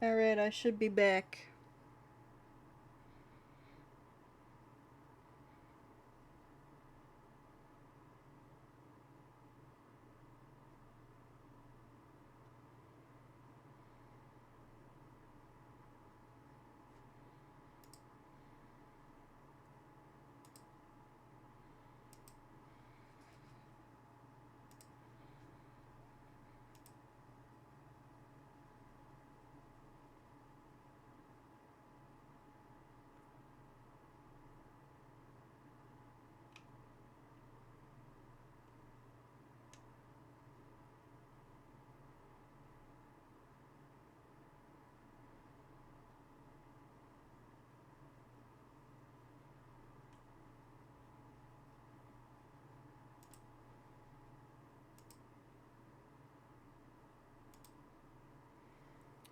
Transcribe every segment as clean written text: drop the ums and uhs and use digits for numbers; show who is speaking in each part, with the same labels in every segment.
Speaker 1: Alright, I should be back.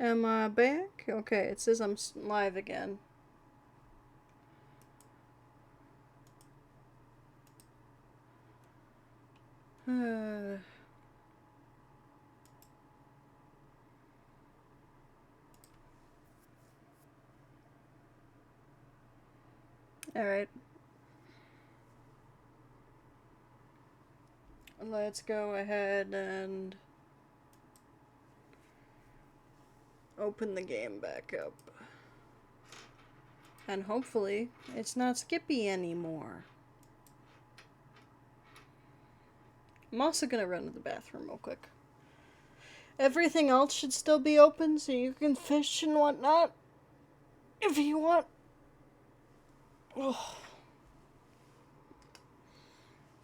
Speaker 1: Am I back? Okay, it says I'm live again. Alright. Let's go ahead and open the game back up. And hopefully, it's not Skippy anymore. I'm also gonna run to the bathroom real quick. Everything else should still be open, so you can fish and whatnot. If you want. Oh.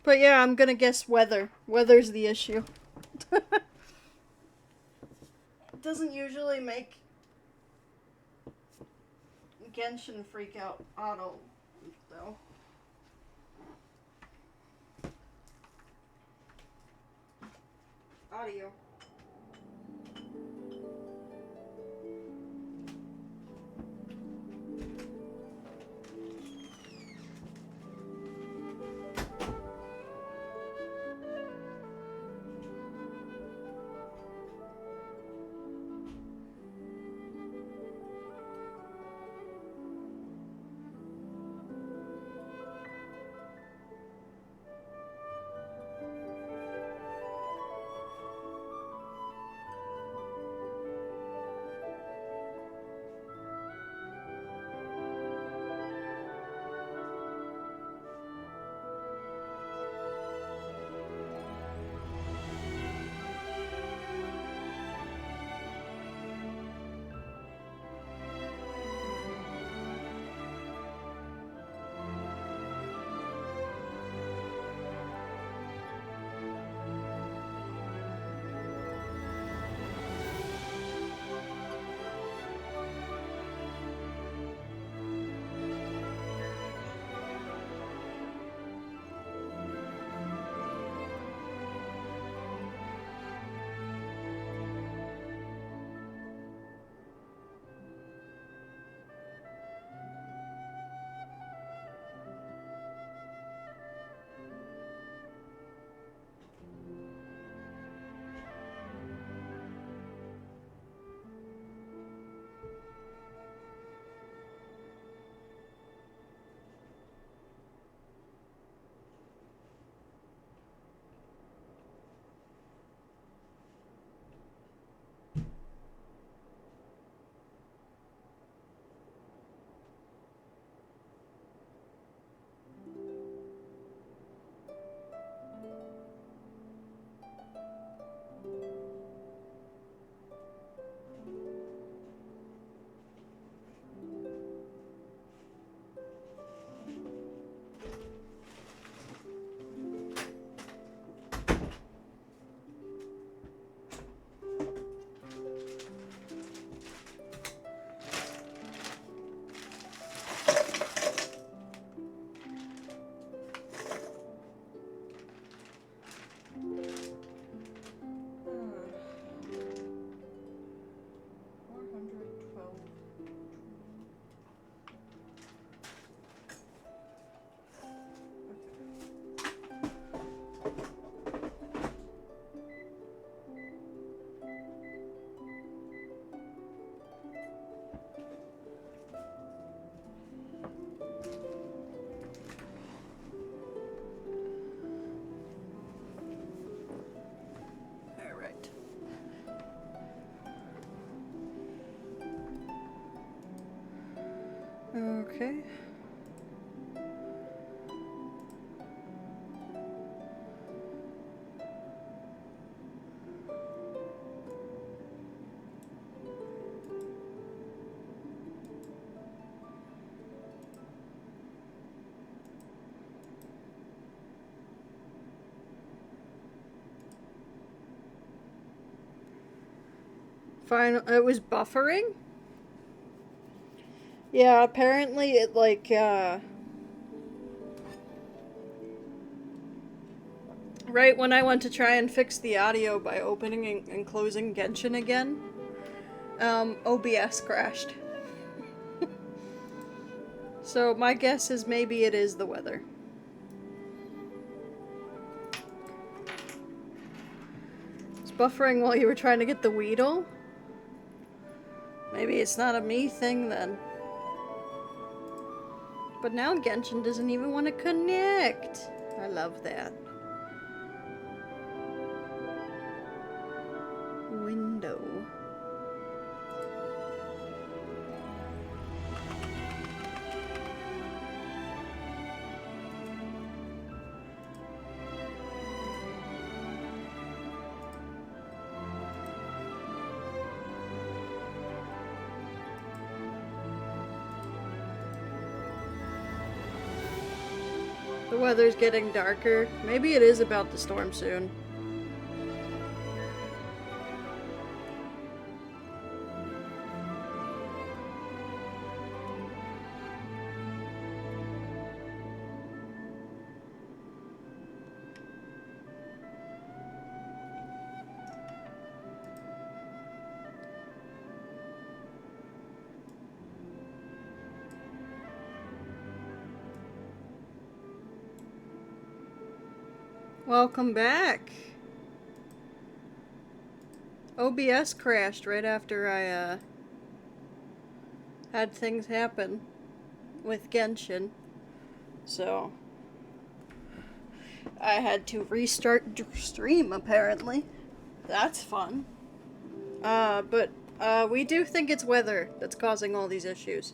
Speaker 1: But yeah, I'm gonna guess weather. Weather's the issue. It doesn't usually make Genshin freak out auto, though. Audio. Okay. Final. It was buffering? Yeah, apparently it, like, right when I went to try and fix the audio by opening and closing Genshin again, OBS crashed. So my guess is maybe it is the weather. It's buffering while you were trying to get the Weedle? Maybe it's not a me thing then. But now Genshin doesn't even want to connect. I love that. Window. The weather's getting darker. Maybe it is about to storm soon. Welcome back. OBS crashed right after I had things happen with Genshin. So I had to restart stream apparently. That's fun. But we do think it's weather that's causing all these issues.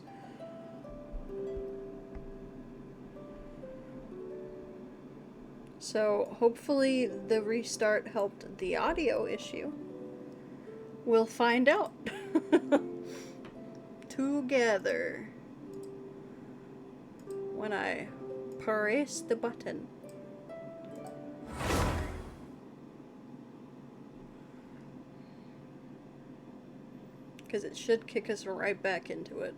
Speaker 1: So hopefully the restart helped the audio issue. We'll find out. Together. When I press the button. Because it should kick us right back into it.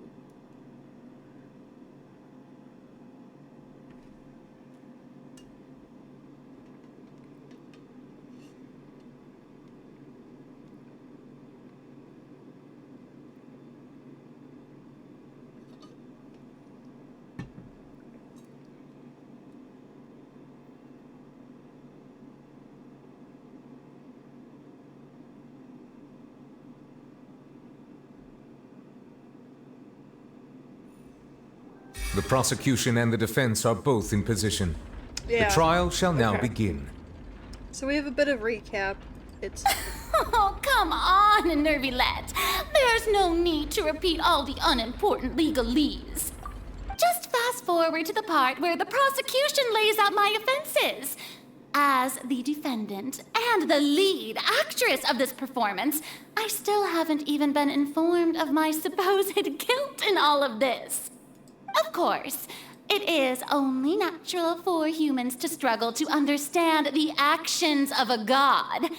Speaker 2: The prosecution and the defense are both in position.
Speaker 1: Yeah.
Speaker 2: The trial shall now begin.
Speaker 1: So we have a bit of recap. It's...
Speaker 3: Oh, come on, Neuvillette. There's no need to repeat all the unimportant legalese. Just fast forward to the part where the prosecution lays out my offenses. As the defendant and the lead actress of this performance, I still haven't even been informed of my supposed guilt in all of this. Of course, it is only natural for humans to struggle to understand the actions of a god.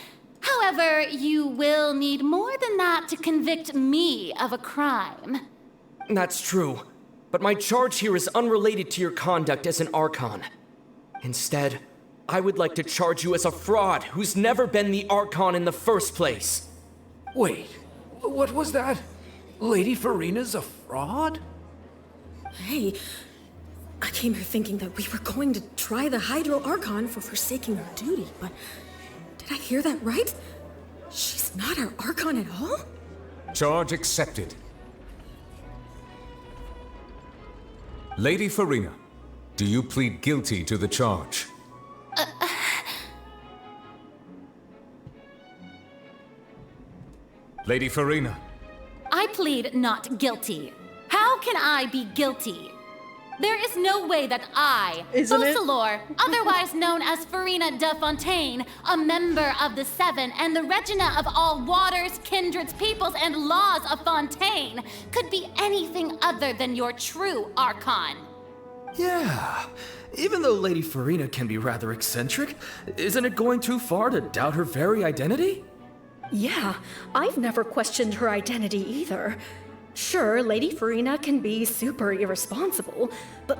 Speaker 3: However, you will need more than that to convict me of a crime.
Speaker 4: That's true, but my charge here is unrelated to your conduct as an Archon. Instead, I would like to charge you as a fraud who's never been the Archon in the first place.
Speaker 5: Wait, what was that? Lady Farina's a fraud?
Speaker 6: Hey, I came here thinking that we were going to try the Hydro Archon for forsaking her duty, but did I hear that right? She's not our Archon at all?
Speaker 2: Charge accepted. Lady Farina, do you plead guilty to the charge? Lady Farina.
Speaker 3: I plead not guilty. How How can I be guilty? There is no way that I,
Speaker 1: Isn't it?
Speaker 3: Focalor, otherwise known as Farina de Fontaine, a member of the Seven and the Regina of all waters, kindreds, peoples, and laws of Fontaine, could be anything other than your true Archon.
Speaker 4: Yeah. Even though Lady Farina can be rather eccentric, isn't it going too far to doubt her very identity?
Speaker 6: Yeah, I've never questioned her identity either. Sure, Lady Farina can be super irresponsible, but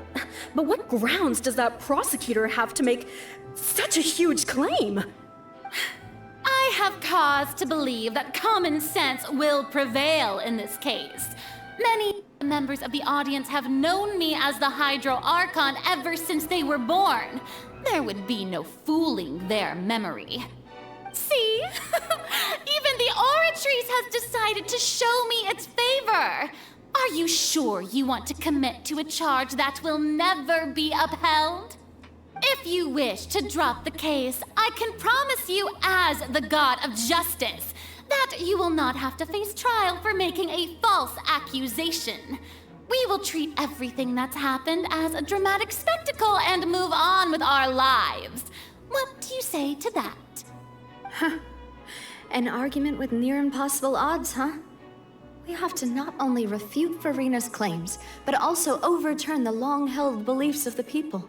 Speaker 6: what grounds does that prosecutor have to make such a huge claim?
Speaker 3: I have cause to believe that common sense will prevail in this case. Many members of the audience have known me as the Hydro Archon ever since they were born. There would be no fooling their memory. See? Even the Oratrice has decided to show me its favor. Are you sure you want to commit to a charge that will never be upheld? If you wish to drop the case, I can promise you as the God of Justice that you will not have to face trial for making a false accusation. We will treat everything that's happened as a dramatic spectacle and move on with our lives. What do you say to that?
Speaker 7: An argument with near impossible odds, huh? We have to not only refute Farina's claims, but also overturn the long-held beliefs of the people.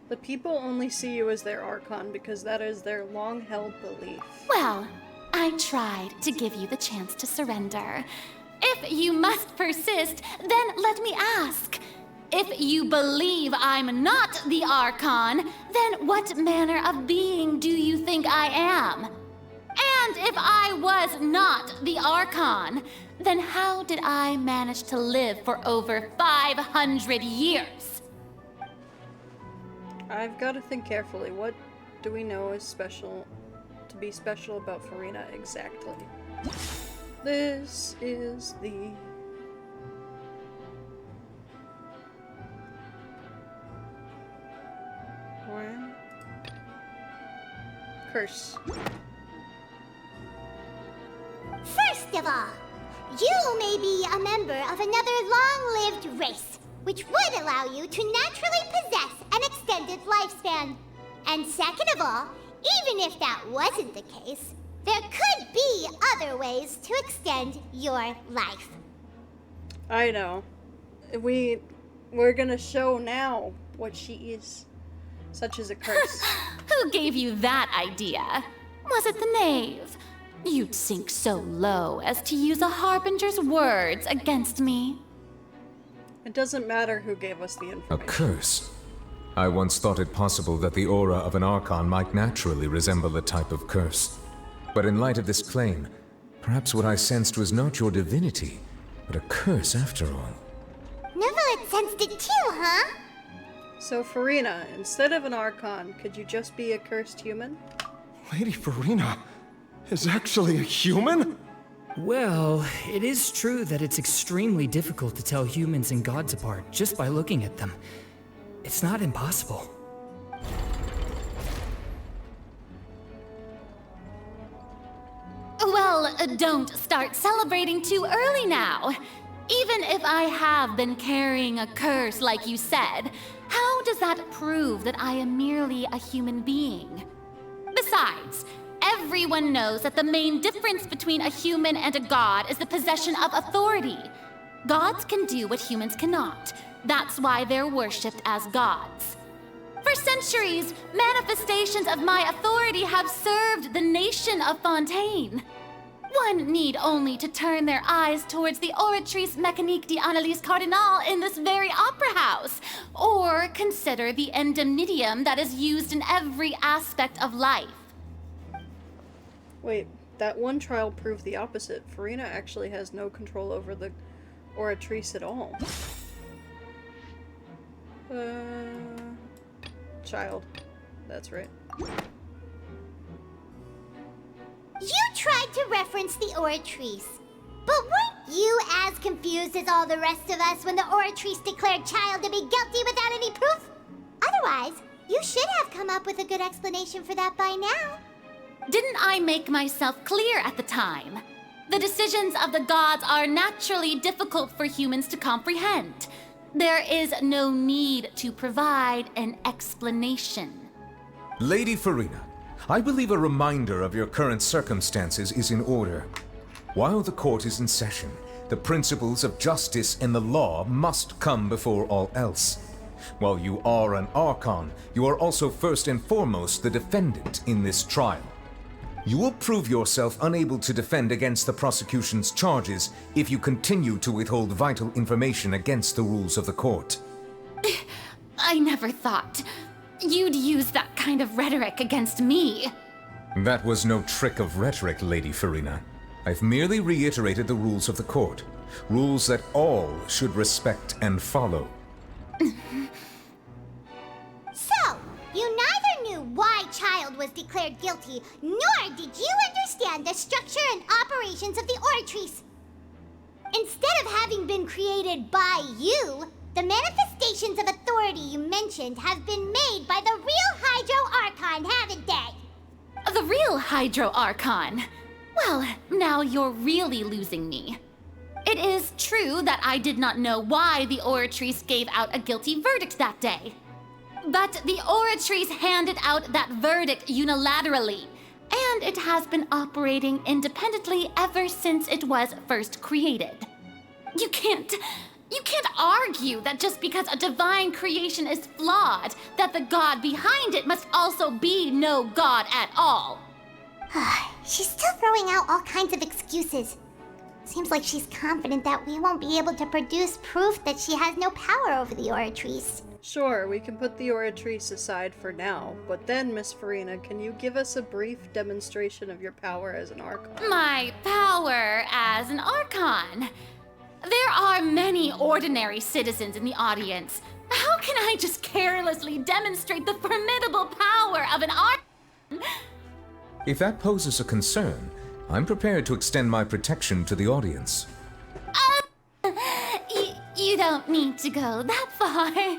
Speaker 1: The people only see you as their Archon because that is their long-held belief.
Speaker 3: Well, I tried to give you the chance to surrender. If you must persist, then let me ask. If you believe I'm not the Archon, then what manner of being do you think I am? And if I was not the Archon, then how did I manage to live for over 500 years?
Speaker 1: I've got to think carefully. What do we know is special, to be special about Farina exactly? This is the... curse.
Speaker 8: First of all, you may be a member of another long-lived race, which would allow you to naturally possess an extended lifespan. And second of all, even if that wasn't the case, there could be other ways to extend your life.
Speaker 1: I know. We're gonna show now what she is. Such as a curse.
Speaker 3: Who gave you that idea? Was it the knave? You'd sink so low as to use a harbinger's words against me.
Speaker 1: It doesn't matter who gave us the
Speaker 2: A
Speaker 1: information.
Speaker 2: curse? I once thought it possible that the aura of an Archon might naturally resemble a type of curse. But in light of this claim, perhaps what I sensed was not your divinity, but a curse after all.
Speaker 8: Neuvillette sensed it too, huh?
Speaker 1: So Farina, instead of an Archon, could you just be a cursed human?
Speaker 5: Lady Farina is actually a human?
Speaker 4: Well, it is true that it's extremely difficult to tell humans and gods apart just by looking at them. It's not impossible.
Speaker 3: Well, don't start celebrating too early now. Even if I have been carrying a curse like you said, how does that prove that I am merely a human being? Besides, everyone knows that the main difference between a human and a god is the possession of authority. Gods can do what humans cannot. That's why they're worshipped as gods. For centuries, manifestations of my authority have served the nation of Fontaine. One need only to turn their eyes towards the Oratrice Mécanique d'Analyse Cardinal in this very opera house, or consider the indemnitium that is used in every aspect of life.
Speaker 1: Wait, that one trial proved the opposite. Farina actually has no control over the Oratrice at all. Child. That's right.
Speaker 8: You tried to reference the Oratrice, but weren't you as confused as all the rest of us when the Oratrice declared Child to be guilty without any proof? Otherwise, you should have come up with a good explanation for that by now.
Speaker 3: Didn't I make myself clear at the time? The decisions of the gods are naturally difficult for humans to comprehend. There is no need to provide an explanation.
Speaker 2: Lady Farina, I believe a reminder of your current circumstances is in order. While the court is in session, the principles of justice and the law must come before all else. While you are an Archon, you are also first and foremost the defendant in this trial. You will prove yourself unable to defend against the prosecution's charges if you continue to withhold vital information against the rules of the court.
Speaker 3: I never thought you'd use that kind of rhetoric against me.
Speaker 2: That was no trick of rhetoric, Lady Farina. I've merely reiterated the rules of the court. Rules that all should respect and follow.
Speaker 8: So, you neither knew why Child was declared guilty, nor did you understand the structure and operations of the Oratrice. Instead of having been created by you, the manifestations of authority you mentioned have been made by the real Hydro Archon, haven't they?
Speaker 3: The real Hydro Archon? Well, now you're really losing me. It is true that I did not know why the Oratrice gave out a guilty verdict that day. But the Oratrice handed out that verdict unilaterally, and it has been operating independently ever since it was first created. You can't argue that just because a divine creation is flawed, that the god behind it must also be no god at all.
Speaker 8: She's still throwing out all kinds of excuses. Seems like she's confident that we won't be able to produce proof that she has no power over the Oratrice.
Speaker 1: Sure, we can put the Oratrice aside for now, but then, Miss Farina, can you give us a brief demonstration of your power as an Archon?
Speaker 3: My power as an Archon? There are many ordinary citizens in the audience. How can I just carelessly demonstrate the formidable power of an Archon?
Speaker 2: If that poses a concern, I'm prepared to extend my protection to the audience.
Speaker 3: You don't need to go that far.
Speaker 1: Sorry,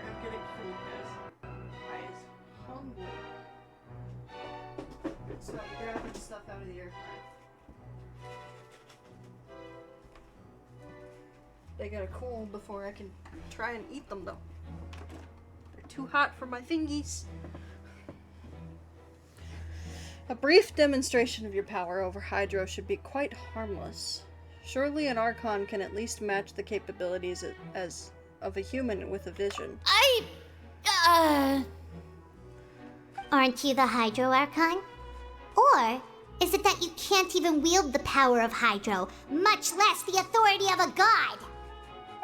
Speaker 1: I'm getting food, guys. I is hungry. So I'm grabbing stuff out of the air fryer. They gotta cool before I can try and eat them, though. They're too hot for my fingies. A brief demonstration of your power over Hydro should be quite harmless. Surely an Archon can at least match the capabilities as of a human with a vision.
Speaker 8: Aren't you the Hydro Archon? Or is it that you can't even wield the power of Hydro, much less the authority of a god?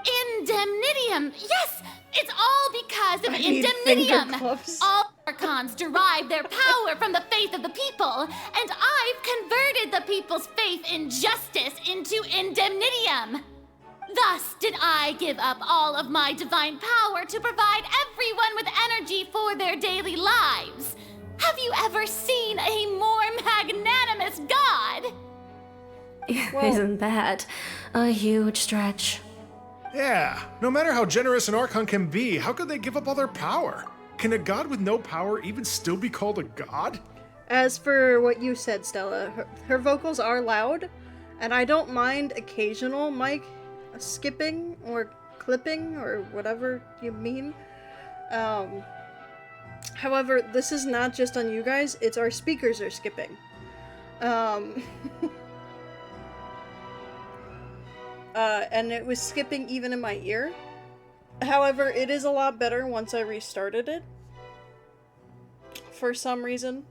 Speaker 3: Indemnitium! Yes! It's all because of
Speaker 1: I need finger
Speaker 3: Indemnitium!
Speaker 1: gloves.
Speaker 3: All Archons derive their power from the faith of the people, and I've converted the people's faith in justice into Indemnitium! Thus did I give up all of my divine power to provide everyone with energy for their daily lives. Have you ever seen a more magnanimous god?
Speaker 6: Isn't that a huge stretch?
Speaker 9: Yeah, no matter how generous an Archon can be, how could they give up all their power? Can a god with no power even still be called a god?
Speaker 1: As for what you said, Stella, her vocals are loud, and I don't mind occasional mic skipping or clipping or whatever you mean. However, this is not just on you guys, it's our speakers are skipping. And it was skipping even in my ear. However, it is a lot better once I restarted it. For some reason.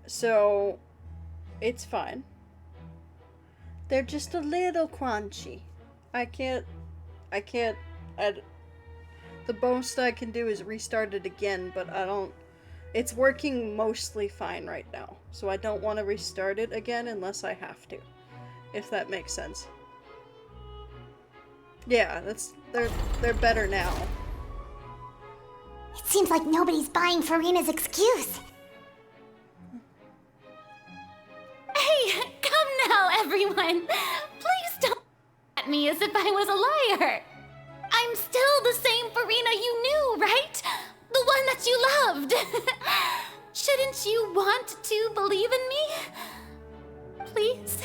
Speaker 1: So, it's fine. They're just a little crunchy. The most I can do is restart it again, but it's working mostly fine right now. So I don't want to restart it again unless I have to. If that makes sense. Yeah, they're better now.
Speaker 8: It seems like nobody's buying Farina's excuse.
Speaker 3: Hey, come now, everyone! Please don't at me as if I was a liar! I'm still the same Farina you knew, right? The one that you loved. Shouldn't you want to believe in me? Please?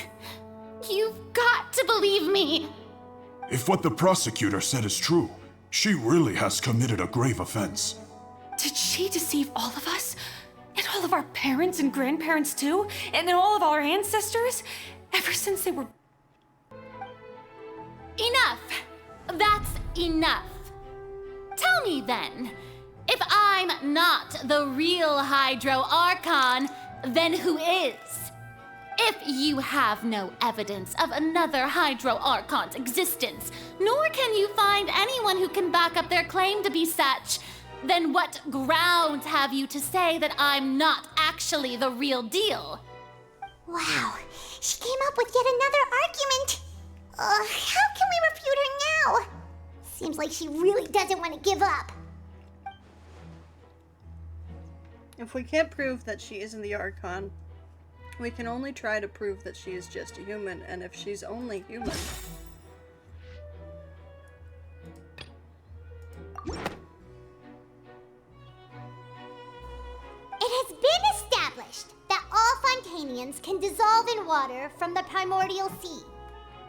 Speaker 3: You've got to believe me.
Speaker 10: If what the prosecutor said is true, she really has committed a grave offense.
Speaker 6: Did she deceive all of us? And all of our parents and grandparents too? And then all of our ancestors? Ever since they were...
Speaker 3: Enough! That's enough. Tell me then, if I'm not the real Hydro Archon, then who is? If you have no evidence of another Hydro Archon's existence, nor can you find anyone who can back up their claim to be such, then what grounds have you to say that I'm not actually the real deal?
Speaker 8: Wow, she came up with yet another argument. How can we refute her now? Seems like she really doesn't want to give up.
Speaker 1: If we can't prove that she isn't the Archon, we can only try to prove that she is just a human, and if she's only human...
Speaker 8: It has been established that all Fontanians can dissolve in water from the primordial sea.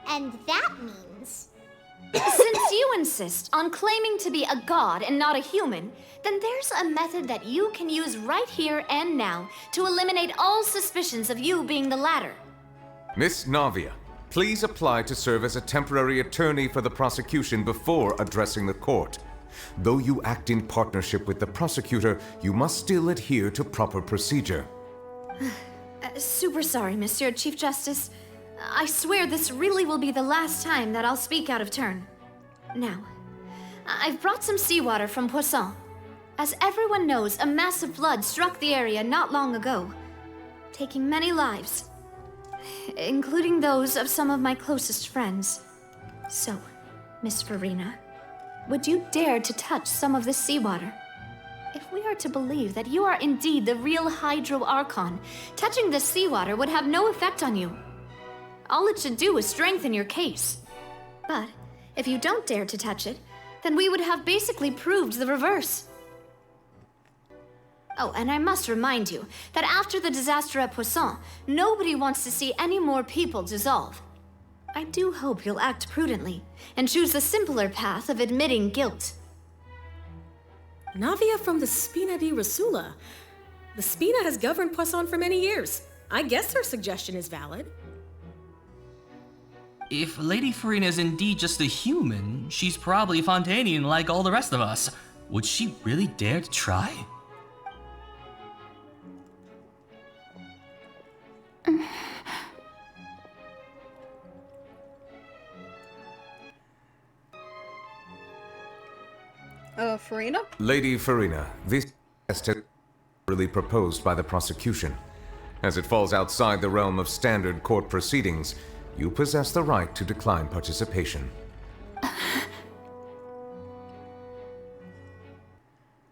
Speaker 8: And that means...
Speaker 7: Since you insist on claiming to be a god and not a human, then there's a method that you can use right here and now to eliminate all suspicions of you being the latter.
Speaker 2: Miss Navia, please apply to serve as a temporary attorney for the prosecution before addressing the court. Though you act in partnership with the prosecutor, you must still adhere to proper procedure.
Speaker 7: Super sorry, Monsieur Chief Justice. I swear this really will be the last time that I'll speak out of turn. Now, I've brought some seawater from Poisson. As everyone knows, a massive flood struck the area not long ago, taking many lives, including those of some of my closest friends. So, Miss Farina, would you dare to touch some of this seawater? If we are to believe that you are indeed the real Hydro Archon, touching this seawater would have no effect on you. All it should do is strengthen your case. But if you don't dare to touch it, then we would have basically proved the reverse. Oh, and I must remind you that after the disaster at Poisson, nobody wants to see any more people dissolve. I do hope you'll act prudently and choose the simpler path of admitting guilt.
Speaker 6: Navia from the Spina di Rasula. The Spina has governed Poisson for many years. I guess her suggestion is valid.
Speaker 11: If Lady Farina is indeed just a human, she's probably Fontanian like all the rest of us. Would she really dare to try?
Speaker 1: Farina?
Speaker 2: Lady Farina, this test is really proposed by the prosecution. As it falls outside the realm of standard court proceedings, you possess the right to decline participation.
Speaker 12: Of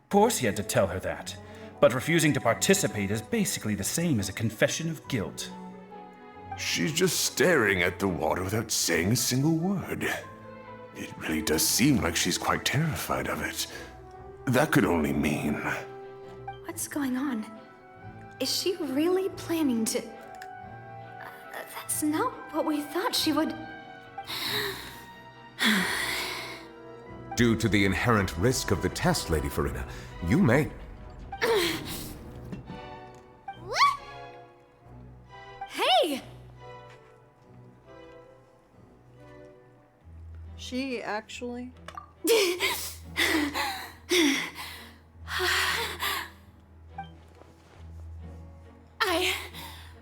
Speaker 12: course he had to tell her that, but refusing to participate is basically the same as a confession of guilt.
Speaker 10: She's just staring at the water without saying a single word. It really does seem like she's quite terrified of it. That could only mean...
Speaker 7: What's going on? Is she really planning to... That's not what we thought she would...
Speaker 2: Due to the inherent risk of the test, Lady Farina, you may...
Speaker 8: What?
Speaker 6: Hey!
Speaker 1: She actually...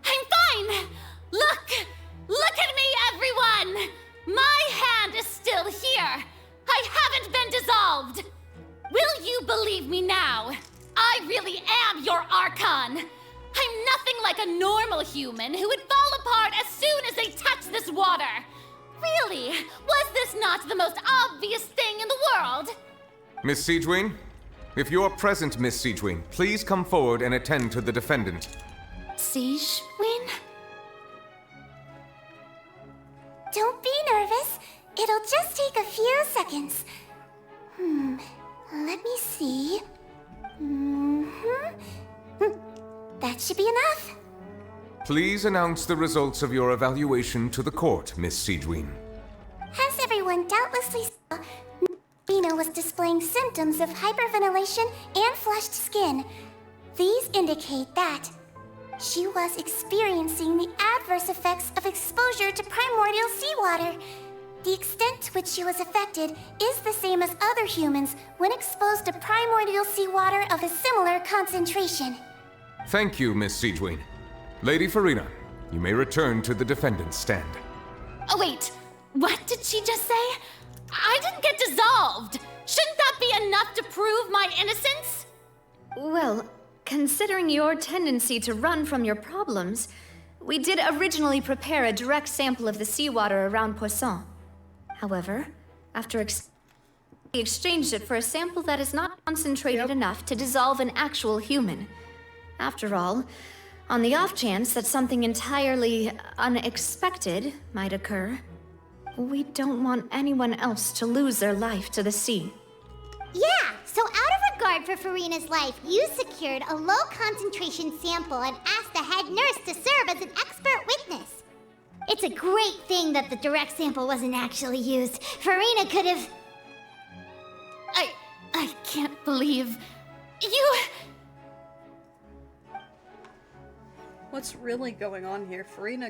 Speaker 3: I'm fine! Look at me, everyone! My hand is still here! I haven't been dissolved! Will you believe me now? I really am your Archon! I'm nothing like a normal human who would fall apart as soon as they touch this water! Really, was this not the most obvious thing in the world?
Speaker 2: Miss Siegewing? If you're present, Miss Siegewing, please come forward and attend to the defendant.
Speaker 3: Siegewing?
Speaker 8: Don't be nervous. It'll just take a few seconds. That should be enough.
Speaker 2: Please announce the results of your evaluation to the court, Miss Siegewien.
Speaker 8: As everyone doubtlessly saw, Farina was displaying symptoms of hyperventilation and flushed skin. These indicate that she was experiencing the adverse effects of exposure to primordial seawater. The extent to which she was affected is the same as other humans when exposed to primordial seawater of a similar concentration.
Speaker 2: Thank you, Miss Siegewien. Lady Farina, you may return to the defendant's stand.
Speaker 3: Oh, wait. What did she just say? I didn't get dissolved. Shouldn't that be enough to prove my innocence?
Speaker 7: Well, considering your tendency to run from your problems, we did originally prepare a direct sample of the seawater around Poisson. However, after we exchanged it for a sample that is not concentrated enough to dissolve an actual human. After all, on the off chance that something entirely unexpected might occur, we don't want anyone else to lose their life to the sea.
Speaker 8: Yeah, so out of regard for Farina's life, you secured a low-concentration sample and asked the head nurse to serve as an expert witness. It's a great thing that the direct sample wasn't actually used. Farina could have...
Speaker 3: I can't believe you...
Speaker 1: What's really going on here? Farina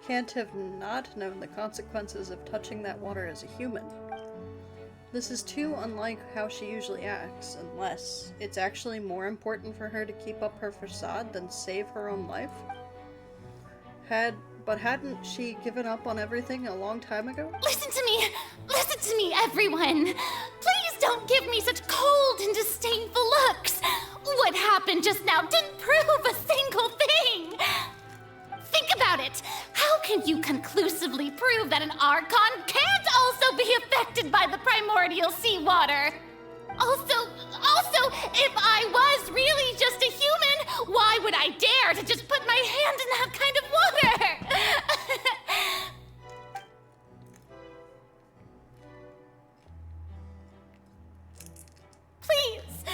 Speaker 1: can't have not known the consequences of touching that water as a human. This is too unlike how she usually acts, unless it's actually more important for her to keep up her facade than save her own life. Hadn't she given up on everything a long time ago?
Speaker 3: Listen to me, everyone! Please don't give me such cold and disdainful looks! What happened just now didn't prove a single thing! Think about it! How can you conclusively prove that an Archon can't also be affected by the primordial seawater? Also, if I was really just a human, why would I dare to just put my hand in that kind of water? Please,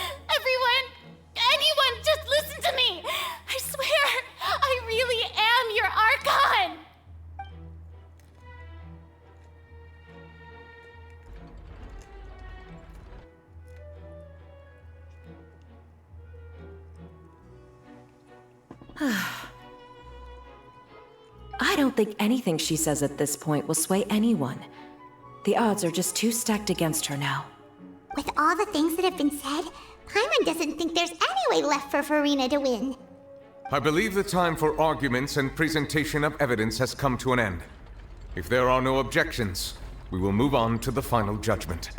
Speaker 3: anyone, just listen to me! I swear, I really am your Archon!
Speaker 13: I don't think anything she says at this point will sway anyone. The odds are just too stacked against her now.
Speaker 8: With all the things that have been said, Paimon doesn't think there's any way left for Farina to win.
Speaker 2: I believe the time for arguments and presentation of evidence has come to an end. If there are no objections, we will move on to the final judgment.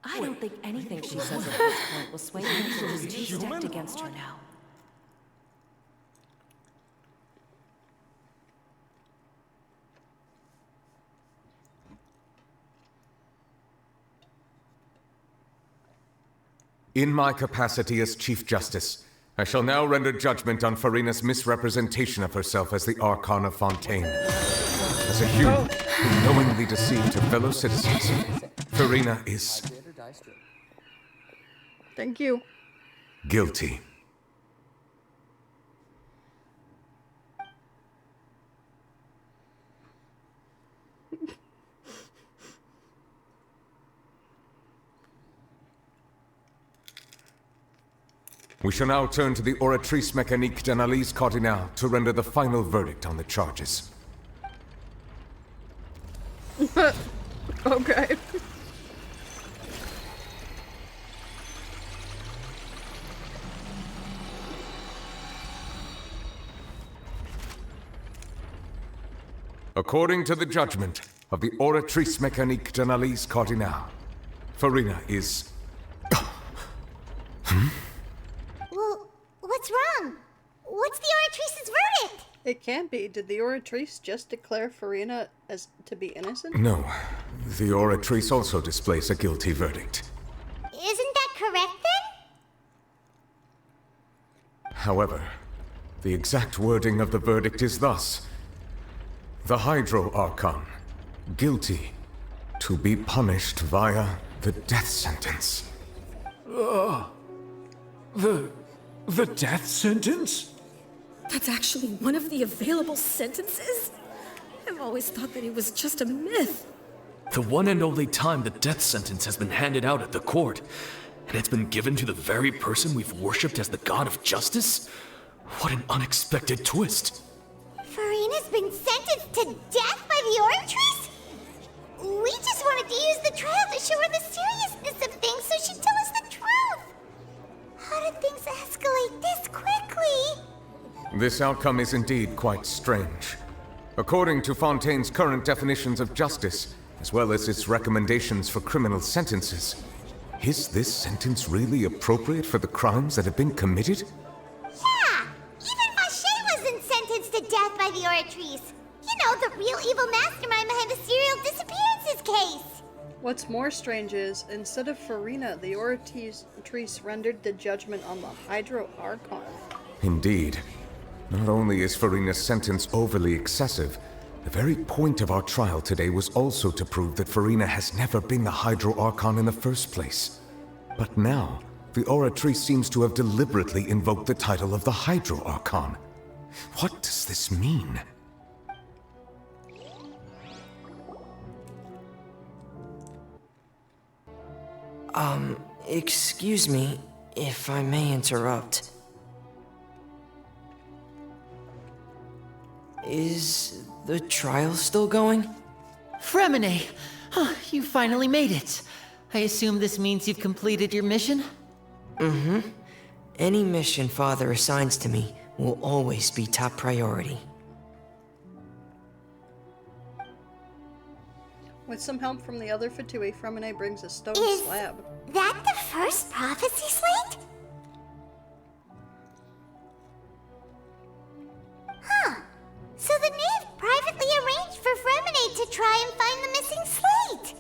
Speaker 13: I don't think anything she says at this point will sway anyone. She's too stacked against her now.
Speaker 2: In my capacity as Chief Justice, I shall now render judgment on Farina's misrepresentation of herself as the Archon of Fontaine. As a human who knowingly deceived her fellow citizens, Farina is...
Speaker 1: Thank you.
Speaker 2: guilty. We shall now turn to the Oratrice Mécanique d'Analyse Cardinale to render the final verdict on the charges.
Speaker 1: Okay.
Speaker 2: According to the judgment of the Oratrice Mécanique d'Analyse Cardinale, Farina is...
Speaker 8: Well, what's wrong? What's the Oratrice's verdict?
Speaker 1: It can't be. Did the Oratrice just declare Farina as to be innocent?
Speaker 2: No. The Oratrice also displays a guilty verdict.
Speaker 8: Isn't that correct then?
Speaker 2: However, the exact wording of the verdict is thus. The Hydro Archon, guilty, To be punished via the death sentence.
Speaker 5: The death sentence?
Speaker 6: That's actually one of the available sentences? I've always thought that it was just a myth.
Speaker 14: The one and only time the death sentence has been handed out at the court, and it's been given to the very person we've worshipped as the god of justice? What an unexpected twist.
Speaker 8: Farina's been sentenced to death by the Oratrice? We just wanted to use the trial to show her the seriousness of things so she'd tell us the truth. How did things escalate this quickly?
Speaker 2: This outcome is indeed quite strange. According to Fontaine's current definitions of justice, as well as its recommendations for criminal sentences, is this sentence really appropriate for the crimes that have been committed?
Speaker 8: Yeah! Even Vacher wasn't sentenced to death by the Oratrice. You know, the real evil mastermind behind the serial disappearances case.
Speaker 1: What's more strange is, instead of Farina, the Oratrice rendered the judgment on the Hydro Archon.
Speaker 2: Indeed. Not only is Farina's sentence overly excessive, the very point of our trial today was also to prove that Farina has never been the Hydro Archon in the first place. But now, the Oratrice seems to have deliberately invoked the title of the Hydro Archon. What does this mean?
Speaker 15: Excuse me, if I may interrupt. Is the trial still going?
Speaker 16: Fremine! You finally made it. I assume this means you've completed your mission?
Speaker 15: Mm-hmm. Any mission Father assigns to me will always be top priority.
Speaker 1: With some help from the other Fatui, Fremine brings a stone slab.
Speaker 8: Is that the first prophecy slate? Huh. So the knave privately arranged for Fremine to try and find the missing slate.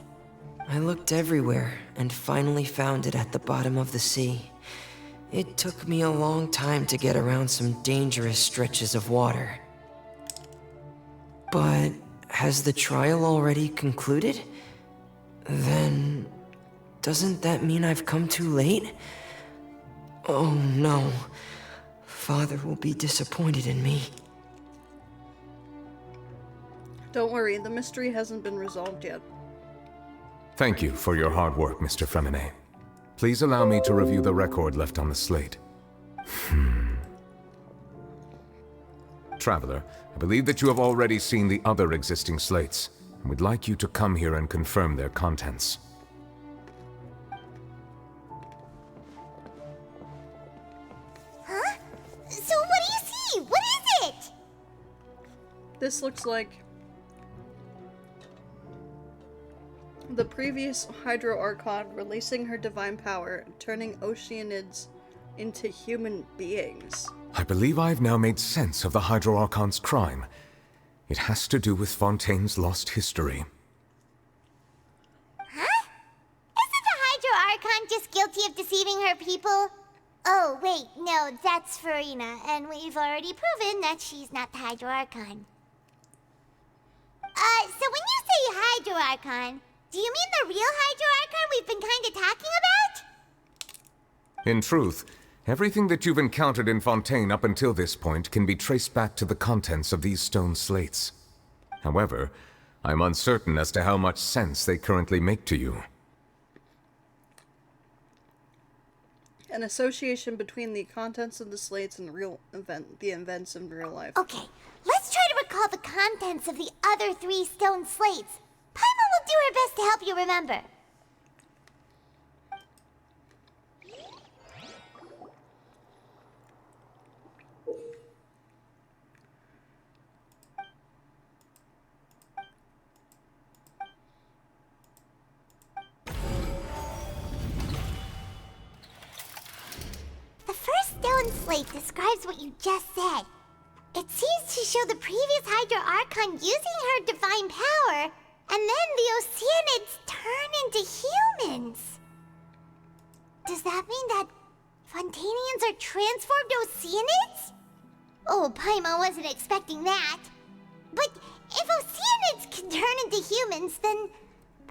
Speaker 15: I looked everywhere and finally found it at the bottom of the sea. It took me a long time to get around some dangerous stretches of water. But has the trial already concluded? Then doesn't that mean I've come too late? Oh no. Father will be disappointed in me.
Speaker 1: Don't worry, the mystery hasn't been resolved yet.
Speaker 2: Thank you for your hard work, Mr. Fremine. Please allow me to review the record left on the slate. Traveler, I believe that you have already seen the other existing slates, and would like you to come here and confirm their contents.
Speaker 8: Huh? So what do you see? What is it?
Speaker 1: This looks like the previous Hydro Archon releasing her divine power, turning Oceanids into human beings.
Speaker 2: I believe I've now made sense of the Hydro Archon's crime. It has to do with Fontaine's lost history.
Speaker 8: Huh? Isn't the Hydro Archon just guilty of deceiving her people? Oh, wait, no, that's Farina, and we've already proven that she's not the Hydro Archon. So when you say Hydro Archon, do you mean the real Hydro Archon we've been kinda talking about?
Speaker 2: In truth, everything that you've encountered in Fontaine up until this point can be traced back to the contents of these stone slates. However, I'm uncertain as to how much sense they currently make to you.
Speaker 1: An association between the contents of the slates and the events in real life.
Speaker 8: Okay, let's try to recall the contents of the other 3 stone slates. Paimon will do her best to help you remember. The first stone slate describes what you just said. It seems to show the previous Hydro Archon using her divine power, and then the Oceanids turn into humans. Does that mean that Fontanians are transformed Oceanids? Oh, Paimon wasn't expecting that. But if Oceanids can turn into humans, then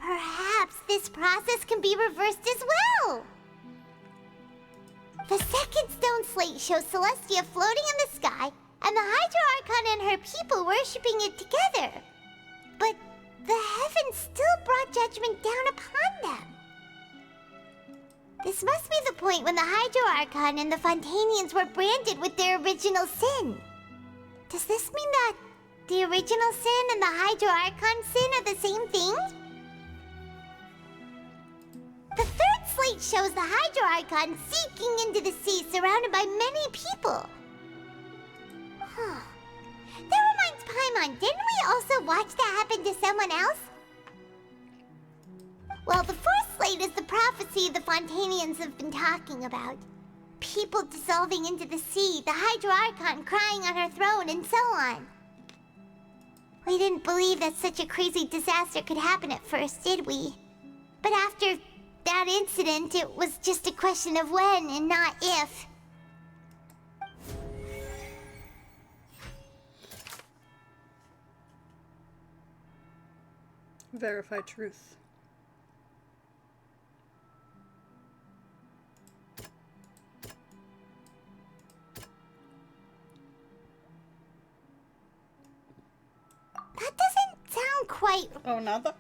Speaker 8: perhaps this process can be reversed as well. The second stone slate shows Celestia floating in the sky, and the Hydro Archon and her people worshipping it together. But the heavens still brought judgment down upon them. This must be the point when the Hydro Archon and the Fontanians were branded with their original sin. Does this mean that the original sin and the Hydro Archon sin are the same thing? The third slate shows the Hydro Archon sinking into the sea surrounded by many people. Huh. That reminds Paimon, didn't we also watch that happen to someone else? Well, the fourth slate is the prophecy the Fontanians have been talking about. People dissolving into the sea, the Hydro Archon crying on her throne, and so on. We didn't believe that such a crazy disaster could happen at first, did we? But after that incident, it was just a question of when and not if.
Speaker 1: Verify truth.
Speaker 8: That doesn't sound quite...
Speaker 1: Oh, not that?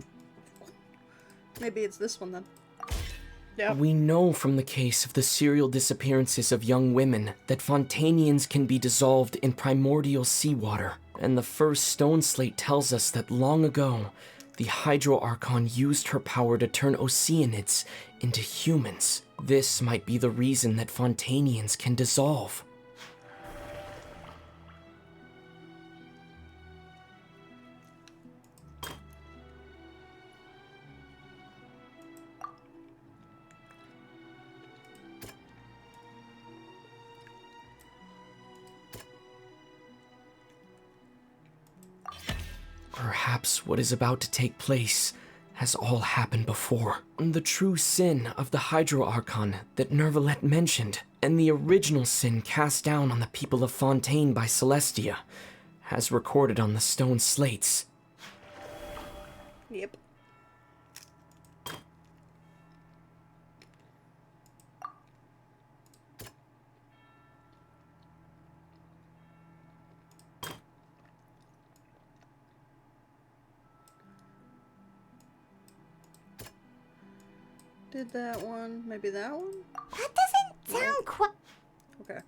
Speaker 1: Maybe it's this one then. Yeah.
Speaker 4: We know from the case of the serial disappearances of young women that Fontanians can be dissolved in primordial seawater. And the first stone slate tells us that long ago, the Hydro Archon used her power to turn Oceanids into humans. This might be the reason that Fontanians can dissolve. Perhaps what is about to take place has all happened before. The true sin of the Hydro Archon that Neuvillette mentioned, and the original sin cast down on the people of Fontaine by Celestia, as recorded on the stone slates.
Speaker 1: Yep. Did that one? Maybe that one?
Speaker 8: That doesn't sound quite...
Speaker 1: Okay.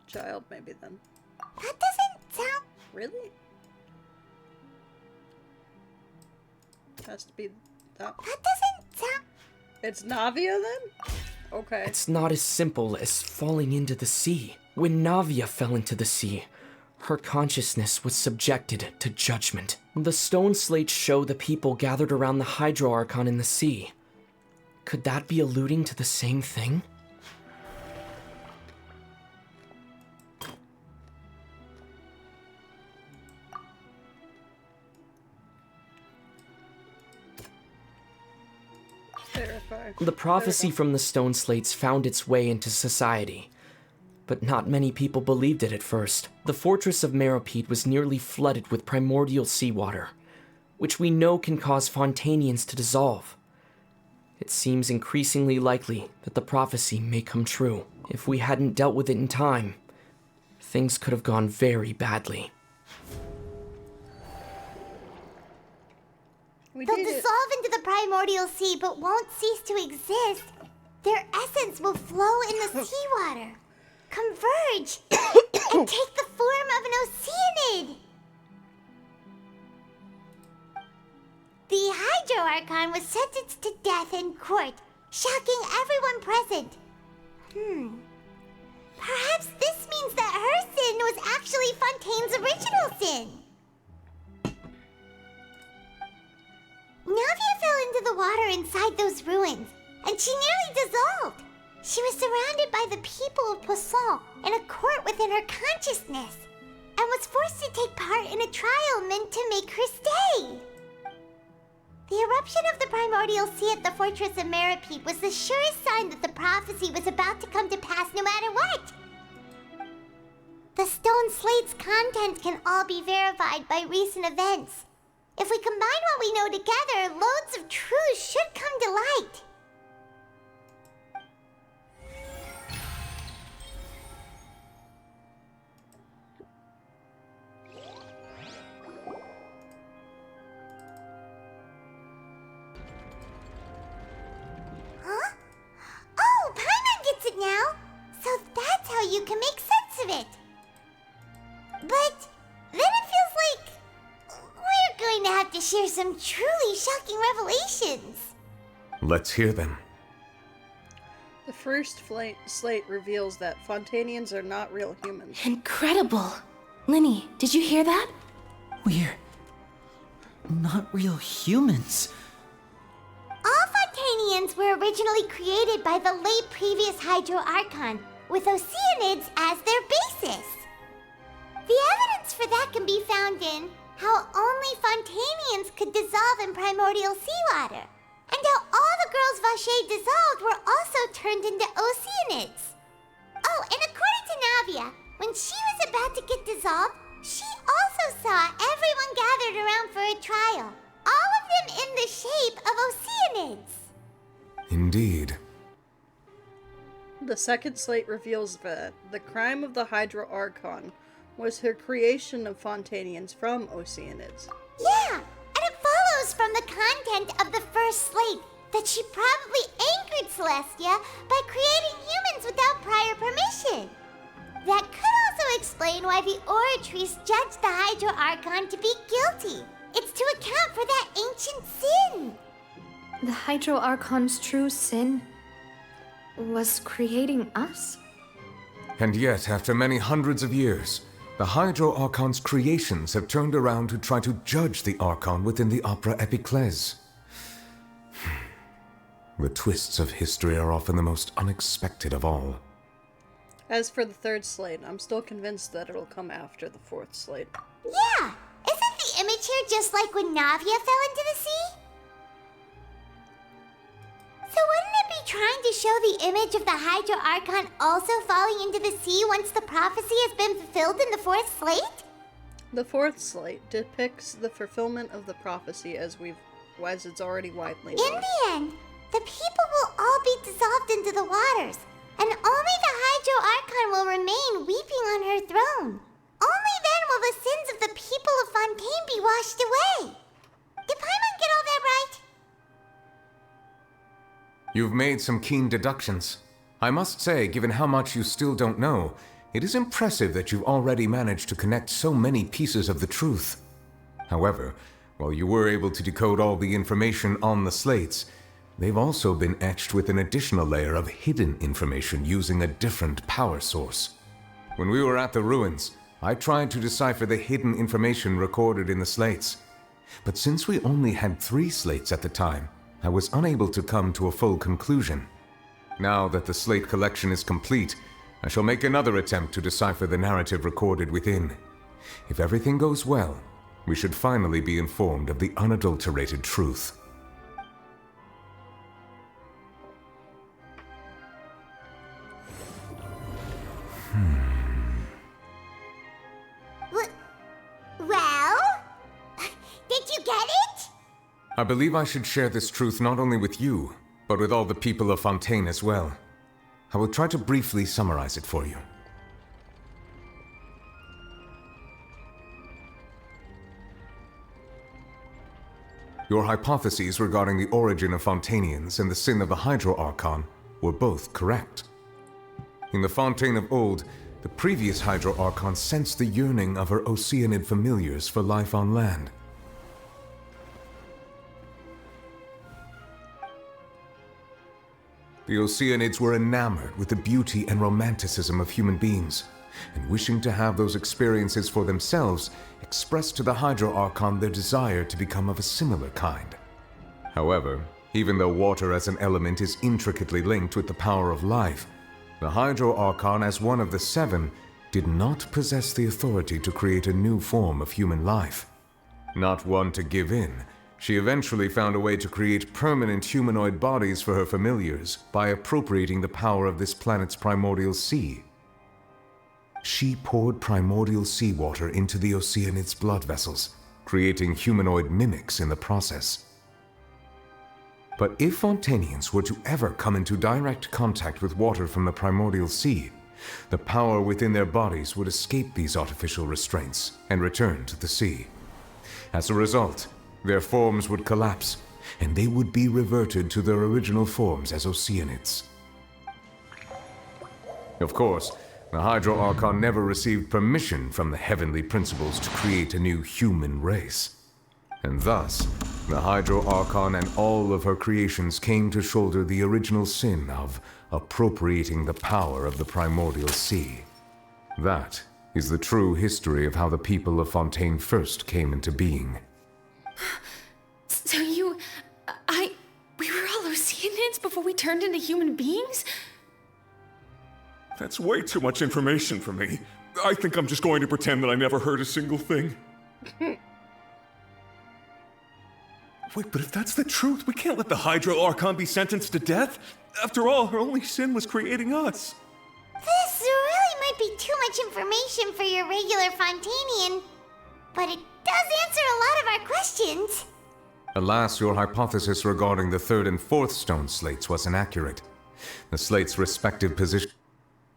Speaker 1: Child, maybe then.
Speaker 8: That doesn't sound...
Speaker 1: Really? Has to be that.
Speaker 8: That doesn't sound...
Speaker 1: It's Navia then? Okay.
Speaker 4: It's not as simple as falling into the sea. When Navia fell into the sea, her consciousness was subjected to judgment. The stone slates show the people gathered around the Hydro Archon in the sea. Could that be alluding to the same thing?
Speaker 1: Verify.
Speaker 4: The prophecy from the stone slates found its way into society, but not many people believed it at first. The fortress of Meropide was nearly flooded with primordial seawater, which we know can cause Fontanians to dissolve. It seems increasingly likely that the prophecy may come true. If we hadn't dealt with it in time, things could have gone very badly.
Speaker 8: They'll dissolve into the primordial sea but won't cease to exist. Their essence will flow in the seawater, converge, and take the form of an Oceanid. The Hydro Archon was sentenced to death in court, shocking everyone present. Perhaps this means that her sin was actually Fontaine's original sin. Navia fell into the water inside those ruins, and she nearly dissolved. She was surrounded by the people of Poisson in a court within her consciousness, and was forced to take part in a trial meant to make her stay. The eruption of the primordial sea at the fortress of Meropide was the surest sign that the prophecy was about to come to pass no matter what. The stone slate's content can all be verified by recent events. If we combine what we know together, loads of truths should come to light. Huh? Oh, Paimon gets it now! So that's how you can make sense of it. But then it feels like we're going to have to share some truly shocking revelations.
Speaker 2: Let's hear them.
Speaker 1: The first slate reveals that Fontanians are not real humans.
Speaker 6: Incredible! Linny, did you hear that?
Speaker 16: We're not real humans.
Speaker 8: All Fontanians were originally created by the late previous Hydro Archon, with Oceanids as their basis. The evidence for that can be found in how only Fontanians could dissolve in primordial seawater, and how all the girls Vacher dissolved were also turned into Oceanids. Oh, and according to Navia, when she was about to get dissolved, she also saw everyone gathered around for a trial, all of them in the shape of Oceanids.
Speaker 2: Indeed.
Speaker 1: The second slate reveals that the crime of the Hydro Archon was her creation of Fontanians from Oceanids.
Speaker 8: Yeah, and it follows from the content of the first slate that she probably angered Celestia by creating humans without prior permission. That could also explain why the Oratrice judged the Hydro Archon to be guilty. It's to account for that ancient sin.
Speaker 7: The Hydro Archon's true sin was creating us?
Speaker 2: And yet, after many hundreds of years, the Hydro Archon's creations have turned around to try to judge the Archon within the Opera Epiclese. The twists of history are often the most unexpected of all.
Speaker 1: As for the third slate, I'm still convinced that it'll come after the fourth slate.
Speaker 8: Yeah, isn't the image here just like when Navia fell into the sea? So wouldn't it be trying to show the image of the Hydro Archon also falling into the sea once the prophecy has been fulfilled in the fourth slate?
Speaker 1: The fourth slate depicts the fulfillment of the prophecy as it's already widely known.
Speaker 8: In the end, the people will all be dissolved into the waters, and only the Hydro Archon will remain weeping on her throne. Only then will the sins of the people of Fontaine be washed away. Did Paimon get all that right?
Speaker 2: You've made some keen deductions. I must say, given how much you still don't know, it is impressive that you've already managed to connect so many pieces of the truth. However, while you were able to decode all the information on the slates, they've also been etched with an additional layer of hidden information using a different power source. When we were at the ruins, I tried to decipher the hidden information recorded in the slates. But since we only had 3 slates at the time, I was unable to come to a full conclusion. Now that the slate collection is complete, I shall make another attempt to decipher the narrative recorded within. If everything goes well, we should finally be informed of the unadulterated truth.
Speaker 8: Well? Did you get it?
Speaker 2: I believe I should share this truth not only with you, but with all the people of Fontaine as well. I will try to briefly summarize it for you. Your hypotheses regarding the origin of Fontanians and the sin of the Hydro Archon were both correct. In the Fontaine of old, the previous Hydro Archon sensed the yearning of her Oceanid familiars for life on land. The Oceanids were enamored with the beauty and romanticism of human beings, and wishing to have those experiences for themselves, expressed to the Hydro Archon their desire to become of a similar kind. However, even though water as an element is intricately linked with the power of life, the Hydro Archon, as one of the 7, did not possess the authority to create a new form of human life. Not one to give in, she eventually found a way to create permanent humanoid bodies for her familiars by appropriating the power of this planet's primordial sea. She poured primordial seawater into the Oceanids' blood vessels, creating humanoid mimics in the process. But if Fontanians were to ever come into direct contact with water from the primordial sea, the power within their bodies would escape these artificial restraints and return to the sea. As a result, their forms would collapse, and they would be reverted to their original forms as Oceanids. Of course, the Hydro Archon never received permission from the heavenly principles to create a new human race. And thus, the Hydro Archon and all of her creations came to shoulder the original sin of appropriating the power of the primordial sea. That is the true history of how the people of Fontaine first came into being.
Speaker 6: So we were all Oceanids before we turned into human beings?
Speaker 10: That's way too much information for me. I think I'm just going to pretend that I never heard a single thing. Wait, but if that's the truth, we can't let the Hydro Archon be sentenced to death. After all, her only sin was creating us.
Speaker 8: This really might be too much information for your regular Fontanian, but it does answer a lot of our questions.
Speaker 2: Alas, your hypothesis regarding the third and fourth stone slates was inaccurate. The slates' respective positions,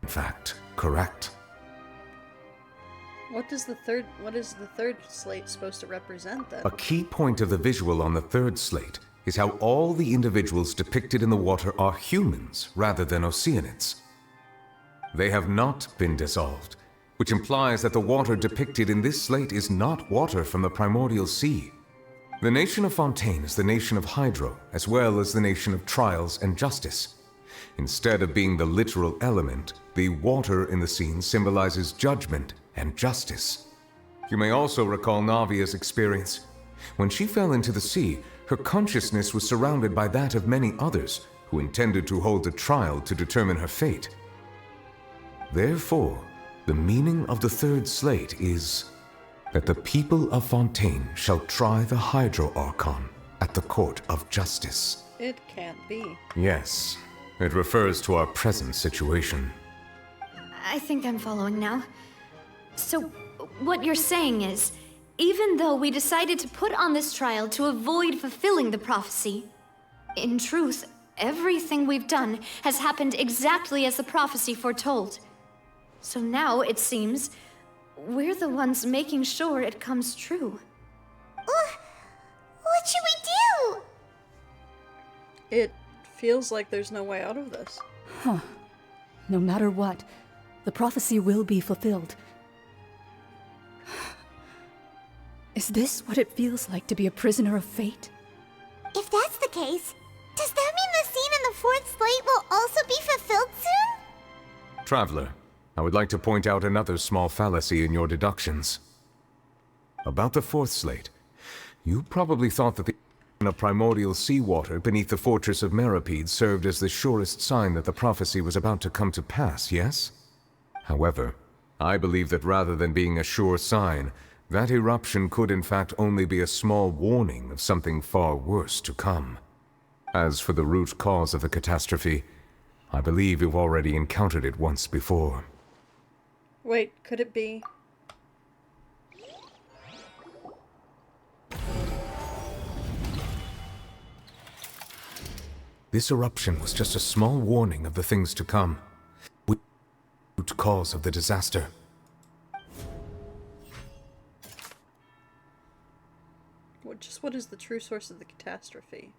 Speaker 2: in fact, correct.
Speaker 1: What is the third slate supposed to represent then?
Speaker 2: A key point of the visual on the third slate is how all the individuals depicted in the water are humans rather than Oceanids. They have not been dissolved, which implies that the water depicted in this slate is not water from the primordial sea. The nation of Fontaine is the nation of Hydro, as well as the nation of trials and justice. Instead of being the literal element, the water in the scene symbolizes judgment and justice. You may also recall Navia's experience. When she fell into the sea, her consciousness was surrounded by that of many others who intended to hold a trial to determine her fate. Therefore, the meaning of the third slate is that the people of Fontaine shall try the Hydro Archon at the court of justice.
Speaker 1: It can't be.
Speaker 2: Yes, it refers to our present situation.
Speaker 7: I think I'm following now. So, what you're saying is, even though we decided to put on this trial to avoid fulfilling the prophecy, in truth, everything we've done has happened exactly as the prophecy foretold. So now, it seems, we're the ones making sure it comes true.
Speaker 8: What should we do?
Speaker 1: It feels like there's no way out of this.
Speaker 17: Huh. No matter what, the prophecy will be fulfilled. Is this what it feels like to be a prisoner of fate?
Speaker 8: If that's the case, does that mean the scene in the fourth slate will also be fulfilled soon?
Speaker 2: Traveler, I would like to point out another small fallacy in your deductions. About the fourth slate, you probably thought that the primordial seawater beneath the fortress of Meripede served as the surest sign that the prophecy was about to come to pass, yes? However, I believe that rather than being a sure sign, that eruption could in fact only be a small warning of something far worse to come. As for the root cause of the catastrophe, I believe you've already encountered it once before.
Speaker 1: Wait, could it be?
Speaker 2: This eruption was just a small warning of the things to come. The root cause of the disaster.
Speaker 1: What is the true source of the catastrophe?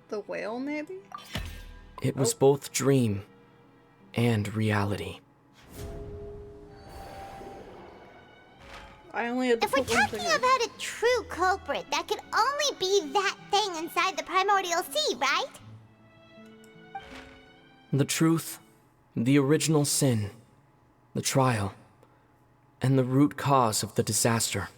Speaker 1: The whale, maybe?
Speaker 4: It was both dream and reality.
Speaker 1: I only had to
Speaker 8: If we're
Speaker 1: put one
Speaker 8: talking
Speaker 1: thing in.
Speaker 8: about a true culprit, that could only be that thing inside the primordial sea, right?
Speaker 4: The truth, the original sin, the trial, and the root cause of the disaster.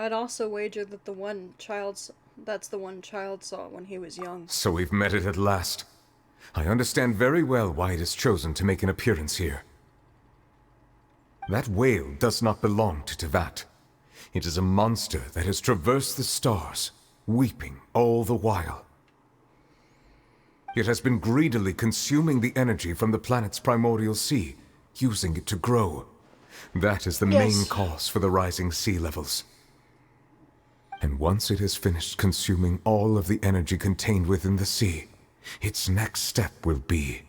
Speaker 1: I'd also wager that that's the one child saw when he was young.
Speaker 2: So we've met it at last. I understand very well why it has chosen to make an appearance here. That whale does not belong to Tevat. It is a monster that has traversed the stars, weeping all the while. It has been greedily consuming the energy from the planet's primordial sea, using it to grow. That is the main cause for the rising sea levels. And once it has finished consuming all of the energy contained within the sea, its next step will be...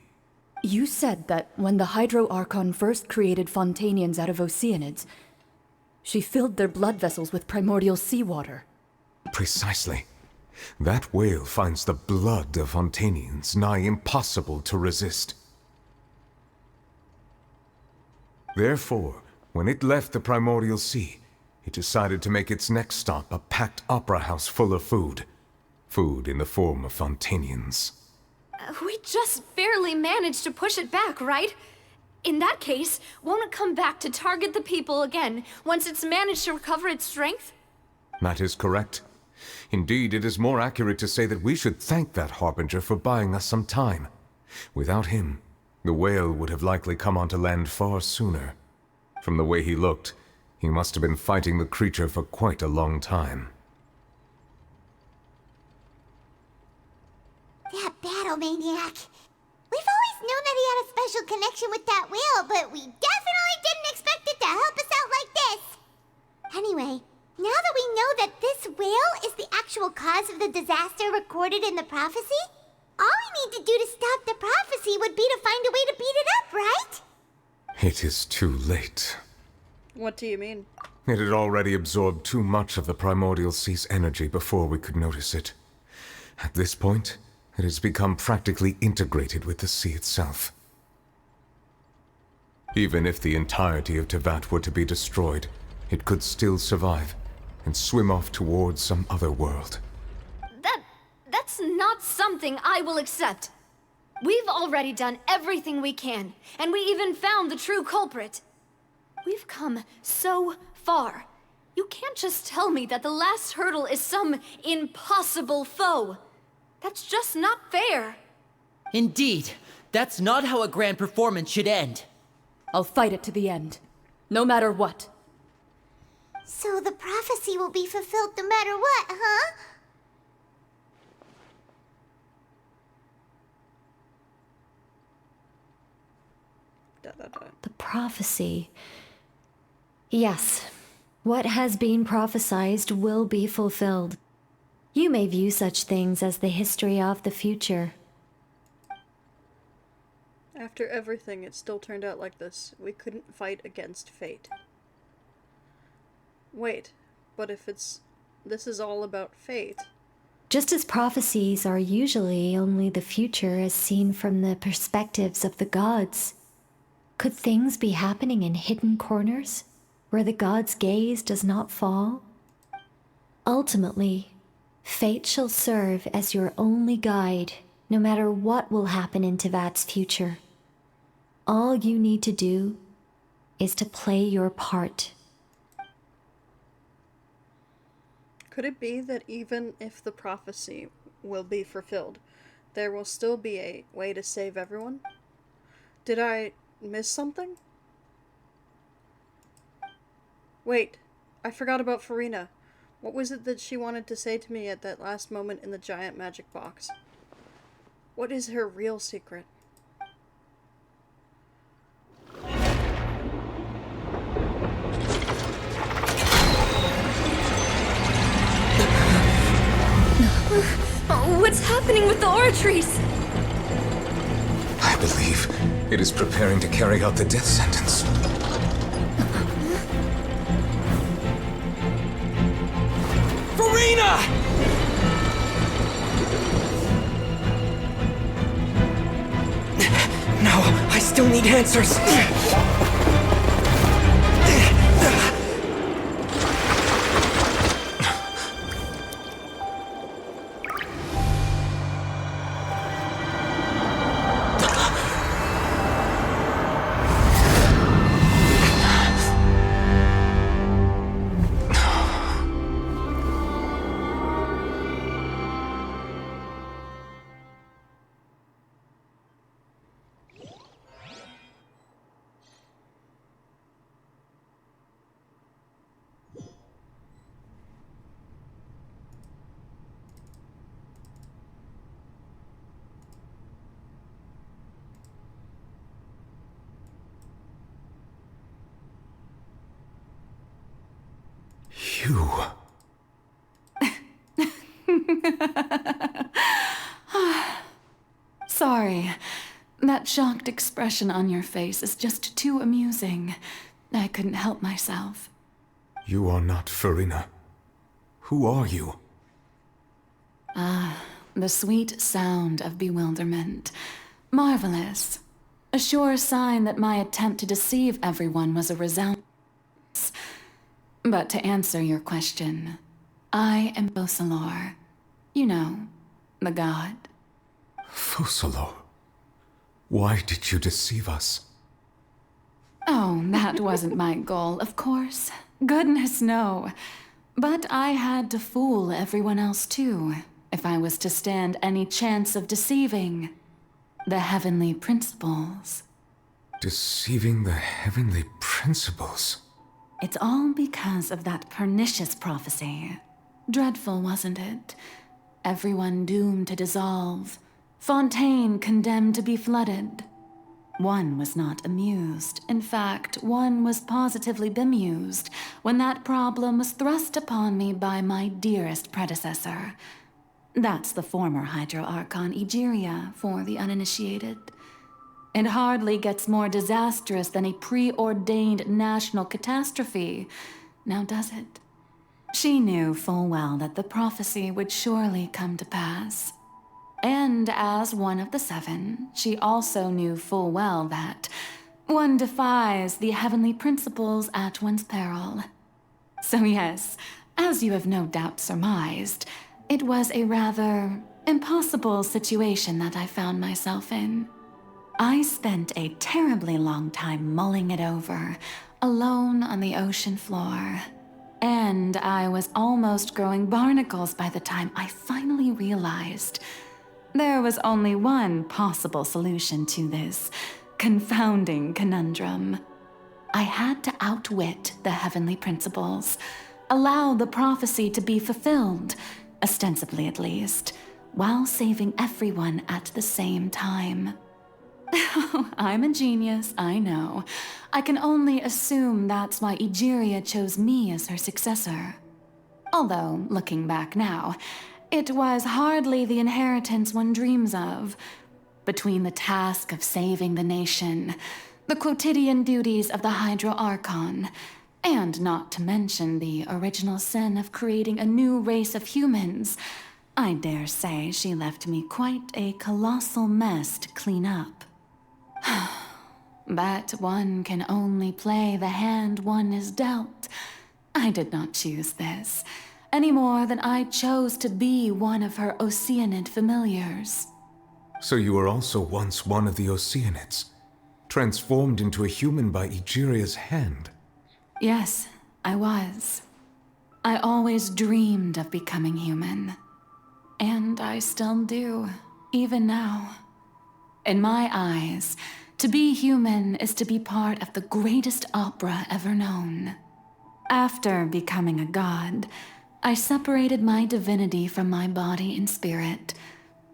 Speaker 17: You said that when the Hydro Archon first created Fontanians out of Oceanids, she filled their blood vessels with primordial seawater.
Speaker 2: Precisely. That whale finds the blood of Fontanians nigh impossible to resist. Therefore, when it left the primordial sea, it decided to make its next stop a packed opera house full of food. Food in the form of Fontanians.
Speaker 7: We just barely managed to push it back, right? In that case, won't it come back to target the people again once it's managed to recover its strength?
Speaker 2: That is correct. Indeed, it is more accurate to say that we should thank that Harbinger for buying us some time. Without him, the whale would have likely come onto land far sooner. From the way he looked, he must have been fighting the creature for quite a long time.
Speaker 8: That battle maniac. We've always known that he had a special connection with that whale, but we definitely didn't expect it to help us out like this. Anyway, now that we know that this whale is the actual cause of the disaster recorded in the prophecy, all we need to do to stop the prophecy would be to find a way to beat it up, right?
Speaker 2: It is too late.
Speaker 1: What do you mean?
Speaker 2: It had already absorbed too much of the primordial sea's energy before we could notice it. At this point, it has become practically integrated with the sea itself. Even if the entirety of Tevat were to be destroyed, it could still survive and swim off towards some other world.
Speaker 7: That's not something I will accept. We've already done everything we can, and we even found the true culprit. We've come so far. You can't just tell me that the last hurdle is some impossible foe. That's just not fair.
Speaker 16: Indeed, that's not how a grand performance should end.
Speaker 17: I'll fight it to the end, no matter what.
Speaker 8: So the prophecy will be fulfilled no matter what, huh?
Speaker 18: The prophecy. Yes, what has been prophesied will be fulfilled. You may view such things as the history of the future.
Speaker 1: After everything, it still turned out like this. We couldn't fight against fate. Wait, but if this is all about fate.
Speaker 18: Just as prophecies are usually only the future as seen from the perspectives of the gods, could things be happening in hidden corners, where the gods' gaze does not fall? Ultimately, fate shall serve as your only guide, no matter what will happen in Tevat's future. All you need to do is to play your part.
Speaker 1: Could it be that even if the prophecy will be fulfilled, there will still be a way to save everyone? Did I miss something? Wait, I forgot about Farina. What was it that she wanted to say to me at that last moment in the giant magic box? What is her real secret?
Speaker 7: What's happening with the aura trees?
Speaker 2: I believe it is preparing to carry out the death sentence.
Speaker 4: Farina! No, I still need answers.
Speaker 2: You.
Speaker 17: Sorry. That shocked expression on your face is just too amusing. I couldn't help myself.
Speaker 2: You are not Farina. Who are you?
Speaker 17: The sweet sound of bewilderment. Marvelous. A sure sign that my attempt to deceive everyone was a resounding success. But to answer your question, I am Focalor. You know, the god.
Speaker 2: Focalor. Why did you deceive us?
Speaker 17: Oh, that wasn't my goal, of course. Goodness, no. But I had to fool everyone else too, if I was to stand any chance of deceiving the heavenly principles.
Speaker 2: Deceiving the heavenly principles?
Speaker 17: It's all because of that pernicious prophecy. Dreadful, wasn't it? Everyone doomed to dissolve. Fontaine condemned to be flooded. One was not amused. In fact, one was positively bemused when that problem was thrust upon me by my dearest predecessor. That's the former Hydro Archon Egeria for the uninitiated. It hardly gets more disastrous than a preordained national catastrophe, now does it? She knew full well that the prophecy would surely come to pass. And as one of the seven, she also knew full well that one defies the heavenly principles at one's peril. So yes, as you have no doubt surmised, it was a rather impossible situation that I found myself in. I spent a terribly long time mulling it over, alone on the ocean floor. And I was almost growing barnacles by the time I finally realized there was only one possible solution to this confounding conundrum. I had to outwit the heavenly principles, allow the prophecy to be fulfilled, ostensibly at least, while saving everyone at the same time. I'm a genius, I know. I can only assume that's why Egeria chose me as her successor. Although, looking back now, it was hardly the inheritance one dreams of. Between the task of saving the nation, the quotidian duties of the Hydro Archon, and not to mention the original sin of creating a new race of humans, I dare say she left me quite a colossal mess to clean up. But one can only play the hand one is dealt. I did not choose this, any more than I chose to be one of her Oceanid familiars.
Speaker 2: So you were also once one of the Oceanids, transformed into a human by Egeria's hand?
Speaker 17: Yes, I was. I always dreamed of becoming human. And I still do, even now. In my eyes, to be human is to be part of the greatest opera ever known. After becoming a god, I separated my divinity from my body and spirit,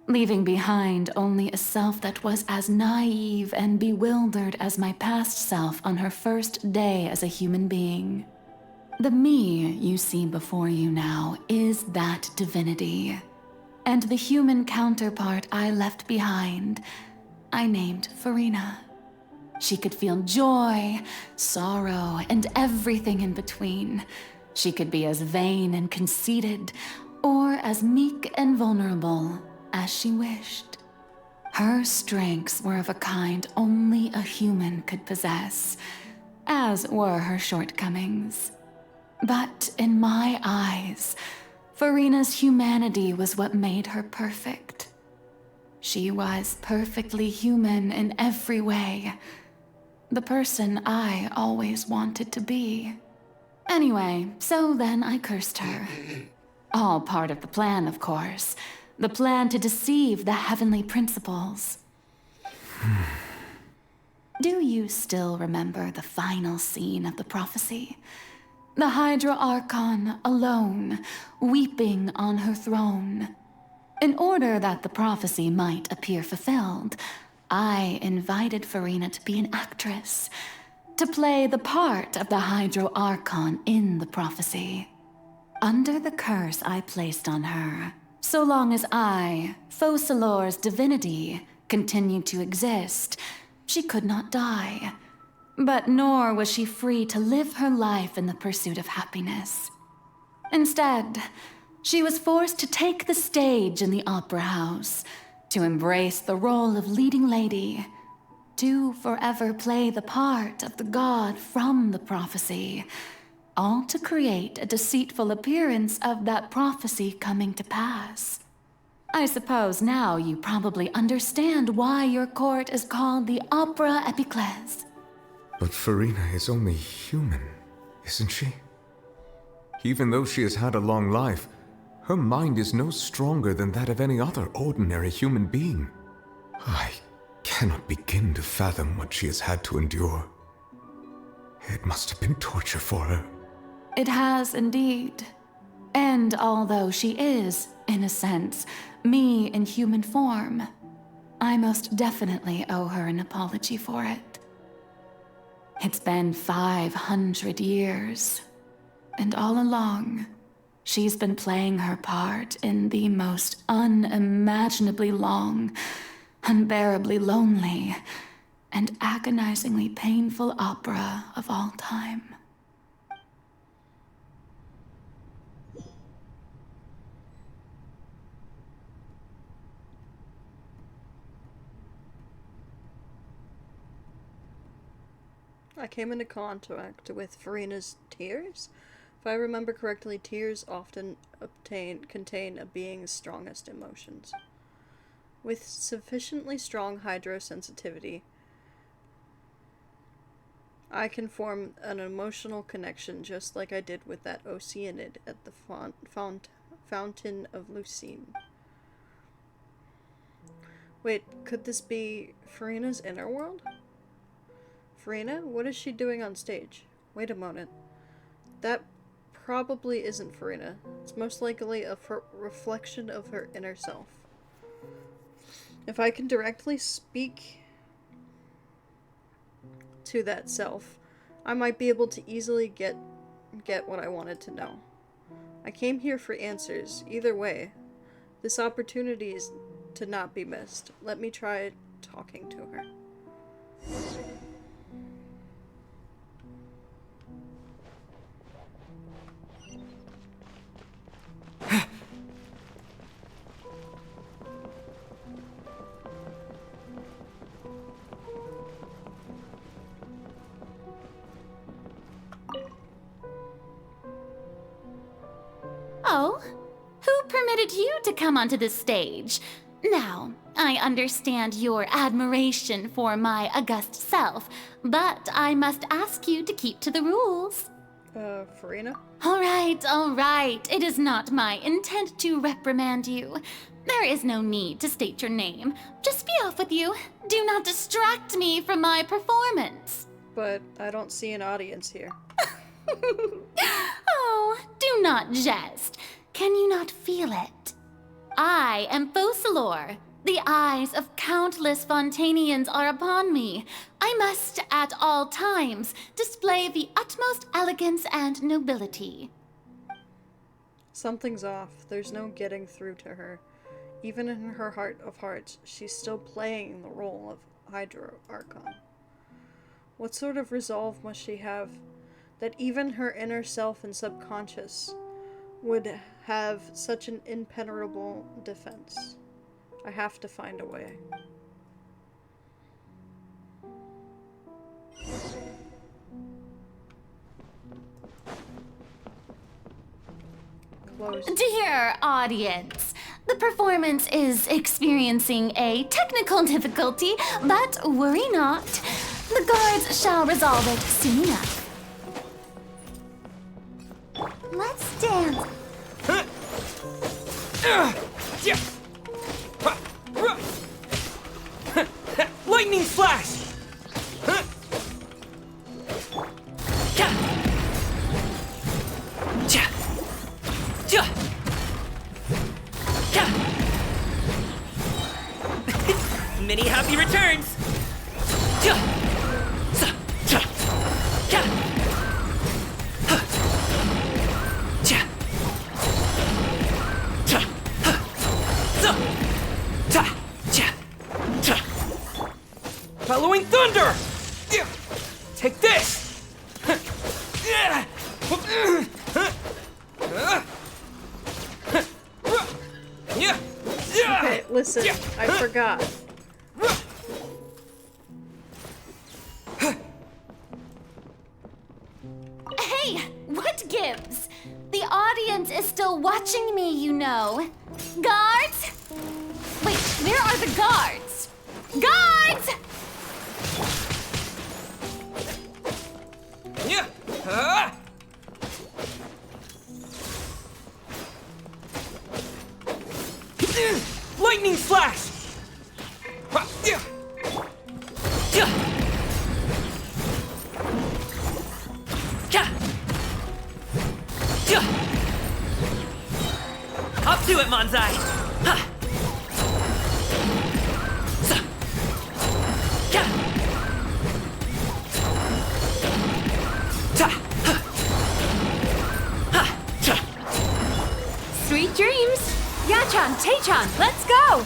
Speaker 17: leaving behind only a self that was as naive and bewildered as my past self on her first day as a human being. The me you see before you now is that divinity, and the human counterpart I left behind, I named Farina. She could feel joy, sorrow, and everything in between. She could be as vain and conceited, or as meek and vulnerable as she wished. Her strengths were of a kind only a human could possess, as were her shortcomings. But in my eyes, Farina's humanity was what made her perfect. She was perfectly human in every way. The person I always wanted to be. Anyway, so then I cursed her. All part of the plan, of course. The plan to deceive the heavenly principles. Do you still remember the final scene of the prophecy? The Hydra Archon alone, weeping on her throne. In order that the prophecy might appear fulfilled, I invited Farina to be an actress, to play the part of the Hydro Archon in the prophecy. under the curse I placed on her, so long as I, Focalor's divinity, continued to exist, she could not die. But nor was she free to live her life in the pursuit of happiness. Instead, she was forced to take the stage in the opera house, to embrace the role of leading lady, to forever play the part of the god from the prophecy, all to create a deceitful appearance of that prophecy coming to pass. I suppose now you probably understand why your court is called the Opera Epiclese.
Speaker 2: But Farina is only human, isn't she? Even though she has had a long life, her mind is no stronger than that of any other ordinary human being. I cannot begin to fathom what she has had to endure. It must have been torture for her.
Speaker 17: It has indeed. And although she is, in a sense, me in human form, I most definitely owe her an apology for it. It's been 500 years, and all along, she's been playing her part in the most unimaginably long, unbearably lonely, and agonizingly painful opera of all time.
Speaker 1: I came into contact with Farina's tears. If I remember correctly, tears often contain a being's strongest emotions. With sufficiently strong hydrosensitivity, I can form an emotional connection just like I did with that Oceanid at the Fountain of Lucine. Wait, could this be Farina's inner world? Farina? What is she doing on stage? Wait a moment. That probably isn't Farina. It's most likely a reflection of her inner self. If I can directly speak to that self, I might be able to easily get what I wanted to know. I came here for answers. Either way, this opportunity is to not be missed. Let me try talking to her.
Speaker 3: Oh, who permitted you to come onto the stage? Now, I understand your admiration for my august self, but I must ask you to keep to the rules.
Speaker 1: Farina?
Speaker 3: All right. It is not my intent to reprimand you. There is no need to state your name. Just be off with you. Do not distract me from my performance.
Speaker 1: But I don't see an audience here.
Speaker 3: Oh, do not jest. Can you not feel it? I am Focalor. The eyes of countless Fontanians are upon me. I must, at all times, display the utmost elegance and nobility.
Speaker 1: Something's off. There's no getting through to her. Even in her heart of hearts, she's still playing the role of Hydro Archon. What sort of resolve must she have that even her inner self and subconscious would have such an impenetrable defense? I have to find a way. Close.
Speaker 3: Dear audience, the performance is experiencing a technical difficulty, but worry not. The guards shall resolve it soon enough.
Speaker 8: Let's dance.
Speaker 4: Lightning flash! Many happy returns! Bellowing thunder! Take this!
Speaker 1: Okay, listen, I forgot.
Speaker 3: Hey, what gives? The audience is still watching me, you know. Guards? Wait, where are the guards? Guards!
Speaker 4: Lightning flash!
Speaker 16: Up to it, Manzai! Ha!
Speaker 6: Sweet dreams! Yachan, Taechan, let's go!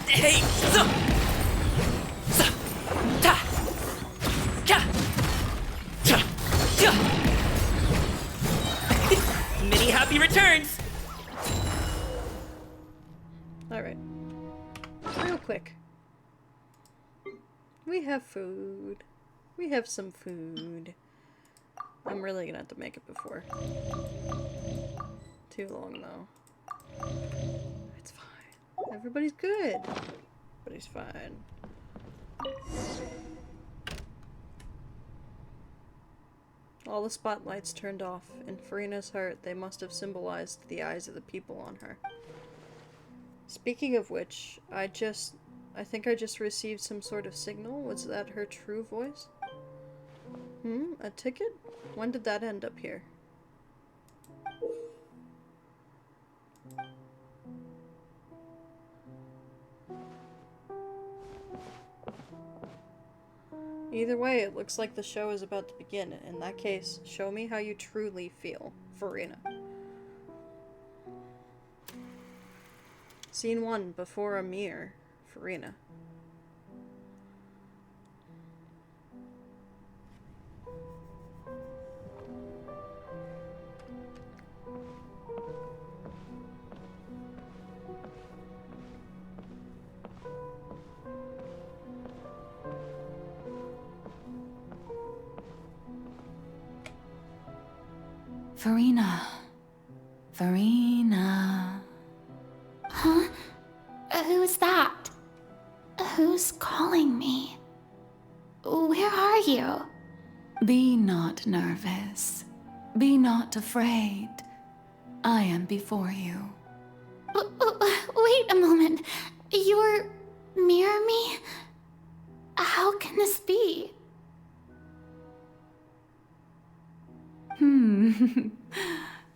Speaker 16: Hey! Many happy returns!
Speaker 1: Alright. Real quick. We have food. We have some food. I'm really gonna have to make it before too long, though. It's fine. Everybody's good. Everybody's fine. All the spotlights turned off. In Farina's heart, they must have symbolized the eyes of the people on her. Speaking of which, I think I just received some sort of signal. Was that her true voice? A ticket? When did that end up here? Either way, it looks like the show is about to begin. In that case, show me how you truly feel, Farina. Scene 1, before a mirror, Farina.
Speaker 17: Farina. Farina.
Speaker 3: Huh? Who's that? Who's calling me? Where are you?
Speaker 17: Be not nervous. Be not afraid. I am before you.
Speaker 3: Wait a moment. You're near me? How can this be?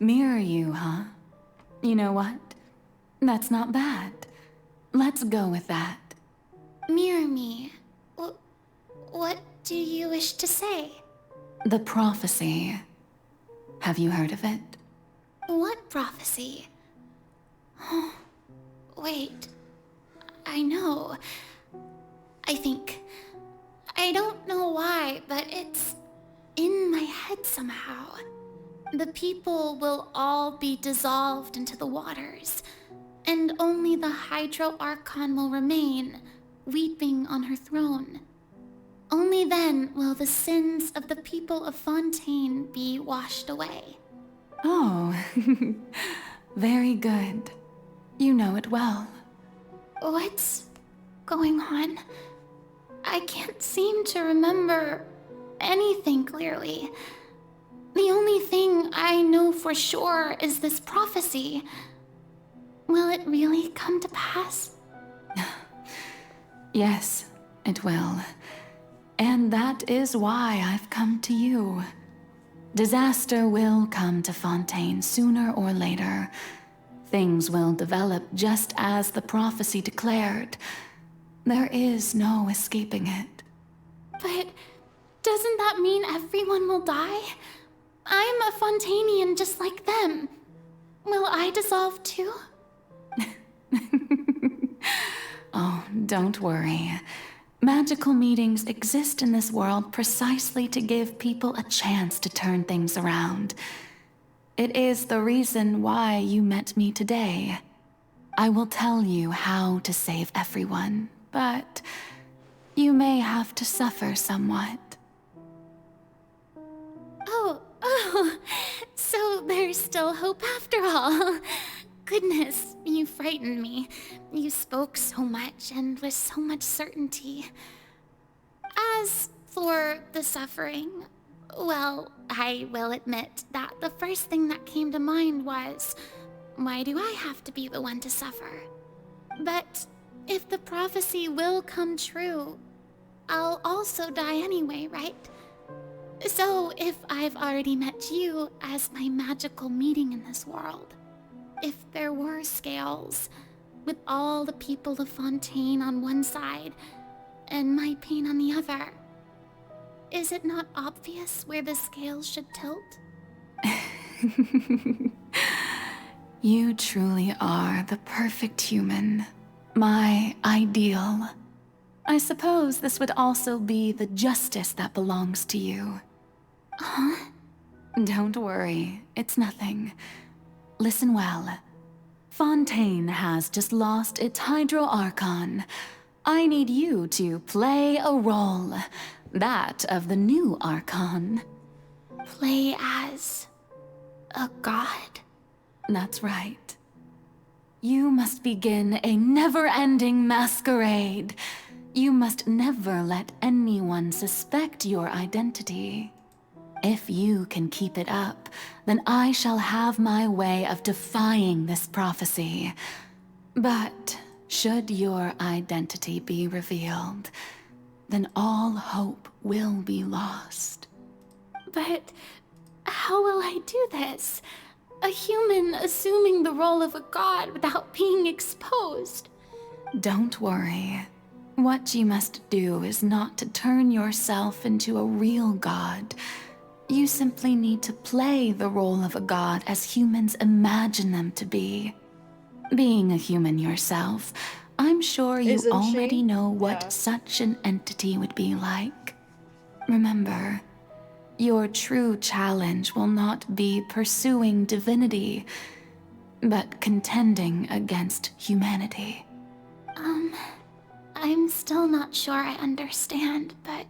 Speaker 17: Mirror you, huh? You know what? That's not bad. Let's go with that.
Speaker 3: Mirror me? What do you wish to say?
Speaker 17: The prophecy. Have you heard of it?
Speaker 3: What prophecy? Oh, wait. I know. I think. I don't know why, but it's in my head somehow. The people will all be dissolved into the waters, and only the Hydro Archon will remain, weeping on her throne. Only then will the sins of the people of Fontaine be washed away.
Speaker 17: Oh, very good. You know it well.
Speaker 3: What's going on? I can't seem to remember anything clearly. The only thing I know for sure is this prophecy. Will it really come to pass?
Speaker 17: Yes, it will. And that is why I've come to you. Disaster will come to Fontaine sooner or later. Things will develop just as the prophecy declared. There is no escaping it.
Speaker 3: But doesn't that mean everyone will die? I'm a Fontainian just like them. Will I dissolve too?
Speaker 17: Oh, don't worry. Magical meetings exist in this world precisely to give people a chance to turn things around. It is the reason why you met me today. I will tell you how to save everyone, but you may have to suffer somewhat.
Speaker 3: Oh, so there's still hope after all. Goodness, you frightened me. You spoke so much and with so much certainty. As for the suffering, well, I will admit that the first thing that came to mind was, why do I have to be the one to suffer? But if the prophecy will come true, I'll also die anyway, right? So if I've already met you as my magical meeting in this world, if there were scales, with all the people of Fontaine on one side and my pain on the other, is it not obvious where the scales should tilt?
Speaker 17: You truly are the perfect human, my ideal. I suppose this would also be the justice that belongs to you.
Speaker 3: Huh?
Speaker 17: Don't worry, it's nothing. Listen well. Fontaine has just lost its Hydro Archon. I need you to play a role, that of the new Archon.
Speaker 3: Play as a god?
Speaker 17: That's right. You must begin a never-ending masquerade. You must never let anyone suspect your identity. If you can keep it up, then I shall have my way of defying this prophecy. But should your identity be revealed, then all hope will be lost.
Speaker 3: But how will I do this? A human assuming the role of a god without being exposed?
Speaker 17: Don't worry. What you must do is not to turn yourself into a real god. You simply need to play the role of a god as humans imagine them to be. Being a human yourself, I'm sure you
Speaker 1: Isn't she?
Speaker 17: already know what
Speaker 1: Yeah.
Speaker 17: such an entity would be like. Remember, your true challenge will not be pursuing divinity, but contending against humanity.
Speaker 3: I'm still not sure I understand, but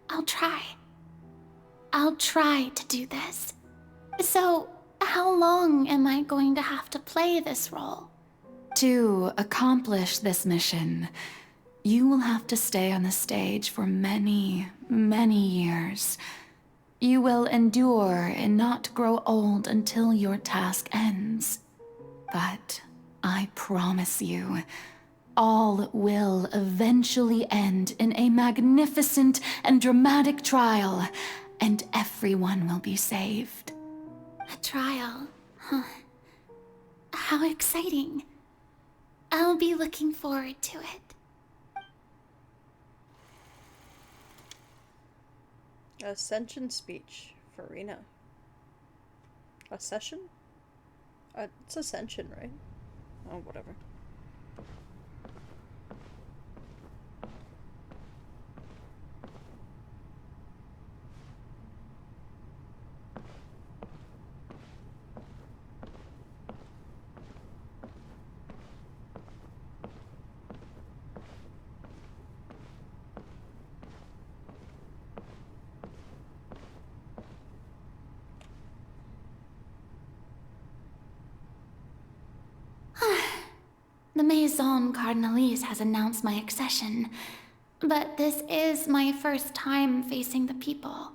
Speaker 3: I'll try. I'll try to do this. So, how long am I going to have to play this role?
Speaker 17: To accomplish this mission, you will have to stay on the stage for many, many years. You will endure and not grow old until your task ends. But I promise you, all will eventually end in a magnificent and dramatic trial, and everyone will be saved.
Speaker 3: A trial, huh? How exciting. I'll be looking forward to it.
Speaker 1: Ascension speech for Rena. Accession? It's Ascension, right? Oh, whatever.
Speaker 3: The Maison Cardinalise has announced my accession, but this is my first time facing the people.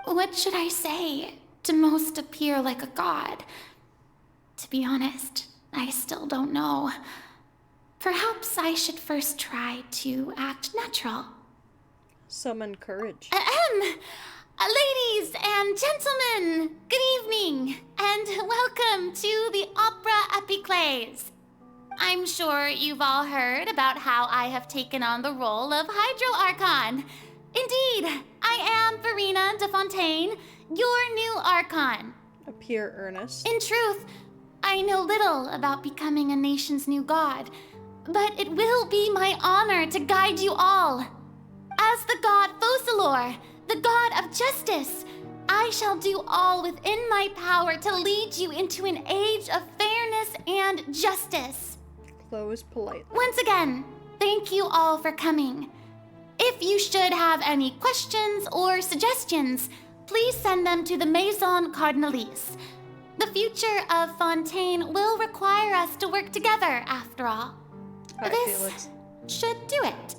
Speaker 3: What should I say to most appear like a god? To be honest, I still don't know. Perhaps I should first try to act natural.
Speaker 1: Summon courage.
Speaker 3: Ladies and gentlemen, good evening, and welcome to the Opera Epiclese. I'm sure you've all heard about how I have taken on the role of Hydro Archon. Indeed, I am Verena de Fontaine, your new Archon.
Speaker 1: Appear earnest.
Speaker 3: In truth, I know little about becoming a nation's new god, but it will be my honor to guide you all. As the god Focalor, the god of justice, I shall do all within my power to lead you into an age of fairness and justice.
Speaker 1: Close politely.
Speaker 3: Once again, thank you all for coming. If you should have any questions or suggestions, please send them to the Maison Cardinalise. The future of Fontaine will require us to work together, after all.
Speaker 1: Hi,
Speaker 3: This
Speaker 1: Felix.
Speaker 3: should do it.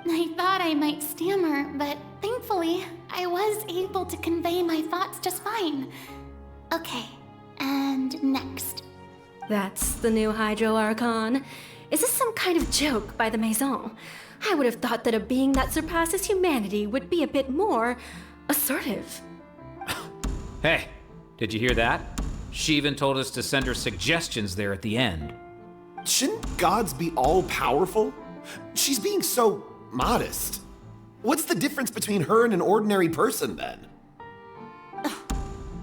Speaker 3: I thought I might stammer, but thankfully, I was able to convey my thoughts just fine. Okay, and next.
Speaker 6: That's the new Hydro Archon. Is this some kind of joke by the Maison? I would have thought that a being that surpasses humanity would be a bit more assertive.
Speaker 12: Hey, did you hear that? She even told us to send her suggestions there at the end.
Speaker 19: Shouldn't gods be all-powerful? She's being so modest. What's the difference between her and an ordinary person, then?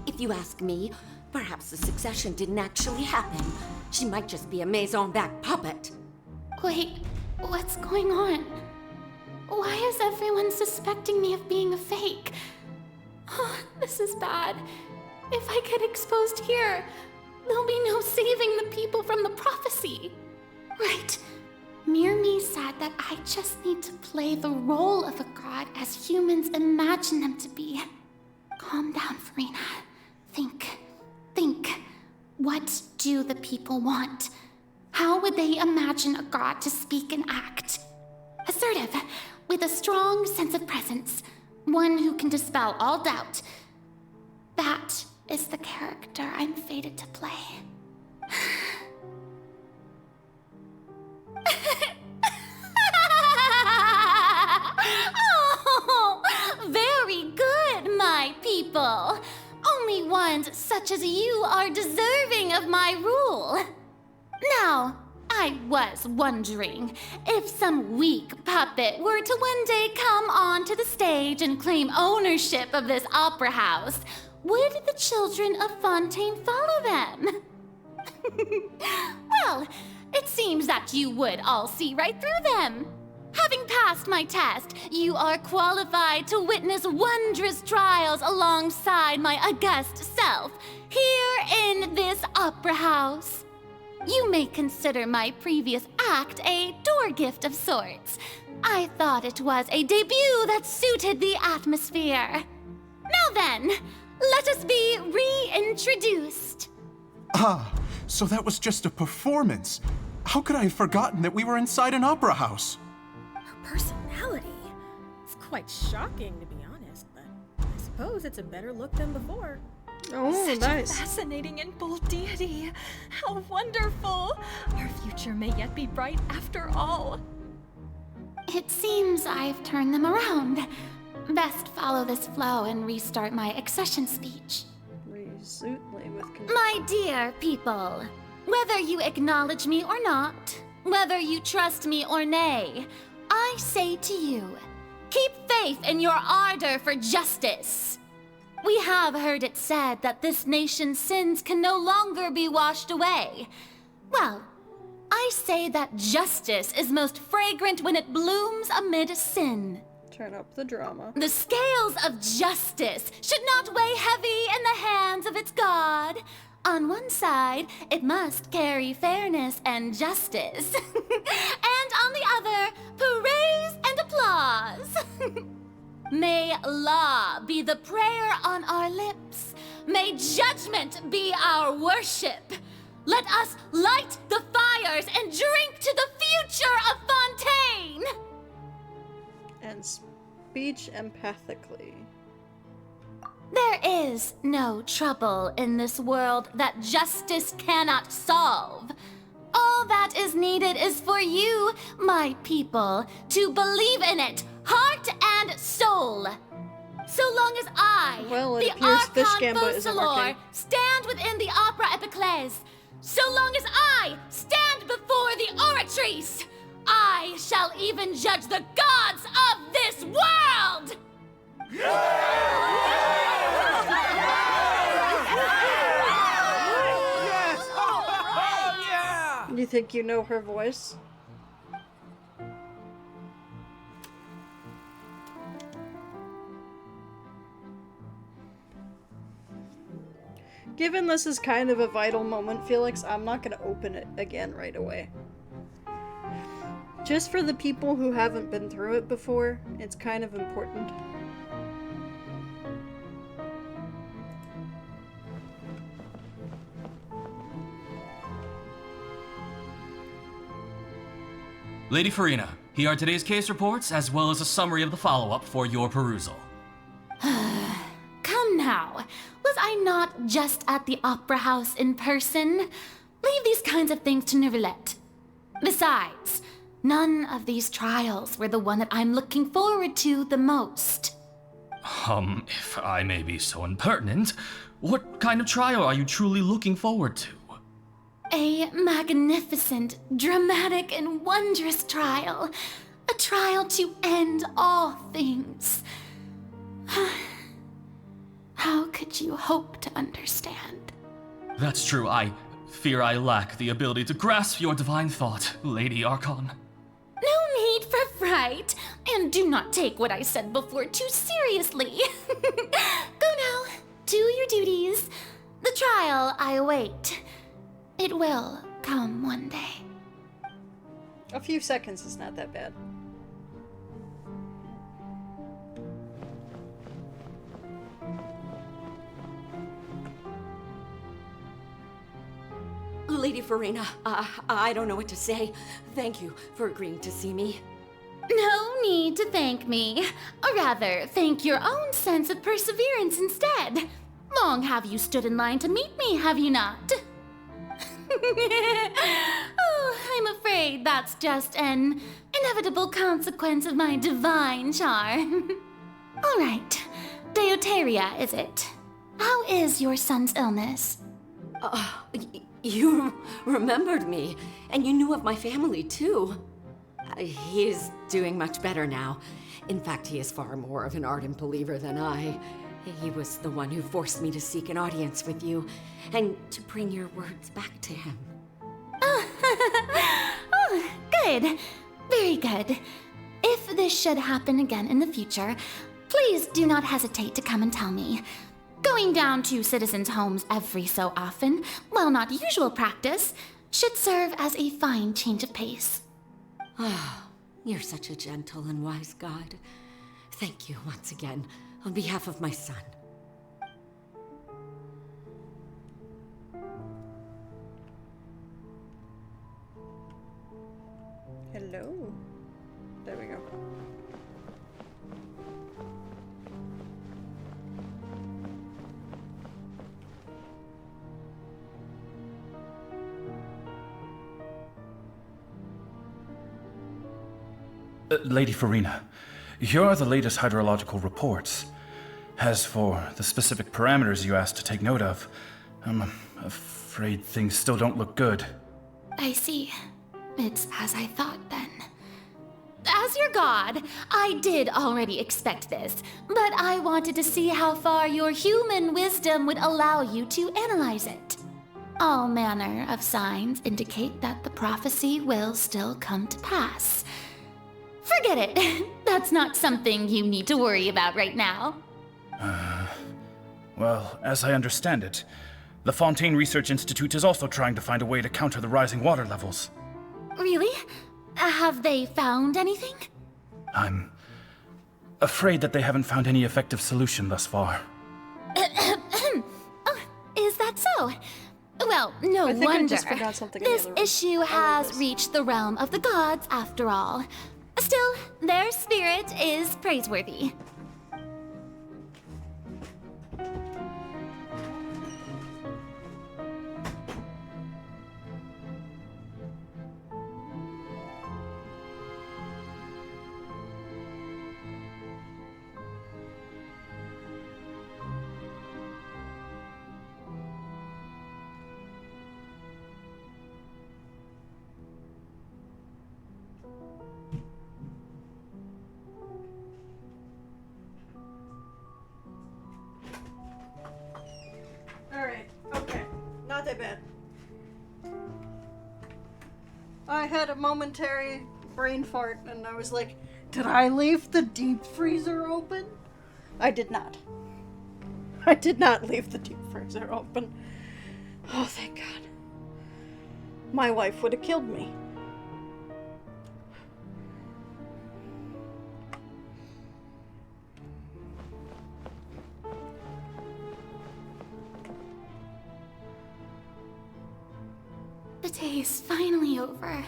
Speaker 20: If you ask me, perhaps the succession didn't actually happen. She might just be a Maison back puppet.
Speaker 3: Wait, what's going on? Why is everyone suspecting me of being a fake? Oh, this is bad. If I get exposed here, there'll be no saving the people from the prophecy. Right. Mirmi said that I just need to play the role of a god as humans imagine them to be. Calm down, Farina. Think. What do the people want? How would they imagine a god to speak and act? Assertive, with a strong sense of presence. One who can dispel all doubt. That is the character I'm fated to play. Oh, very good, my people. Only ones such as you are deserving of my rule. Now, I was wondering if some weak puppet were to one day come onto the stage and claim ownership of this opera house, would the children of Fontaine follow them? Well, it seems that you would all see right through them. Having passed my test, you are qualified to witness wondrous trials alongside my august self, here in this opera house. You may consider my previous act a door gift of sorts. I thought it was a debut that suited the atmosphere. Now then, let us be reintroduced.
Speaker 21: Ah, so that was just a performance. How could I have forgotten that we were inside an opera house?
Speaker 6: Her personality. It's quite shocking, to be honest, but I suppose it's a better look than before.
Speaker 1: Oh,
Speaker 6: Such
Speaker 1: nice.
Speaker 6: a fascinating and bold deity. How wonderful. Our future may yet be bright after all.
Speaker 3: It seems I've turned them around. Best follow this flow and restart my accession speech.
Speaker 1: Resolutely with
Speaker 3: My dear people, whether you acknowledge me or not, whether you trust me or nay, I say to you, keep faith in your ardor for justice. We have heard it said that this nation's sins can no longer be washed away. Well, I say that justice is most fragrant when it blooms amid sin.
Speaker 1: Turn up the drama.
Speaker 3: The scales of justice should not weigh heavy in the hands of its God. On one side, it must carry fairness and justice. And on the other, praise and applause. May law be the prayer on our lips. May judgment be our worship. Let us light the fires and drink to the future of Fontaine.
Speaker 1: And speech empathically.
Speaker 3: There is no trouble in this world that justice cannot solve. All that is needed is for you, my people, to believe in it, heart and soul. So long as I, the Archon Focalor, stand within the Opera Epiclese, so long as I stand before the Oratrice, I shall even judge the gods of this world!
Speaker 1: You think you know her voice? Given this is kind of a vital moment, Felix, I'm not going to open it again right away. Just for the people who haven't been through it before, it's kind of important.
Speaker 11: Lady Farina, here are today's case reports, as well as a summary of the follow-up for your perusal.
Speaker 3: Come now. Was I not just at the Opera House in person? Leave these kinds of things to Neuvillette. Besides, none of these trials were the one that I'm looking forward to the most.
Speaker 11: If I may be so impertinent, what kind of trial are you truly looking forward to?
Speaker 3: A magnificent, dramatic, and wondrous trial. A trial to end all things. How could you hope to understand?
Speaker 11: That's true. I fear I lack the ability to grasp your divine thought, Lady Archon.
Speaker 3: No need for fright, and do not take what I said before too seriously. Go now, do your duties. The trial I await. It will come one day.
Speaker 1: A few seconds is not that bad.
Speaker 20: Lady Farina, I don't know what to say. Thank you for agreeing to see me.
Speaker 3: No need to thank me. Or rather, thank your own sense of perseverance instead. Long have you stood in line to meet me, have you not? Oh, I'm afraid that's just an inevitable consequence of my divine charm. All right, Deuteria, is it? How is your son's illness?
Speaker 20: You remembered me, and you knew of my family, too. He is doing much better now. In fact, he is far more of an ardent believer than I. He was the one who forced me to seek an audience with you, and to bring your words back to him.
Speaker 3: Oh, good. Very good. If this should happen again in the future, please do not hesitate to come and tell me. Going down to citizens' homes every so often, while not usual practice, should serve as a fine change of pace.
Speaker 20: Ah, you're such a gentle and wise God. Thank you once again, on behalf of my son.
Speaker 1: Hello. There we go.
Speaker 21: Lady Farina, here are the latest hydrological reports. As for the specific parameters you asked to take note of, I'm afraid things still don't look good.
Speaker 3: I see. It's as I thought then. As your god, I did already expect this, but I wanted to see how far your human wisdom would allow you to analyze it. All manner of signs indicate that the prophecy will still come to pass. Forget it. That's not something you need to worry about right now.
Speaker 21: Well, as I understand it, the Fontaine Research Institute is also trying to find a way to counter the rising water levels.
Speaker 3: Really? Have they found anything?
Speaker 21: I'm afraid that they haven't found any effective solution thus far.
Speaker 3: Oh, is that so? Well, no
Speaker 1: I think I
Speaker 3: wonder.
Speaker 1: just forgot something in the
Speaker 3: This
Speaker 1: other room.
Speaker 3: issue has reached the realm of the gods, after all. Still, their spirit is praiseworthy.
Speaker 1: I had a momentary brain fart and I was like, did I leave the deep freezer open? I did not. I did not leave the deep freezer open. Oh, thank God. My wife would have killed me.
Speaker 3: The day is finally over.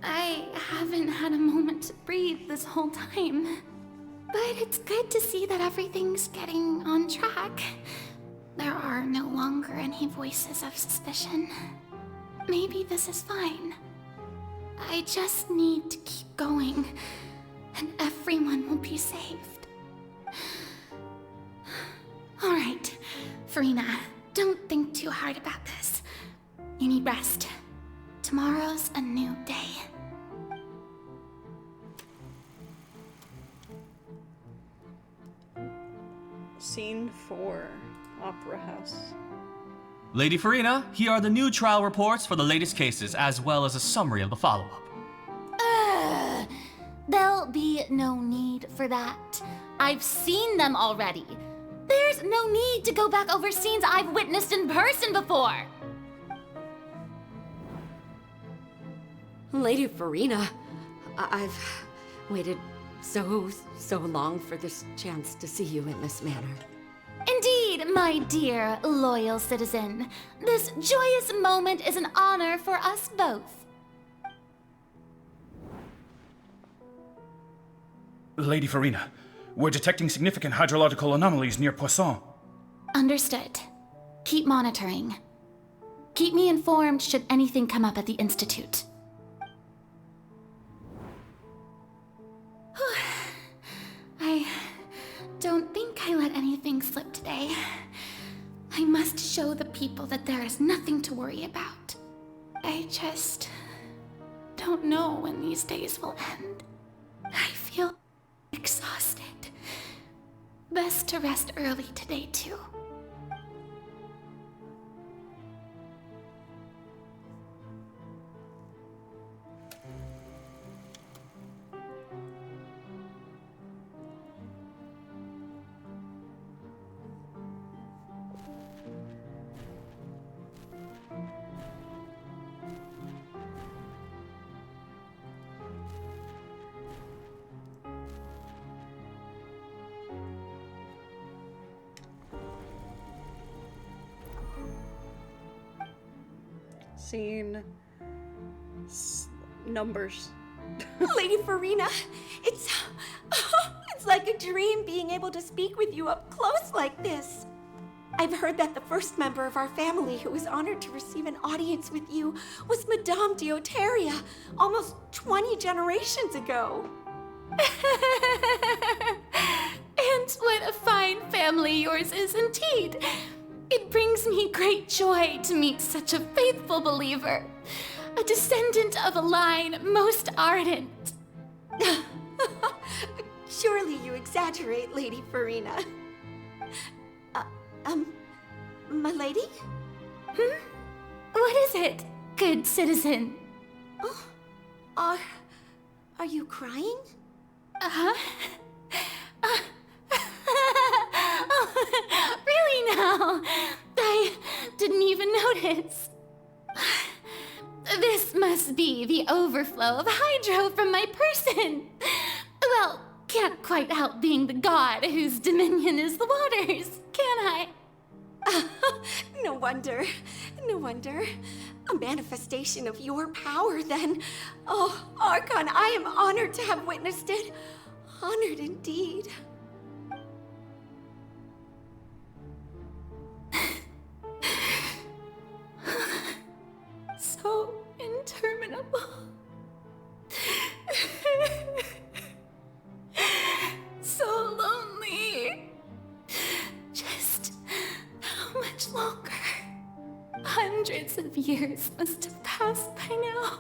Speaker 3: I haven't had a moment to breathe this whole time. But it's good to see that everything's getting on track. There are no longer any voices of suspicion. Maybe this is fine. I just need to keep going, and everyone will be saved. Alright, Farina, don't think too hard about this. You need rest. Tomorrow's a new day.
Speaker 1: Scene 4, Opera House.
Speaker 11: Lady Farina, here are the new trial reports for the latest cases, as well as a summary of the follow-up.
Speaker 3: There'll be no need for that. I've seen them already. There's no need to go back over scenes I've witnessed in person before.
Speaker 20: Lady Farina, I've waited so long for this chance to see you in this manner.
Speaker 3: Indeed, my dear, loyal citizen. This joyous moment is an honor for us both.
Speaker 21: Lady Farina, we're detecting significant hydrological anomalies near Poisson.
Speaker 3: Understood. Keep monitoring. Keep me informed should anything come up at the Institute. I don't think I let anything slip today. I must show the people that there is nothing to worry about. I just don't know when these days will end. I feel exhausted. Best to rest early today, too.
Speaker 1: Scene... numbers.
Speaker 20: Lady Farina, it's like a dream being able to speak with you up close like this. I've heard that the first member of our family who was honored to receive an audience with you was Madame Deoteria, almost 20 generations ago.
Speaker 3: And what a fine family yours is indeed. It brings me great joy to meet such a faithful believer, a descendant of a line most ardent.
Speaker 20: Surely you exaggerate, Lady Farina. My lady?
Speaker 3: What is it, good citizen?
Speaker 20: Oh, are you crying?
Speaker 3: Oh, really now? I didn't even notice. This must be the overflow of hydro from my person. Well, can't quite help being the god whose dominion is the waters, can I?
Speaker 20: No wonder. No wonder. A manifestation of your power, then. Oh, Archon, I am honored to have witnessed it. Honored indeed.
Speaker 3: So interminable. So lonely. Just how much longer? Hundreds of years must have passed by now.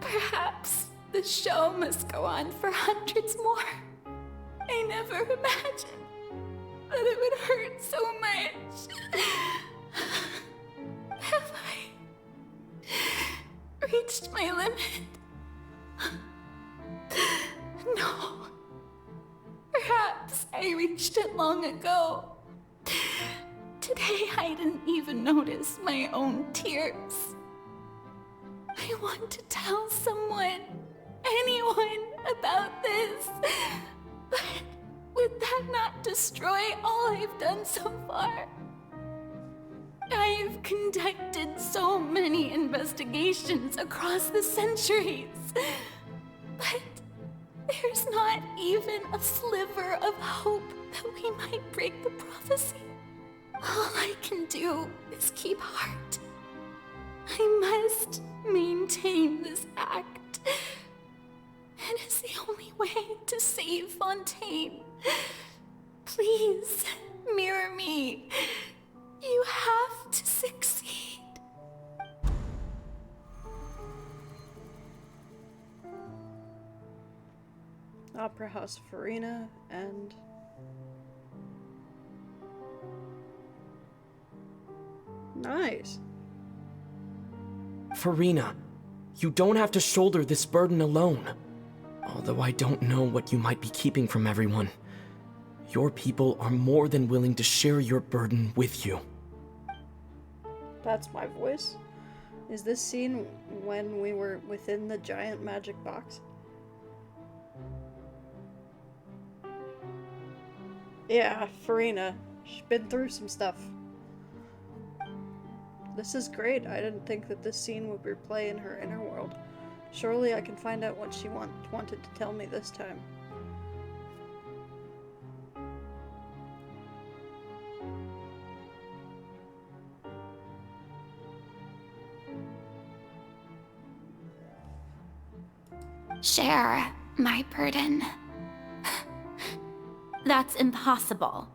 Speaker 3: Perhaps the show must go on for hundreds more. I never imagined that it would hurt so much. Have I my limit. No. Perhaps I reached it long ago. Today I didn't even notice my own tears. I want to tell someone, anyone, about this. But would that not destroy all I've done so far? I've conducted so many investigations across the centuries, but there's not even a sliver of hope that we might break the prophecy. All I can do is keep heart. I must maintain this act. It is the only way to save Fontaine. Please, mirror me. You have to succeed.
Speaker 1: Opera House Farina and nice.
Speaker 4: Farina, you don't have to shoulder this burden alone. Although I don't know what you might be keeping from everyone. Your people are more than willing to share your burden with you.
Speaker 1: That's my voice. Is this scene when we were within the giant magic box? Yeah, Farina. She's been through some stuff. This is great. I didn't think that this scene would replay in her inner world. Surely I can find out what she wanted to tell me this time.
Speaker 3: Share my burden. That's impossible.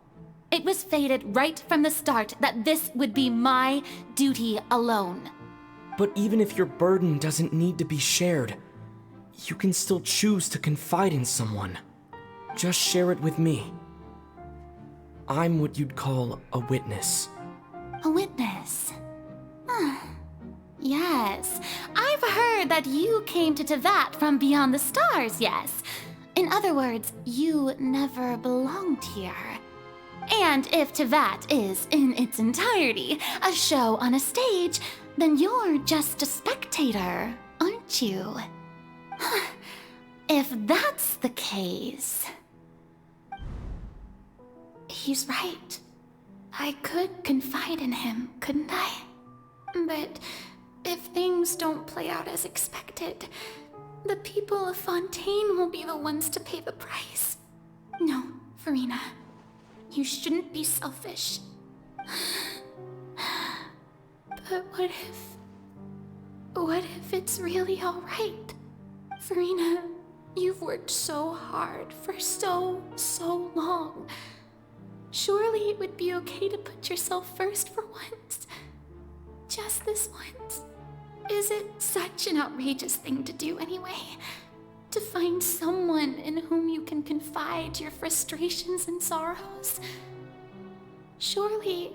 Speaker 3: It was fated right from the start that this would be my duty alone.
Speaker 4: But even if your burden doesn't need to be shared, you can still choose to confide in someone. Just share it with me. I'm what you'd call a witness.
Speaker 3: A witness? Yes, I've heard that you came to Neuvillette from beyond the stars, yes. In other words, you never belonged here. And if Neuvillette is, in its entirety, a show on a stage, then you're just a spectator, aren't you? If that's the case... He's right. I could confide in him, couldn't I? But if things don't play out as expected, the people of Fontaine will be the ones to pay the price. No, Farina. You shouldn't be selfish. But what if it's really alright? Farina, you've worked so hard for so long. Surely it would be okay to put yourself first for once. Just this once. Is it such an outrageous thing to do anyway? To find someone in whom you can confide your frustrations and sorrows? Surely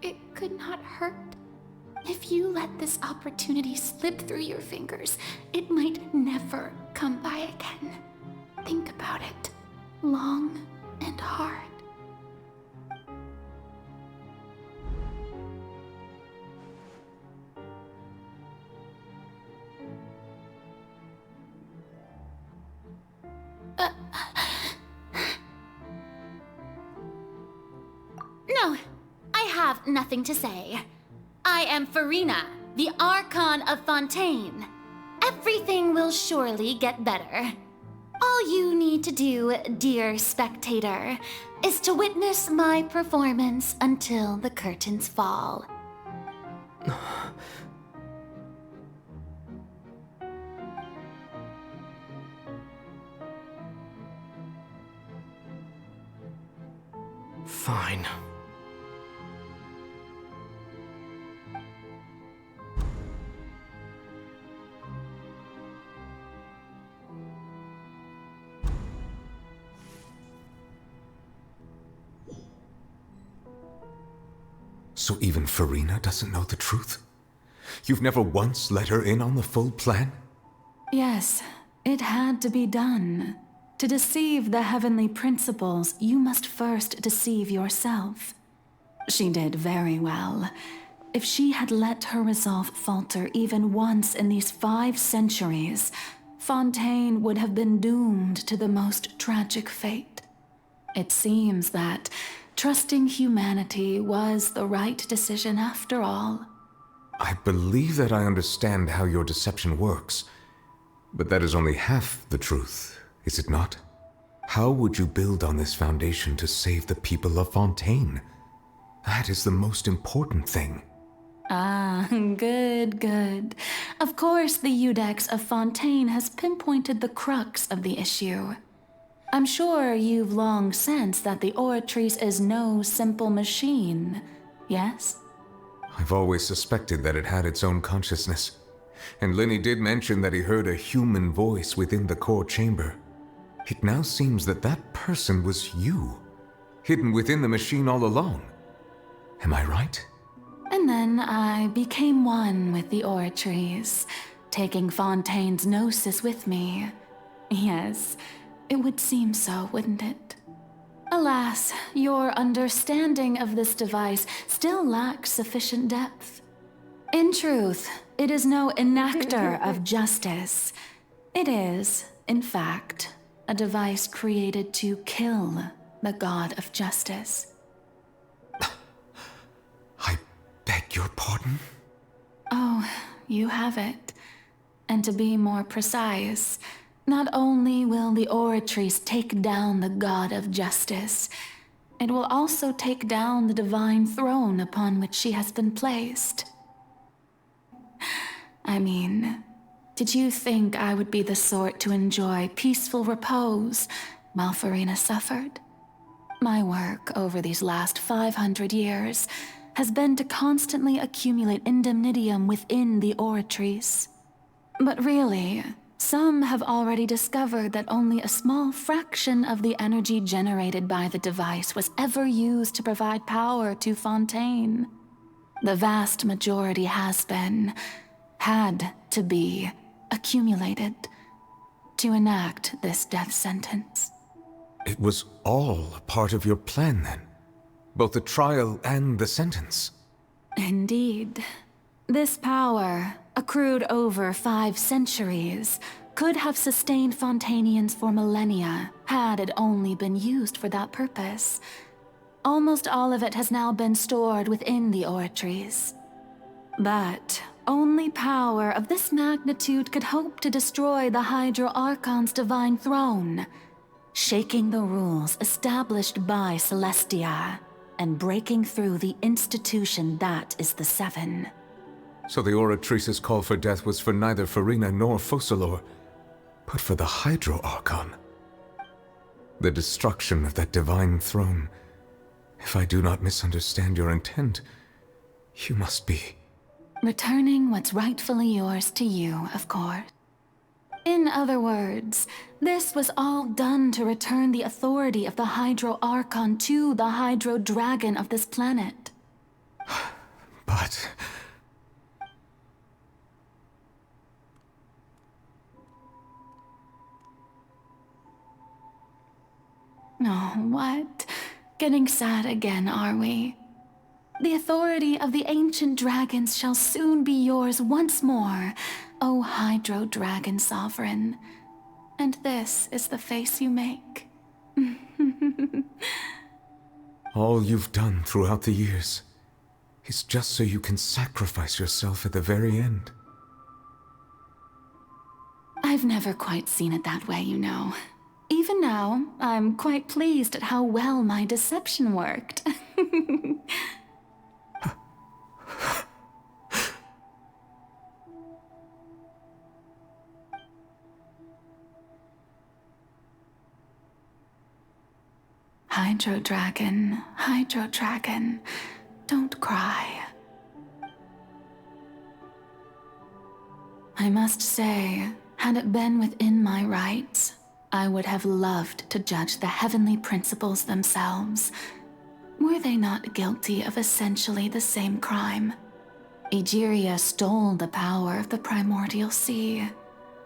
Speaker 3: it could not hurt. If you let this opportunity slip through your fingers, it might never come by again. Think about it long and hard. No, I have nothing to say. I am Farina, the Archon of Fontaine. Everything will surely get better. All you need to do, dear spectator, is to witness my performance until the curtains fall.
Speaker 4: Fine.
Speaker 2: So even Farina doesn't know the truth? You've never once let her in on the full plan?
Speaker 17: Yes, it had to be done. To deceive the heavenly principles, you must first deceive yourself. She did very well. If she had let her resolve falter even once in these 5 centuries, Fontaine would have been doomed to the most tragic fate. It seems that trusting humanity was the right decision after all.
Speaker 2: I believe that I understand how your deception works, but that is only half the truth, is it not? How would you build on this foundation to save the people of Fontaine? That is the most important thing.
Speaker 17: Ah, good. Of course, the Iudex of Fontaine has pinpointed the crux of the issue. I'm sure you've long sensed that the Oratrice is no simple machine, yes?
Speaker 2: I've always suspected that it had its own consciousness, and Lenny did mention that he heard a human voice within the core chamber. It now seems that that person was you, hidden within the machine all along. Am I right?
Speaker 17: And then I became one with the Oratrice, taking Fontaine's gnosis with me. Yes, it would seem so, wouldn't it? Alas, your understanding of this device still lacks sufficient depth. In truth, it is no enactor of justice. It is, in fact, a device created to kill the god of justice.
Speaker 2: Beg your pardon?
Speaker 17: Oh, you have it. And to be more precise, not only will the Oratrice take down the god of justice, it will also take down the divine throne upon which she has been placed. I mean, did you think I would be the sort to enjoy peaceful repose while Farina suffered? My work over these last 500 years has been to constantly accumulate indemnitium within the Oratrice. But really, some have already discovered that only a small fraction of the energy generated by the device was ever used to provide power to Fontaine. The vast majority had to be, accumulated to enact this death sentence.
Speaker 2: It was all a part of your plan, then? Both the trial and the sentence?
Speaker 17: Indeed. This power, accrued over 5 centuries, could have sustained Fontainians for millennia had it only been used for that purpose. Almost all of it has now been stored within the Oratrice. But only power of this magnitude could hope to destroy the Hydro Archon's divine throne, shaking the rules established by Celestia, and breaking through the institution that is the Seven.
Speaker 2: So the Oratrice's call for death was for neither Farina nor Focalor, but for the Hydro Archon. The destruction of that divine throne. If I do not misunderstand your intent, you must be...
Speaker 17: returning what's rightfully yours to you, of course. In other words, this was all done to return the authority of the Hydro Archon to the Hydro Dragon of this planet.
Speaker 2: But...
Speaker 17: Oh, what? Getting sad again, are we? The authority of the ancient dragons shall soon be yours once more, O Hydro Dragon Sovereign. And this is the face you make.
Speaker 2: all you've done throughout the years is just so you can sacrifice yourself at the very end.
Speaker 17: I've never quite seen it that way, you know. Even now, I'm quite pleased at how well my deception worked. Hydro Dragon, don't cry. I must say, had it been within my rights, I would have loved to judge the heavenly principles themselves. Were they not guilty of essentially the same crime? Egeria stole the power of the primordial sea.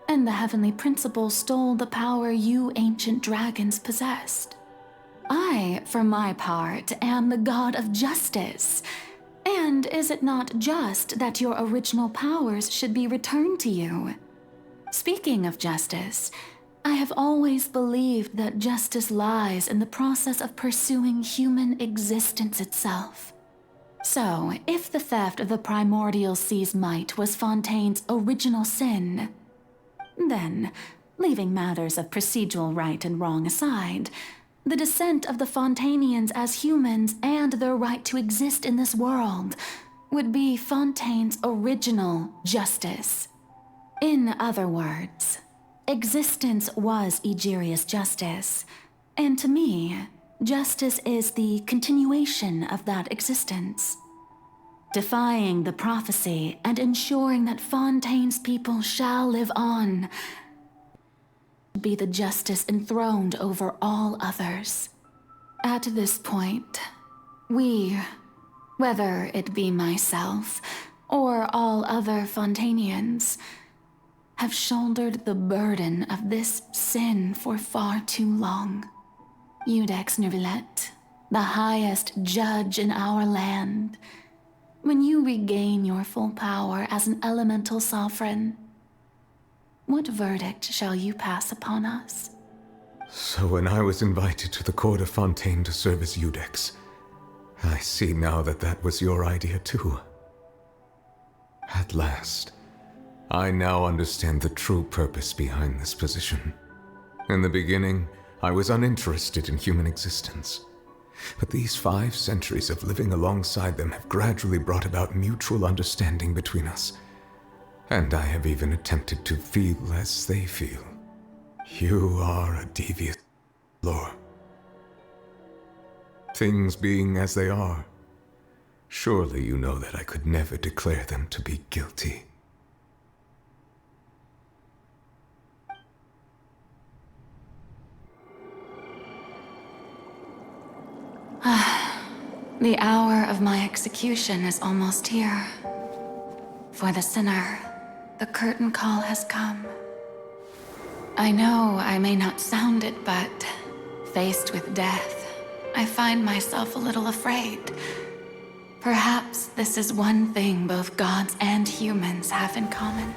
Speaker 17: and the heavenly principle stole the power you ancient dragons possessed. I, for my part, am the god of justice. And is it not just that your original powers should be returned to you? Speaking of justice, I have always believed that justice lies in the process of pursuing human existence itself. So, if the theft of the primordial sea's might was Fontaine's original sin, then, leaving matters of procedural right and wrong aside, the descent of the Fontanians as humans and their right to exist in this world would be Fontaine's original justice. In other words, existence was Egeria's justice, and to me, justice is the continuation of that existence. Defying the prophecy and ensuring that Fontaine's people shall live on be the justice enthroned over all others. At this point, we, whether it be myself or all other Fontanians, have shouldered the burden of this sin for far too long. Iudex Neuvillette, the highest judge in our land, when you regain your full power as an elemental sovereign, what verdict shall you pass upon us?
Speaker 2: So when I was invited to the court of Fontaine to serve as Iudex, I see now that that was your idea too. At last, I now understand the true purpose behind this position. In the beginning, I was uninterested in human existence. But these 5 centuries of living alongside them have gradually brought about mutual understanding between us. And I have even attempted to feel as they feel. You are a devious lord. Things being as they are, surely you know that I could never declare them to be guilty.
Speaker 17: The hour of my execution is almost here. For the sinner, the curtain call has come. I know I may not sound it, but faced with death, I find myself a little afraid. Perhaps this is one thing both gods and humans have in common.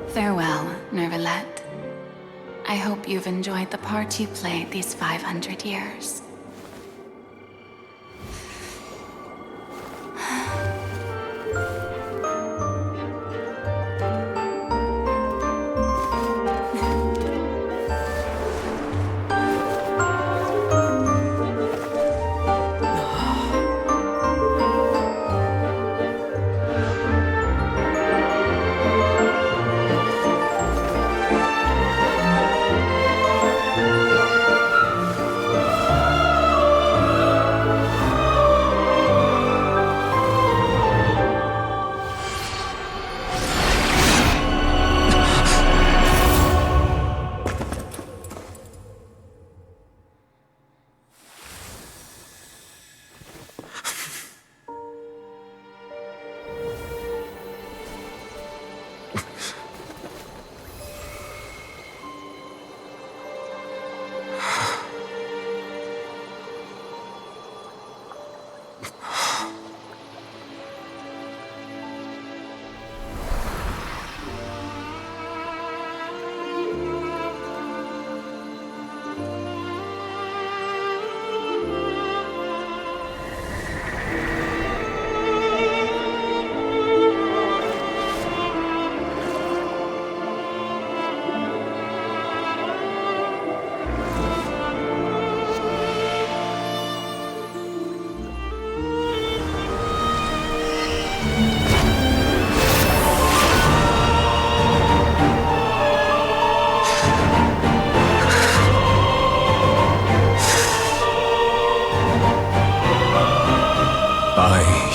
Speaker 17: Farewell, Neuvillette. I hope you've enjoyed the part you played these 500 years.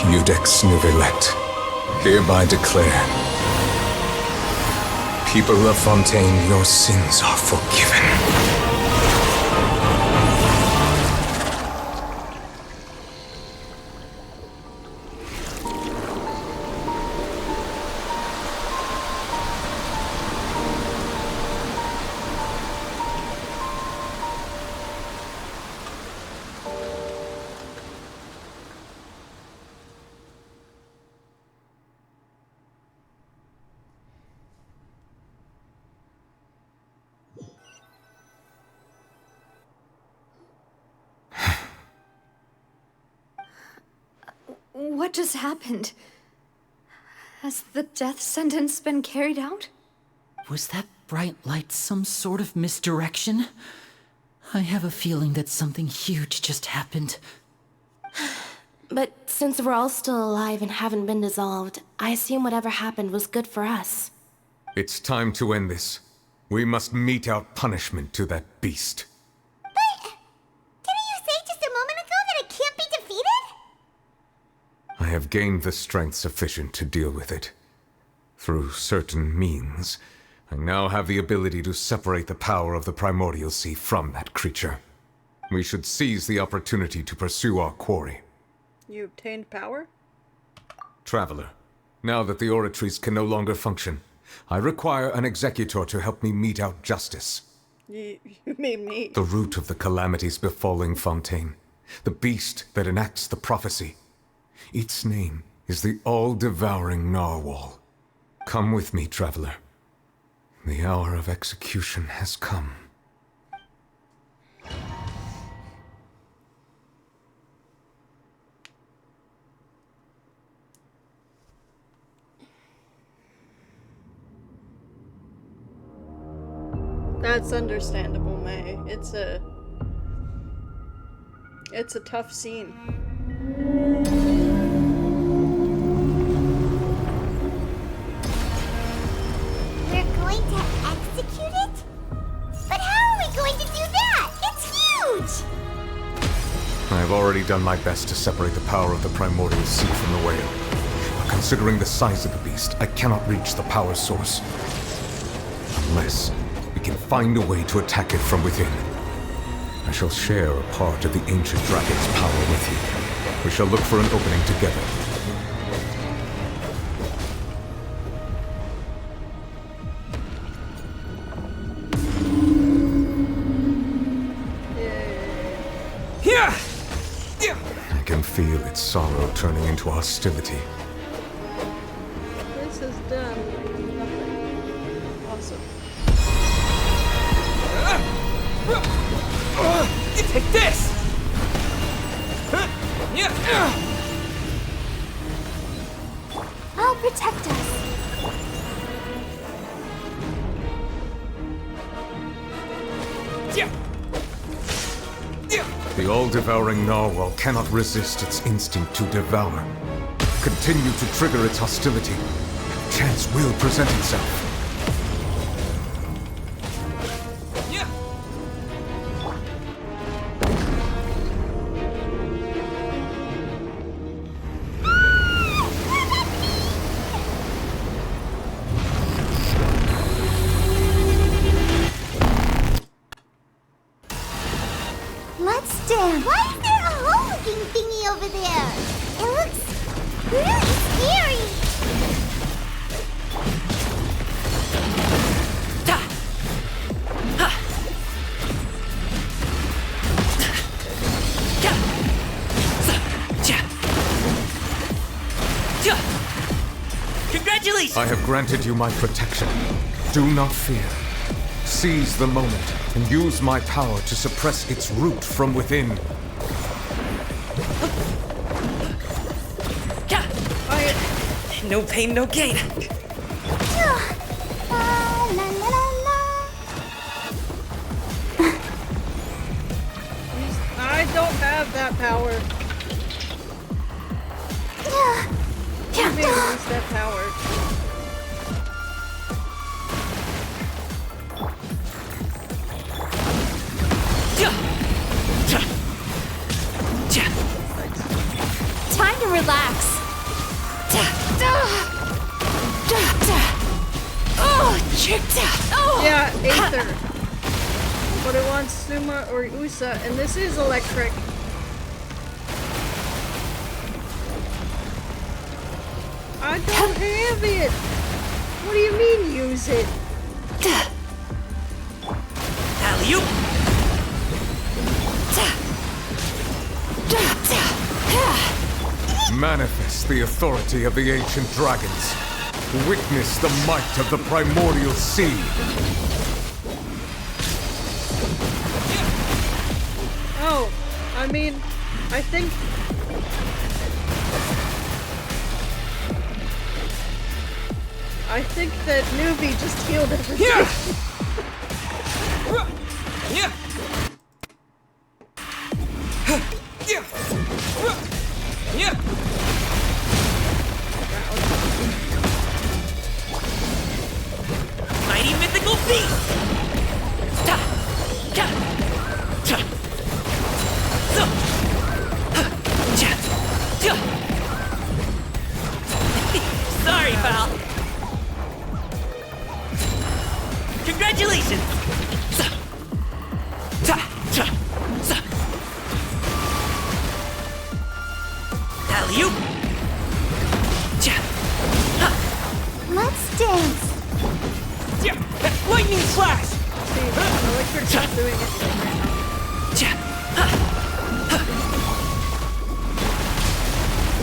Speaker 2: Iudex Neuvillette, hereby declare, people of Fontaine, your sins are forgiven.
Speaker 7: What just happened? Has the death sentence been carried out?
Speaker 16: Was that bright light some sort of misdirection? I have a feeling that something huge just happened.
Speaker 9: But since we're all still alive and haven't been dissolved, I assume whatever happened was good for us.
Speaker 2: It's time to end this. We must mete out punishment to that beast.
Speaker 8: Didn't you say just a moment ago that it can't be defeated?
Speaker 2: I have gained the strength sufficient to deal with it. Through certain means, I now have the ability to separate the power of the Primordial Sea from that creature. We should seize the opportunity to pursue our quarry.
Speaker 1: You obtained power?
Speaker 2: Traveler, now that the Oratrice can no longer function, I require an executor to help me mete out justice.
Speaker 1: You mean me?
Speaker 2: The root of the calamities befalling Fontaine. The beast that enacts the prophecy. Its name is the all-devouring Narwhal. Come with me, traveler. The hour of execution has come.
Speaker 1: That's understandable, May. It's a tough scene.
Speaker 8: We're going to execute it? But how are we going to do that? It's huge!
Speaker 2: I have already done my best to separate the power of the Primordial Sea from the whale. But considering the size of the beast, I cannot reach the power source. Unless we can find a way to attack it from within. I shall share a part of the ancient dragon's power with you. We shall look for an opening together. I can feel its sorrow turning into hostility.
Speaker 1: This is done. Awesome.
Speaker 4: Take this!
Speaker 8: I'll protect us.
Speaker 2: The all-devouring Narwhal cannot resist its instinct to devour. Continue to trigger its hostility. Chance will present itself.
Speaker 8: Let's stand. Why is there a hole-looking thingy over there? It looks really scary.
Speaker 4: Congratulations!
Speaker 2: I have granted you my protection. Do not fear. Seize the moment and use my power to suppress its root from within.
Speaker 4: No pain, no gain.
Speaker 1: I don't have that power. You may lose that power.
Speaker 3: Time to relax.
Speaker 1: Yeah, Aether. But it wants Suma or Usa, and this is electric. I don't have it. What do you mean, use it?
Speaker 4: Alley-oop!
Speaker 2: Manifest the authority of the ancient dragons. Witness the might of the primordial sea.
Speaker 1: Oh, I mean, I think I think that Neuvy just healed everything.
Speaker 13: Mighty mythical beast! Ta! Ta! Ta! So! Ha! Cha! Cha! Sorry, pal. Congratulations! Sa! Ta! Ta! Sa! Alley-oop! Cha! Ha!
Speaker 8: Let's dance.
Speaker 13: Yeah! Lightning flash!
Speaker 1: See, I like her just doing it right now.
Speaker 13: Cha! Ha! Ha!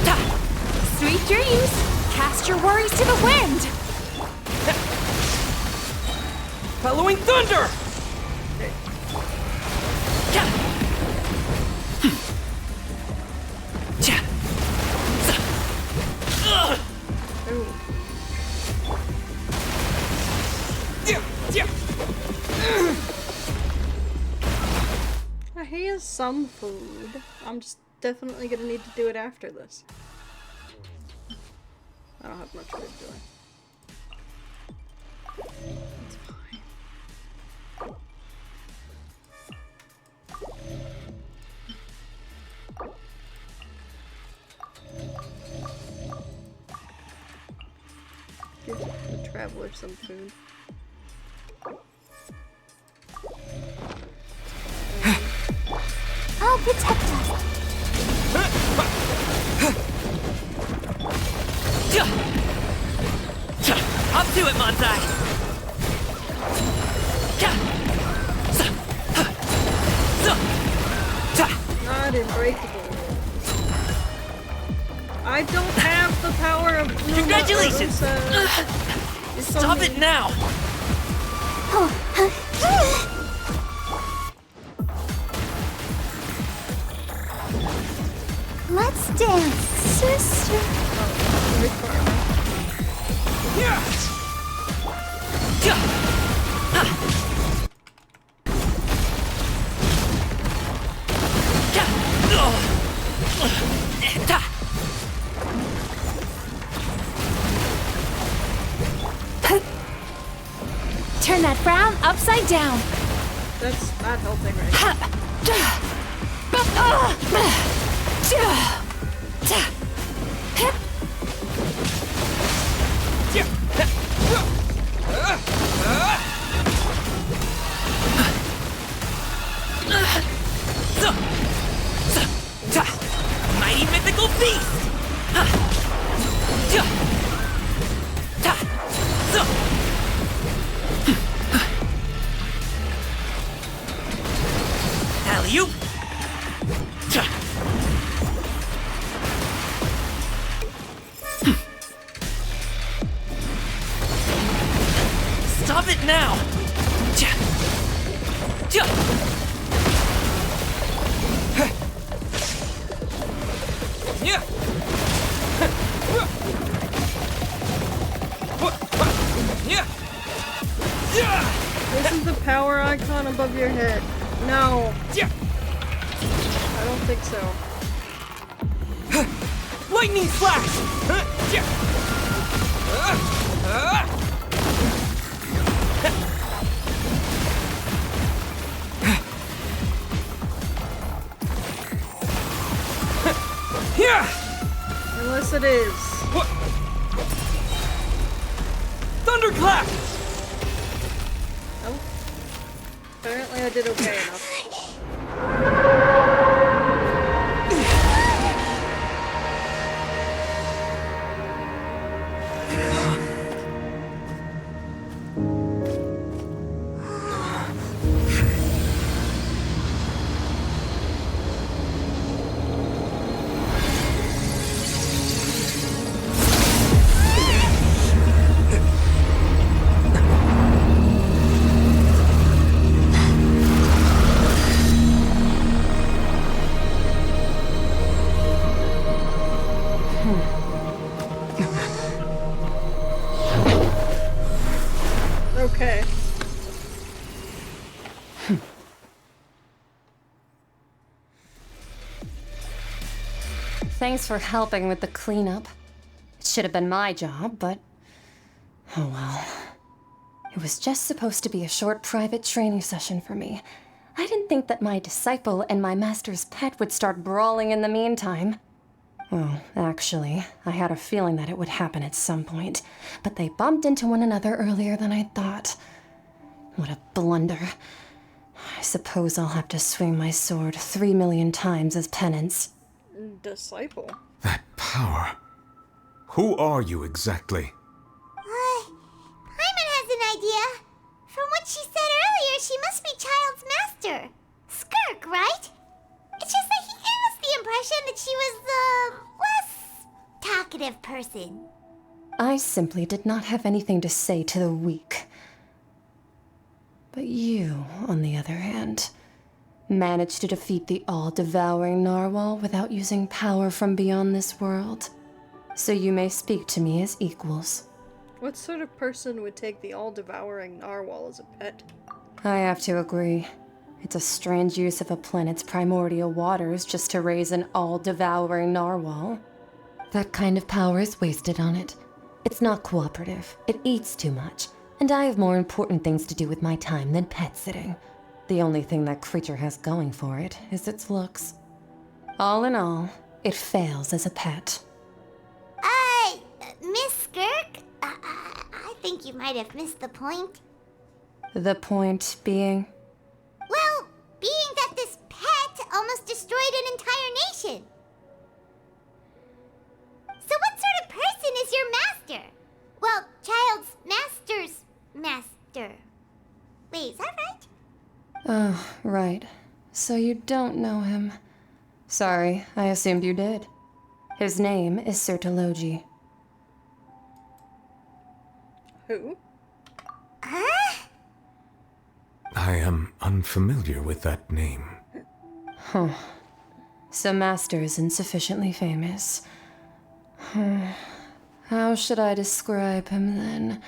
Speaker 13: Ta!
Speaker 3: Sweet dreams! Cast your worries to the wind!
Speaker 13: Following thunder! Cha! Cha! Sa! Ugh!
Speaker 1: He has some food. I'm just definitely gonna need to do it after this. I don't have much food, do I? It's fine. Give the traveler some food.
Speaker 8: I'll protect us.
Speaker 13: Up to it, Montai!
Speaker 1: Not unbreakable. I don't have the power of Luma.
Speaker 13: Congratulations! Stop it now!
Speaker 8: Let's dance, sister.
Speaker 3: Turn that frown upside down.
Speaker 1: That's not helping right
Speaker 13: Mighty mythical beast! Alley-oop! Stop it now!
Speaker 1: Isn't the power icon above your head? No. I don't think so.
Speaker 13: Lightning flash!
Speaker 1: Unless it is.
Speaker 13: Thunderclap!
Speaker 1: Oh. Apparently I did okay enough.
Speaker 5: thanks for helping with the cleanup. It should have been my job, but... oh well. It was just supposed to be a short private training session for me. I didn't think that my disciple and my master's pet would start brawling in the meantime. Well, actually, I had a feeling that it would happen at some point, but they bumped into one another earlier than I thought. What a blunder. I suppose I'll have to swing my sword 3 million times as penance.
Speaker 1: Disciple?
Speaker 2: That power. Who are you exactly?
Speaker 8: Paimon has an idea. From what she said earlier, she must be Child's master. Skirk, right? It's just that he gave us the impression that she was the less talkative person.
Speaker 5: I simply did not have anything to say to the weak. But you, on the other hand, managed to defeat the all-devouring narwhal without using power from beyond this world. So you may speak to me as equals.
Speaker 1: What sort of person would take the all-devouring narwhal as a pet?
Speaker 5: I have to agree. It's a strange use of a planet's primordial waters just to raise an all-devouring narwhal. That kind of power is wasted on it. It's not cooperative. It eats too much. And I have more important things to do with my time than pet sitting. The only thing that creature has going for it is its looks. All in all, it fails as a pet.
Speaker 8: Miss Skirk? I think you might have missed the point.
Speaker 5: The point being?
Speaker 8: Well, being that this pet almost destroyed an entire nation. So what sort of person is your master? Well, Child's master's master. Wait, is that right?
Speaker 5: Oh, right. So you don't know him. Sorry, I assumed you did. His name is Sertologi.
Speaker 1: Who?
Speaker 8: Huh?
Speaker 2: I am unfamiliar with that name.
Speaker 5: Huh. So Master isn't sufficiently famous. How should I describe him then?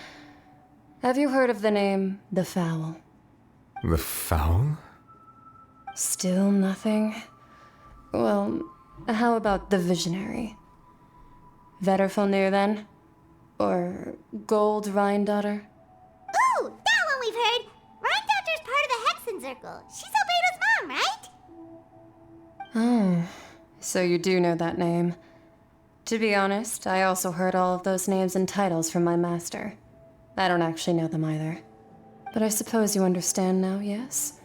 Speaker 5: Have you heard of the name The Fowl?
Speaker 2: The Fowl?
Speaker 5: Still nothing? Well, how about the Visionary? Vetterfalnir then? Or Gold Rhindaughter?
Speaker 8: Ooh, that one we've heard. Rhindaughter's part of the Hexen Circle. She's Albedo's mom, right?
Speaker 5: Oh, so you do know that name. To be honest, I also heard all of those names and titles from my master. I don't actually know them either. But I suppose you understand now, yes?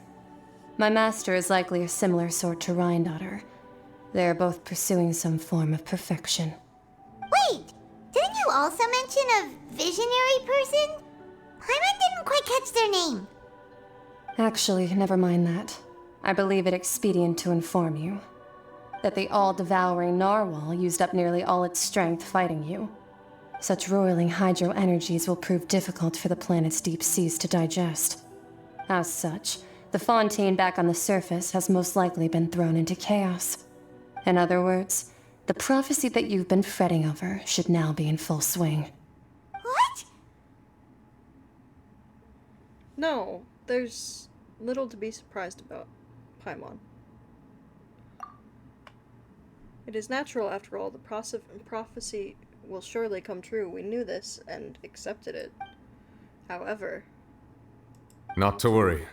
Speaker 5: My master is likely a similar sort to Rhindaughter. They are both pursuing some form of perfection.
Speaker 8: Wait, didn't you also mention a visionary person? Paimon didn't quite catch their name.
Speaker 5: Actually, never mind that. I believe it expedient to inform you that the all-devouring narwhal used up nearly all its strength fighting you. Such roiling hydro energies will prove difficult for the planet's deep seas to digest. As such, the fontaine back on the surface has most likely been thrown into chaos. In other words, the prophecy that you've been fretting over should now be in full swing.
Speaker 8: What?
Speaker 1: No, there's little to be surprised about, Paimon. It is natural, after all. The prophecy will surely come true. We knew this and accepted it. However...
Speaker 2: Not to worry.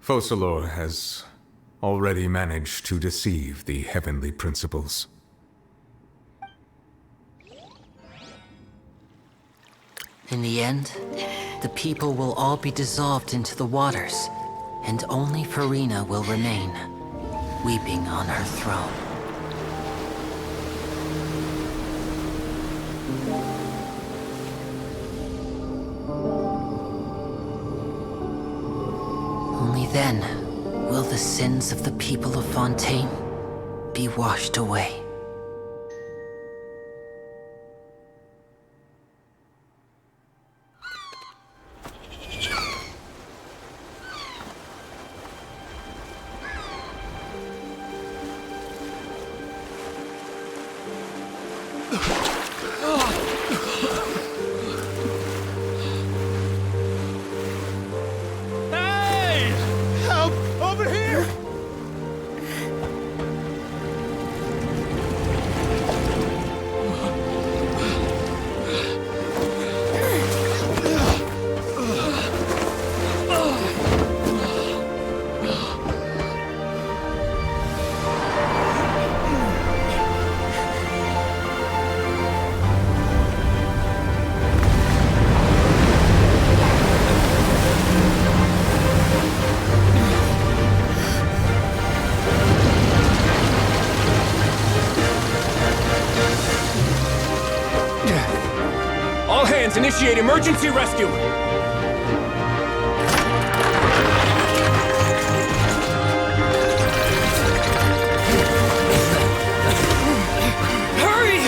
Speaker 2: Focalor has already managed to deceive the heavenly principles.
Speaker 22: In the end, the people will all be dissolved into the waters, and only Farina will remain, weeping on her throne. Only then will the sins of the people of Fontaine be washed away.
Speaker 13: Hey! Help! Over here!
Speaker 4: Let's initiate emergency rescue!
Speaker 13: Hurry!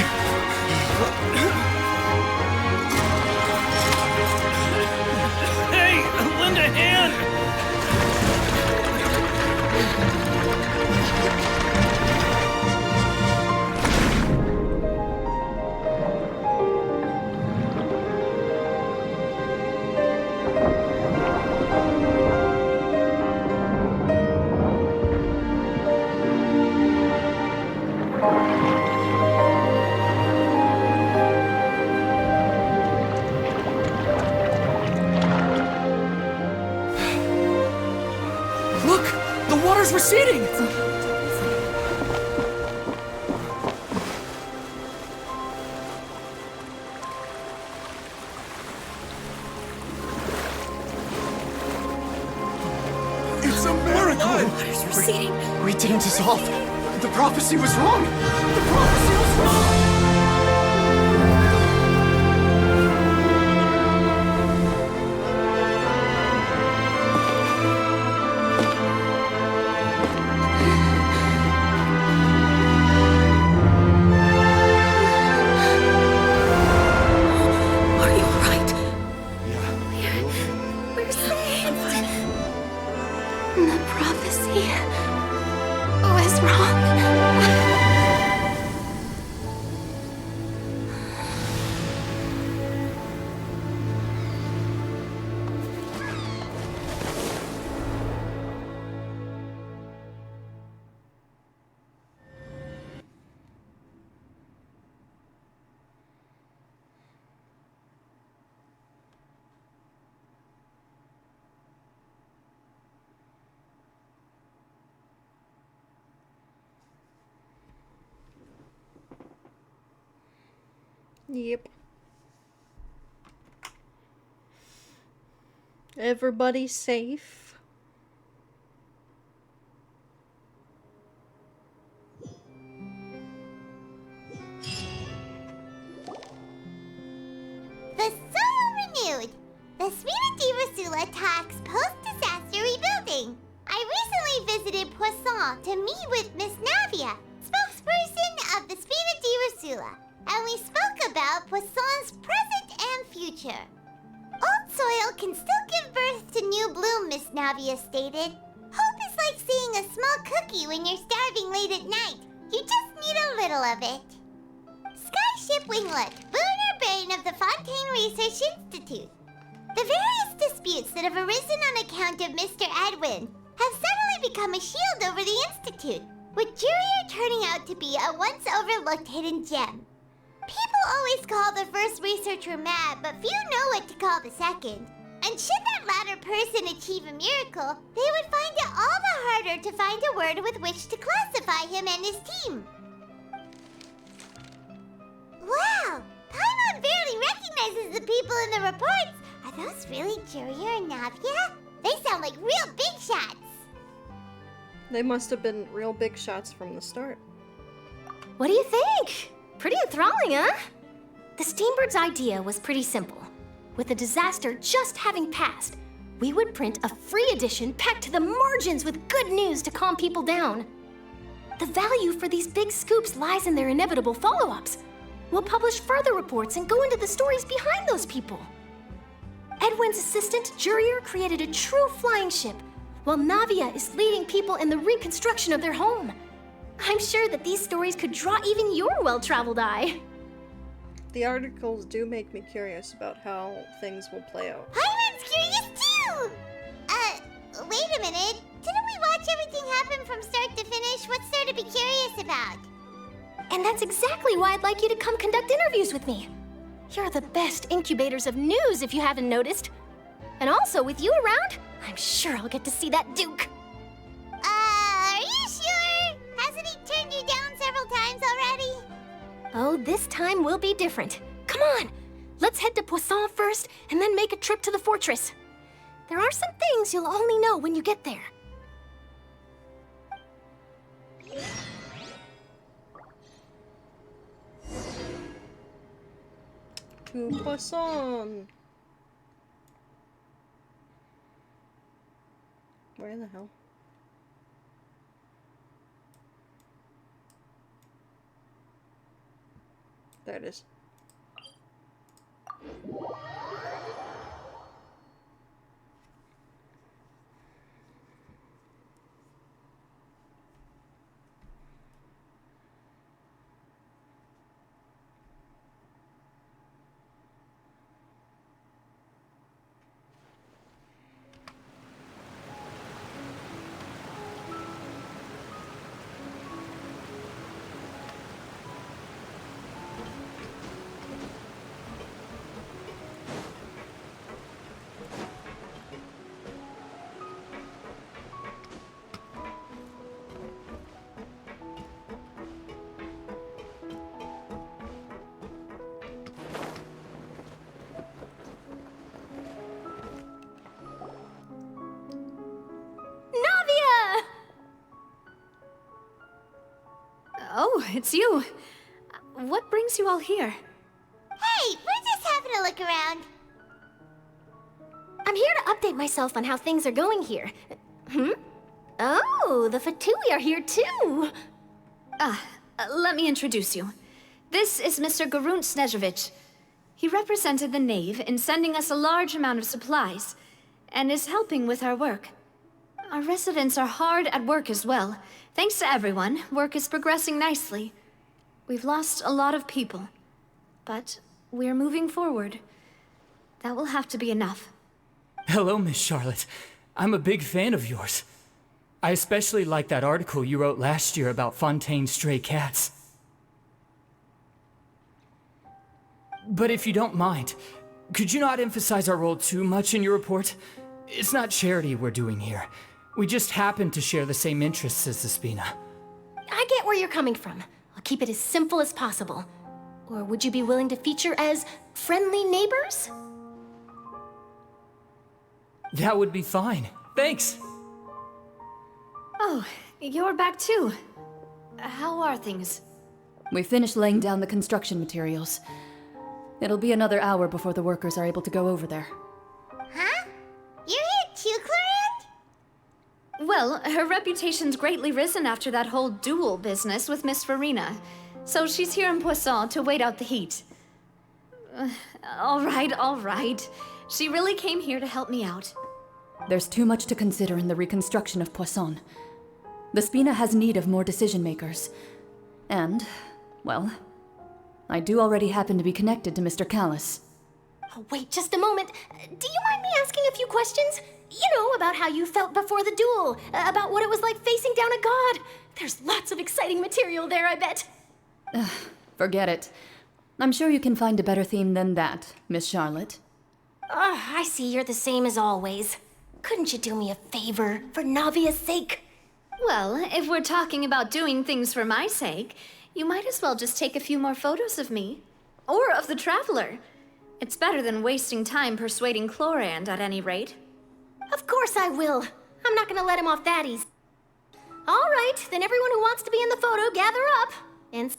Speaker 13: Hey, lend a hand!
Speaker 4: Look! The water's receding!
Speaker 19: It's a miracle!
Speaker 6: Water's receding.
Speaker 19: We didn't dissolve. The prophecy was wrong. The prophecy was wrong.
Speaker 6: Are you alright?
Speaker 5: We're saved. The prophecy was wrong.
Speaker 1: Yep. Everybody safe?
Speaker 8: The Soul Renewed! The Spirit di Rasula talks post-disaster rebuilding. I recently visited Poisson to meet with Miss Navia, spokesperson of the Spirit di Rasula, and we spoke about Poisson's present and future. Old soil can still give birth to new bloom, Miss Navia stated. Hope is like seeing a small cookie when you're starving late at night. You just need a little of it. Skyship Winglet, lunar brain of the Fontaine Research Institute. The various disputes that have arisen on account of Mr. Edwin have suddenly become a shield over the Institute, with Jurier turning out to be a once overlooked hidden gem. People always call the first researcher mad, but few know what to call the second. And should that latter person achieve a miracle, they would find it all the harder to find a word with which to classify him and his team. Wow! Paimon barely recognizes the people in the reports. Are those really Jurier and Navia? They sound like real big shots.
Speaker 1: They must have been real big shots from the start.
Speaker 14: What do you think? Pretty enthralling, huh? The Steambird's idea was pretty simple. With the disaster just having passed, we would print a free edition packed to the margins with good news to calm people down. The value for these big scoops lies in their inevitable follow-ups. We'll publish further reports and go into the stories behind those people. Edwin's assistant, Jurier, created a true flying ship, while Navia is leading people in the reconstruction of their home. I'm sure that these stories could draw even your well-traveled eye.
Speaker 1: The articles do make me curious about how things will play out.
Speaker 8: Paimon's curious too! Wait a minute. Didn't we watch everything happen from start to finish? What's there to be curious about?
Speaker 14: And that's exactly why I'd like you to come conduct interviews with me. You're the best incubators of news, if you haven't noticed. And also, with you around, I'm sure I'll get to see that Duke.
Speaker 8: Are you sure? Hasn't he turned you down several times already?
Speaker 14: Oh, this time will be different. Come on, let's head to Poisson first, and then make a trip to the fortress. There are some things you'll only know when you get there.
Speaker 1: to Poisson. Where the hell? There it is.
Speaker 7: Oh, it's you. What brings you all here?
Speaker 8: Hey, we're just having a look around.
Speaker 14: I'm here to update myself on how things are going here. Oh, the Fatui are here too.
Speaker 7: Let me introduce you. This is Mr. Garunt Snežević. He represented the Knave in sending us a large amount of supplies, and is helping with our work. Our residents are hard at work as well. Thanks to everyone, work is progressing nicely. We've lost a lot of people, but we're moving forward. That will have to be enough.
Speaker 4: Hello, Miss Charlotte. I'm a big fan of yours. I especially like that article you wrote last year about Fontaine's stray cats. But if you don't mind, could you not emphasize our role too much in your report? It's not charity we're doing here. We just happen to share the same interests as the Spina.
Speaker 14: I get where you're coming from. I'll keep it as simple as possible. Or would you be willing to feature as friendly neighbors?
Speaker 4: That would be fine. Thanks.
Speaker 7: Oh, you're back too. How are things?
Speaker 10: We finished laying down the construction materials. It'll be another hour before the workers are able to go over there.
Speaker 8: Huh? You're here too, Clarence?
Speaker 7: Well, her reputation's greatly risen after that whole duel business with Miss Farina. So she's here in Poisson to wait out the heat. All right. She really came here to help me out.
Speaker 10: There's too much to consider in the reconstruction of Poisson. The Spina has need of more decision makers. And, well, I do already happen to be connected to Mr. Callis.
Speaker 14: Oh, wait just a moment. Do you mind me asking a few questions? You know, about how you felt before the duel, about what it was like facing down a god. There's lots of exciting material there, I bet.
Speaker 10: Forget it. I'm sure you can find a better theme than that, Miss Charlotte.
Speaker 14: I see you're the same as always. Couldn't you do me a favor, for Navia's sake?
Speaker 7: Well, if we're talking about doing things for my sake, you might as well just take a few more photos of me. Or of the Traveler. It's better than wasting time persuading Chlorand, at any rate.
Speaker 14: Of course I will. I'm not gonna let him off that easy. All right, then everyone who wants to be in the photo, gather up. And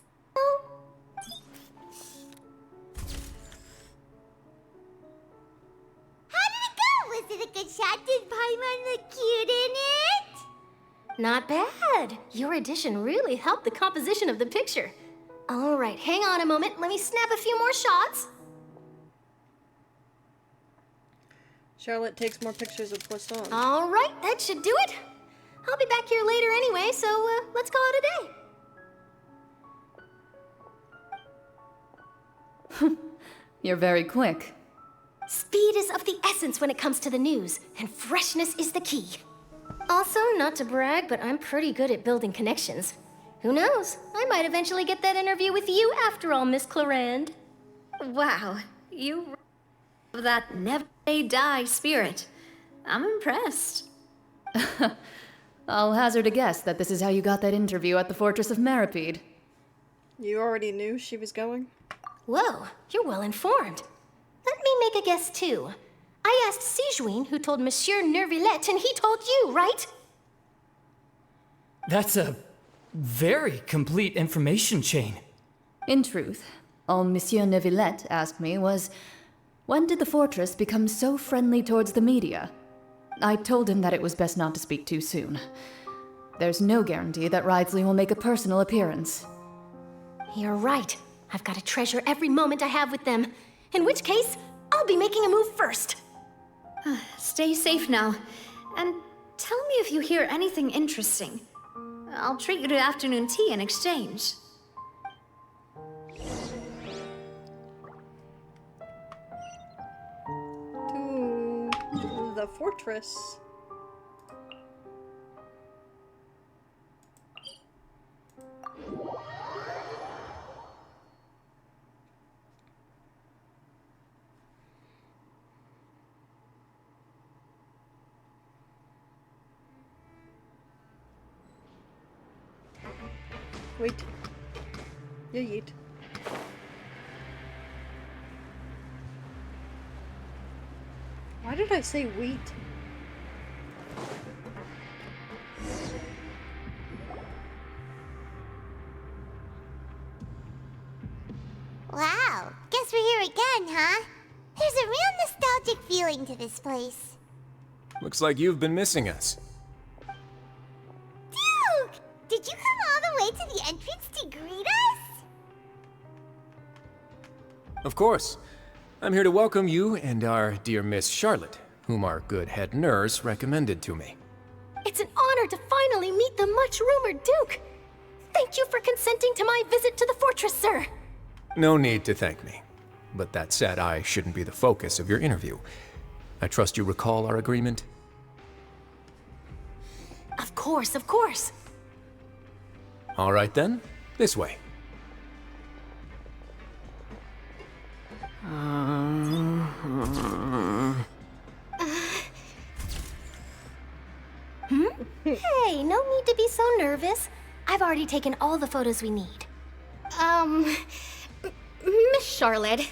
Speaker 8: How did it go? Was it a good shot? Did Paimon look cute in it?
Speaker 14: not bad. Your addition really helped the composition of the picture. All right, hang on a moment. Let me snap a few more shots.
Speaker 1: Charlotte takes more pictures of Poisson.
Speaker 14: All right, that should do it. I'll be back here later anyway, so let's call it a day.
Speaker 10: You're very quick.
Speaker 14: Speed is of the essence when it comes to the news, and freshness is the key. Also, not to brag, but I'm pretty good at building connections. Who knows? I might eventually get that interview with you after all, Miss Clorand.
Speaker 7: Wow, you have that never say die spirit. I'm impressed.
Speaker 10: I'll hazard a guess that this is how you got that interview at the Fortress of Maripede.
Speaker 1: You already knew she was going?
Speaker 14: Whoa, you're well informed. Let me make a guess too. I asked Sijuin, who told Monsieur Neuvillette, and he told you, right?
Speaker 4: That's a very complete information chain.
Speaker 10: In truth, All Monsieur Neuvillette asked me was, when did the fortress become so friendly towards the media? I told him that it was best not to speak too soon. There's no guarantee that Ridsley will make a personal appearance.
Speaker 14: You're right. I've got to treasure every moment I have with them. In which case, I'll be making a move first.
Speaker 7: Stay safe now. And tell me if you hear anything interesting. I'll treat you to afternoon tea in exchange.
Speaker 1: To the fortress. Wait. Yeet. Why did I say wheat?
Speaker 8: Wow, guess we're here again, huh? There's a real nostalgic feeling to this place.
Speaker 2: Looks like you've been missing us.
Speaker 8: Duke! Did you come all the way to the entrance to greet us?
Speaker 15: Of course. I'm here to welcome you and our dear Miss Charlotte, whom our good head nurse recommended to me.
Speaker 14: It's an honor to finally meet the much-rumored Duke. Thank you for consenting to my visit to the fortress, sir.
Speaker 15: No need to thank me. But that said, I shouldn't be the focus of your interview. I trust you recall our agreement?
Speaker 14: Of course, of course.
Speaker 15: All right then, this way.
Speaker 14: Hey, no need to be so nervous. I've already taken all the photos we need. Miss Charlotte,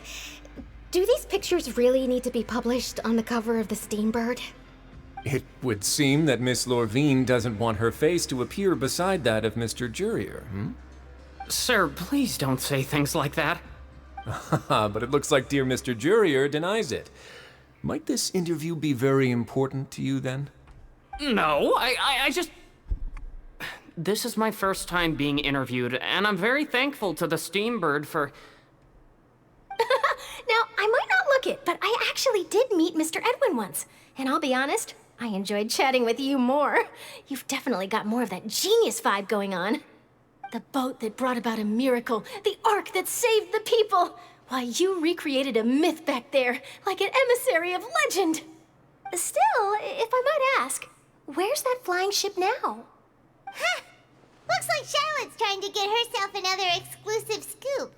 Speaker 14: do these pictures really need to be published on the cover of the Steambird?
Speaker 15: It would seem that Miss Lorvine doesn't want her face to appear beside that of Mr. Jurier, hmm?
Speaker 4: Sir, please don't say things like that.
Speaker 15: But it looks like dear Mr. Jurier denies it. Might this interview be very important to you then?
Speaker 4: No, I just... This is my first time being interviewed, and I'm very thankful to the Steambird for...
Speaker 14: Now, I might not look it, but I actually did meet Mr. Edwin once. And I'll be honest, I enjoyed chatting with you more. You've definitely got more of that genius vibe going on. The boat that brought about a miracle, the ark that saved the people. Why, you recreated a myth back there, like an emissary of legend. Still, if I might ask, where's that flying ship now?
Speaker 8: Huh! Looks like Charlotte's trying to get herself another exclusive scoop.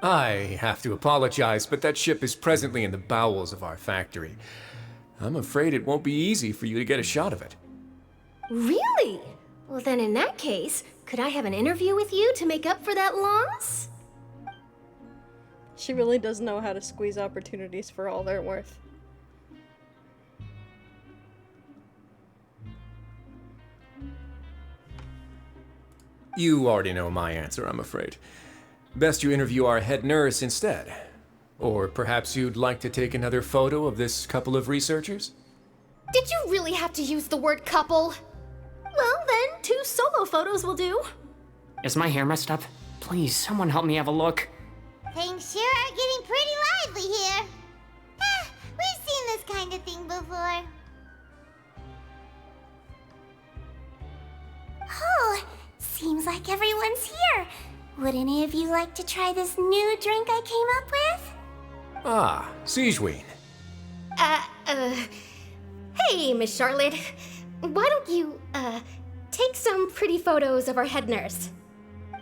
Speaker 15: I have to apologize, but that ship is presently in the bowels of our factory. I'm afraid it won't be easy for you to get a shot of it.
Speaker 14: Really? Well, then in that case, could I have an interview with you to make up for that loss?
Speaker 1: She really does know how to squeeze opportunities for all they're worth.
Speaker 15: You already know my answer, I'm afraid. Best you interview our head nurse instead. Or perhaps you'd like to take another photo of this couple of researchers?
Speaker 14: Did you really have to use the word couple? Well, then, 2 solo photos will do.
Speaker 4: Is my hair messed up? Please, someone help me have a look.
Speaker 8: Things sure are getting pretty lively here. We've seen this kind of thing before. Oh, seems like everyone's here. Would any of you like to try this new drink I came up with?
Speaker 15: Ah, Sigewinne.
Speaker 14: Hey, Miss Charlotte. Why don't you, take some pretty photos of our head nurse?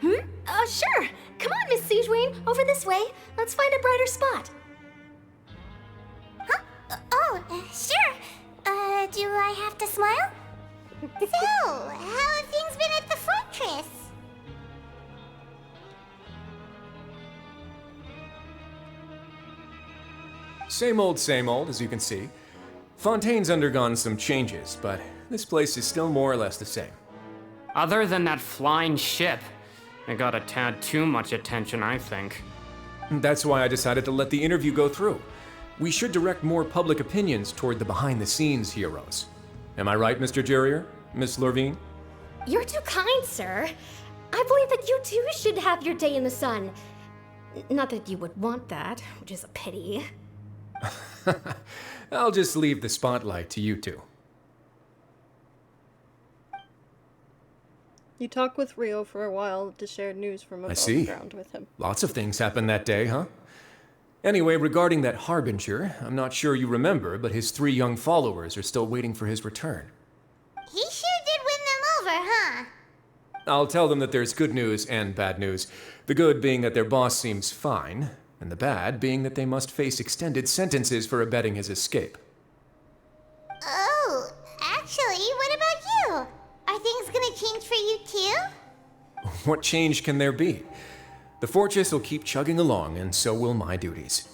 Speaker 14: Sure. Come on, Miss Sigewinne, over this way. Let's find a brighter spot.
Speaker 8: Huh? Sure. Do I have to smile? So, how have things been at the fortress?
Speaker 15: Same old, as you can see. Fontaine's undergone some changes, but this place is still more or less the same.
Speaker 4: Other than that flying ship, it got a tad too much attention, I think.
Speaker 15: That's why I decided to let the interview go through. We should direct more public opinions toward the behind-the-scenes heroes. Am I right, Mr. Jurrier? Miss Lurvine?
Speaker 14: You're too kind, sir. I believe that you too should have your day in the sun. Not that you would want that, which is a pity.
Speaker 15: I'll just leave the spotlight to you two.
Speaker 1: You talk with Rio for a while to share news from
Speaker 15: I
Speaker 1: above
Speaker 15: see.
Speaker 1: ground with him.
Speaker 15: Lots of things happened that day, huh? Anyway, regarding that Harbinger, I'm not sure you remember, but his 3 young followers are still waiting for his return.
Speaker 8: He sure did win them over, huh?
Speaker 15: I'll tell them that there's good news and bad news. The good being that their boss seems fine, and the bad being that they must face extended sentences for abetting his escape.
Speaker 8: Oh, actually, what about you? Are things gonna change for you too?
Speaker 15: What change can there be? The fortress will keep chugging along, and so will my duties.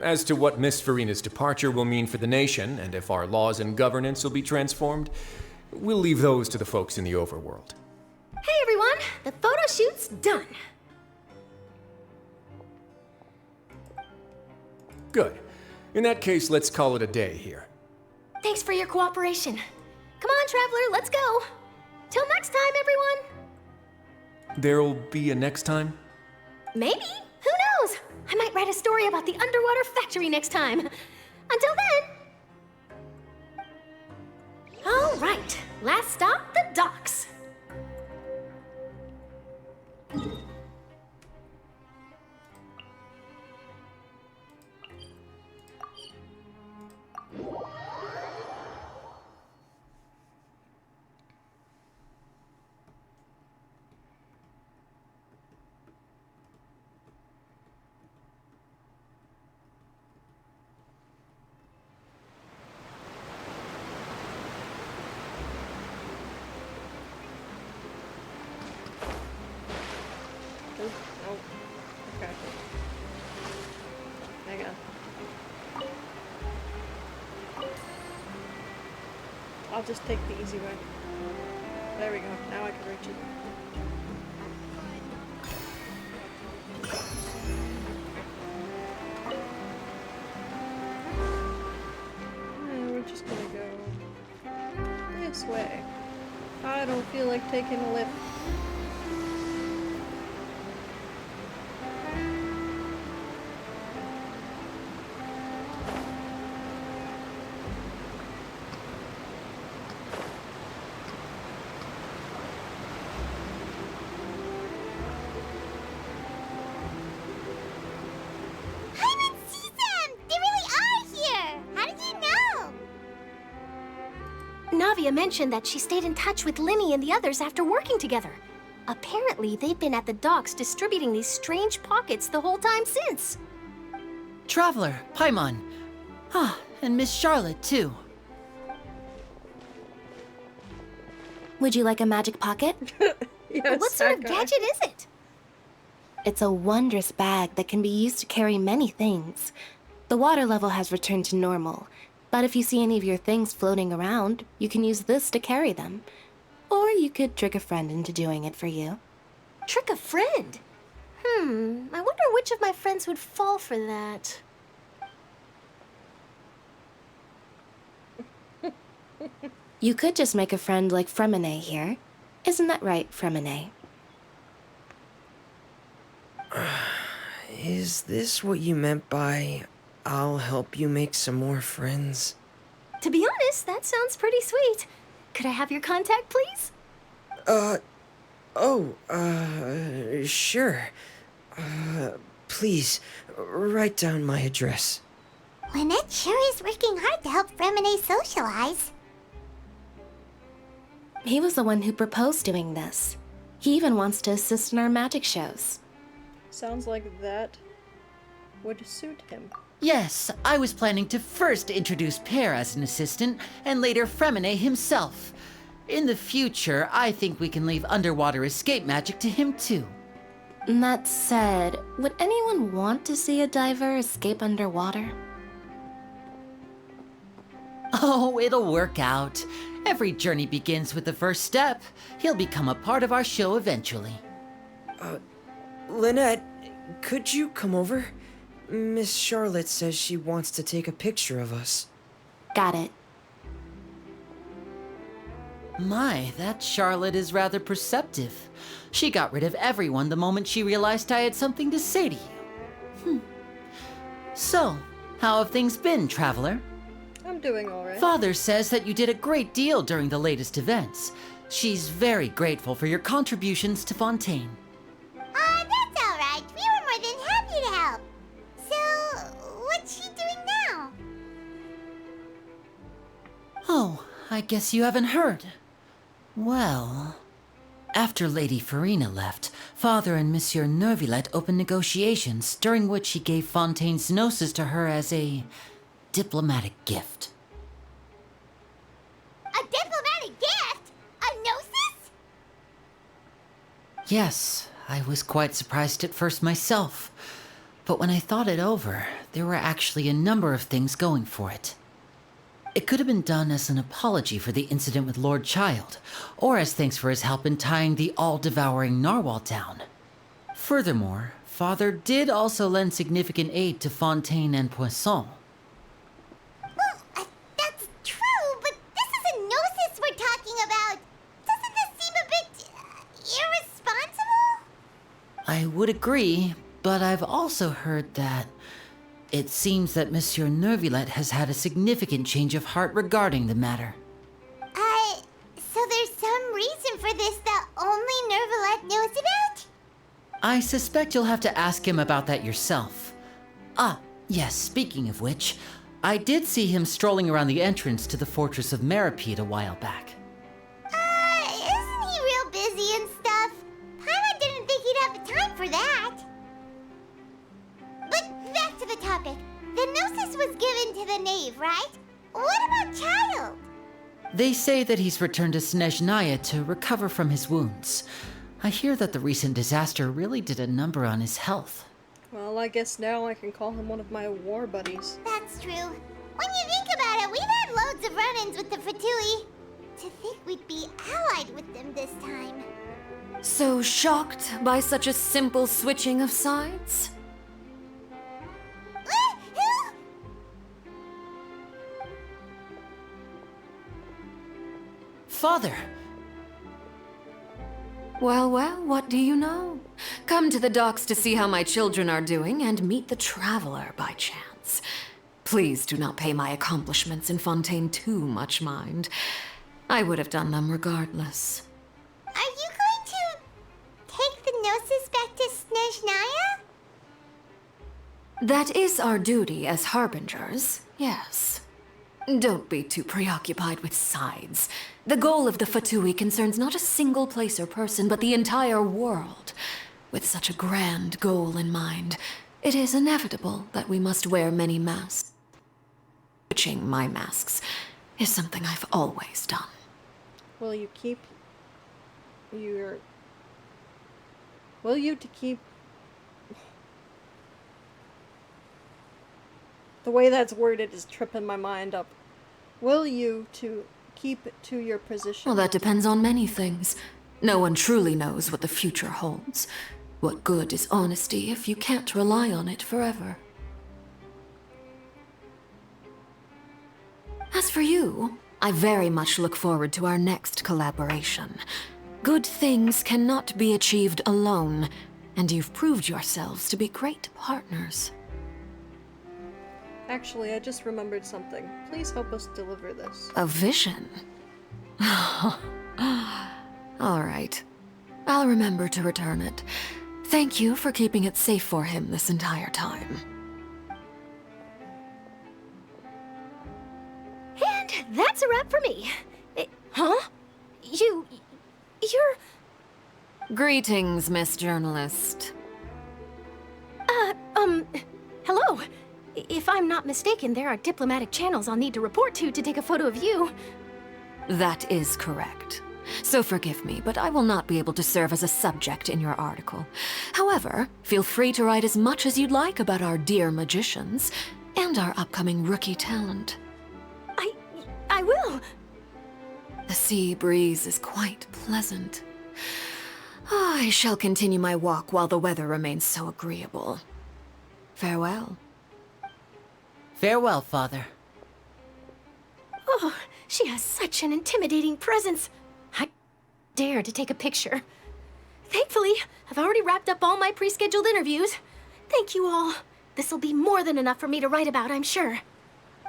Speaker 15: As to what Miss Farina's departure will mean for the nation, and if our laws and governance will be transformed, we'll leave those to the folks in the overworld.
Speaker 14: Hey everyone, the photo shoot's done.
Speaker 15: Good. In that case, let's call it a day here.
Speaker 14: Thanks for your cooperation. Come on, Traveler, let's go. Till next time, everyone.
Speaker 15: There'll be a next time?
Speaker 14: Maybe. Who knows? I might write a story about the underwater factory next time. Until then. All right, last stop, the docks.
Speaker 1: Oh, okay. Hang on. I'll just take the easy way. There we go. Now I can reach it. We're just gonna go this way. I don't feel like taking a lift.
Speaker 14: Navia mentioned that she stayed in touch with Linny and the others after working together. Apparently, they've been at the docks distributing these strange pockets the whole time since.
Speaker 16: Traveler, Paimon. Ah, and Miss Charlotte, too.
Speaker 9: Would you like a magic pocket?
Speaker 1: Yes,
Speaker 14: what sort of gadget is it?
Speaker 9: It's a wondrous bag that can be used to carry many things. The water level has returned to normal, but if you see any of your things floating around, you can use this to carry them. Or you could trick a friend into doing it for you.
Speaker 14: Trick a friend? I wonder which of my friends would fall for that.
Speaker 9: You could just make a friend like Fremine here. Isn't that right, Fremine?
Speaker 12: Is this what you meant by, I'll help you make some more friends?
Speaker 14: To be honest, that sounds pretty sweet. Could I have your contact, please?
Speaker 12: Sure. Please, write down my address.
Speaker 8: Lynette sure is working hard to help Fremine socialize.
Speaker 9: He was the one who proposed doing this. He even wants to assist in our magic shows.
Speaker 1: Sounds like that would suit him.
Speaker 16: Yes, I was planning to first introduce Pear as an assistant, and later Fremine himself. In the future, I think we can leave underwater escape magic to him too.
Speaker 9: That said, would anyone want to see a diver escape underwater?
Speaker 16: Oh, it'll work out. Every journey begins with the first step. He'll become a part of our show eventually.
Speaker 12: Lynette, could you come over? Miss Charlotte says she wants to take a picture of us.
Speaker 5: Got it.
Speaker 16: My, that Charlotte is rather perceptive. She got rid of everyone the moment she realized I had something to say to you. So, how have things been, Traveler?
Speaker 1: I'm doing alright.
Speaker 16: Father says that you did a great deal during the latest events. She's very grateful for your contributions to Fontaine.
Speaker 8: That's alright. We were more than happy to help. So, what's she doing now?
Speaker 16: Oh, I guess you haven't heard. Well, after Lady Farina left, Father and Monsieur Neuvillette opened negotiations, during which he gave Fontaine's gnosis to her as a diplomatic gift.
Speaker 8: A diplomatic gift? A gnosis?
Speaker 16: Yes, I was quite surprised at first myself. But when I thought it over, there were actually a number of things going for it. It could have been done as an apology for the incident with Lord Child, or as thanks for his help in tying the all-devouring narwhal down. Furthermore, Father did also lend significant aid to Fontaine and Poisson.
Speaker 8: Well, that's true, but this is a gnosis we're talking about. Doesn't this seem a bit irresponsible?
Speaker 16: I would agree, but I've also heard that it seems that Monsieur Neuvillette has had a significant change of heart regarding the matter.
Speaker 8: So there's some reason for this that only Neuvillette knows about?
Speaker 16: I suspect you'll have to ask him about that yourself. Ah, yes, speaking of which, I did see him strolling around the entrance to the Fortress of Meripede a while back.
Speaker 8: Isn't he real busy and stuff? Paimon didn't think he'd have the time for that. But back to the topic. The gnosis was given to the knave, right? What about Child?
Speaker 16: They say that he's returned to Snezhnaya to recover from his wounds. I hear that the recent disaster really did a number on his health.
Speaker 1: Well, I guess now I can call him one of my war buddies.
Speaker 8: That's true. When you think about it, we've had loads of run-ins with the Fatui. To think we'd be allied with them this time.
Speaker 6: So shocked by such a simple switching of sides?
Speaker 16: Father!
Speaker 6: Well, what do you know? Come to the docks to see how my children are doing and meet the Traveler by chance. Please do not pay my accomplishments in Fontaine too much mind. I would have done them regardless.
Speaker 8: Are you going to take the gnosis back to Snezhnaya?
Speaker 6: That is our duty as harbingers, yes. Don't be too preoccupied with sides. The goal of the Fatui concerns not a single place or person, but the entire world. With such a grand goal in mind, it is inevitable that we must wear many masks. Switching my masks is something I've always done.
Speaker 1: Will you keep your... Will you to keep... The way that's worded is tripping my mind up. Will you to keep to your position?
Speaker 6: Well, that depends on many things. No one truly knows what the future holds. What good is honesty if you can't rely on it forever? As for you, I very much look forward to our next collaboration. Good things cannot be achieved alone, and you've proved yourselves to be great partners.
Speaker 1: Actually, I just remembered something. Please help us deliver this.
Speaker 6: A vision? All right. I'll remember to return it. Thank you for keeping it safe for him this entire time.
Speaker 14: And that's a wrap for me. Huh? You're...
Speaker 6: Greetings, Miss Journalist.
Speaker 14: Hello. If I'm not mistaken, there are diplomatic channels I'll need to report to take a photo of you.
Speaker 6: That is correct. So forgive me, but I will not be able to serve as a subject in your article. However, feel free to write as much as you'd like about our dear magicians and our upcoming rookie talent.
Speaker 14: I will.
Speaker 6: The sea breeze is quite pleasant. I shall continue my walk while the weather remains so agreeable. Farewell.
Speaker 16: Farewell, Father.
Speaker 14: Oh, she has such an intimidating presence. I dare to take a picture. Thankfully, I've already wrapped up all my pre-scheduled interviews. Thank you all. This'll be more than enough for me to write about, I'm sure.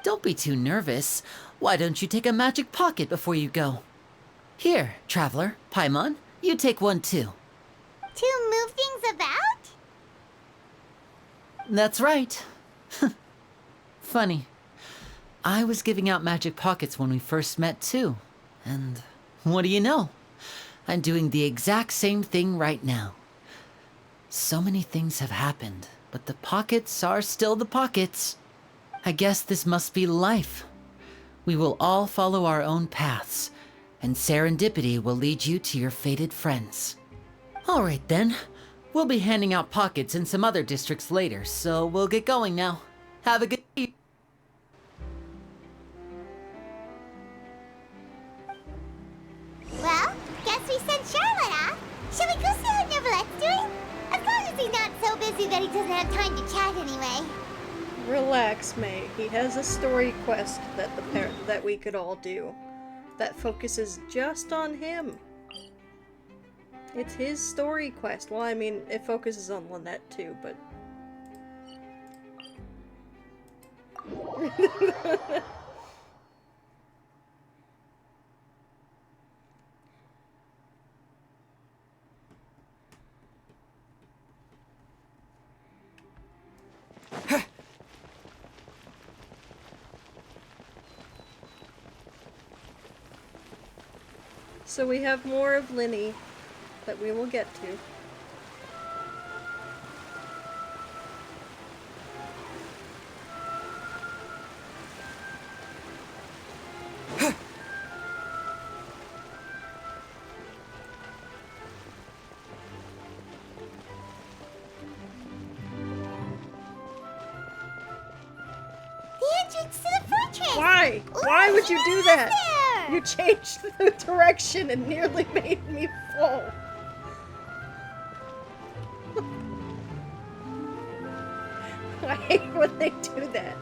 Speaker 16: Don't be too nervous. Why don't you take a magic pocket before you go? Here, Traveler, Paimon, you take one too.
Speaker 8: To move things about?
Speaker 16: That's right. Funny. I was giving out magic pockets when we first met too. And what do you know? I'm doing the exact same thing right now. So many things have happened, but the pockets are still the pockets. I guess this must be life. We will all follow our own paths, and serendipity will lead you to your fated friends. All right then. We'll be handing out pockets in some other districts later, so we'll get going now. Have a good evening.
Speaker 8: Well, guess we sent Charlotte off. Shall we go see how Neuvillette's doing? As long as he's not so busy that he doesn't have time to chat anyway.
Speaker 1: Relax, May. He has a story quest that we could all do that focuses just on him. It's his story quest. Well, I mean, it focuses on Lynette too, but... So we have more of Linny that we will get to. Why? Why would you do that? You changed the direction and nearly made me fall. I hate when they do that.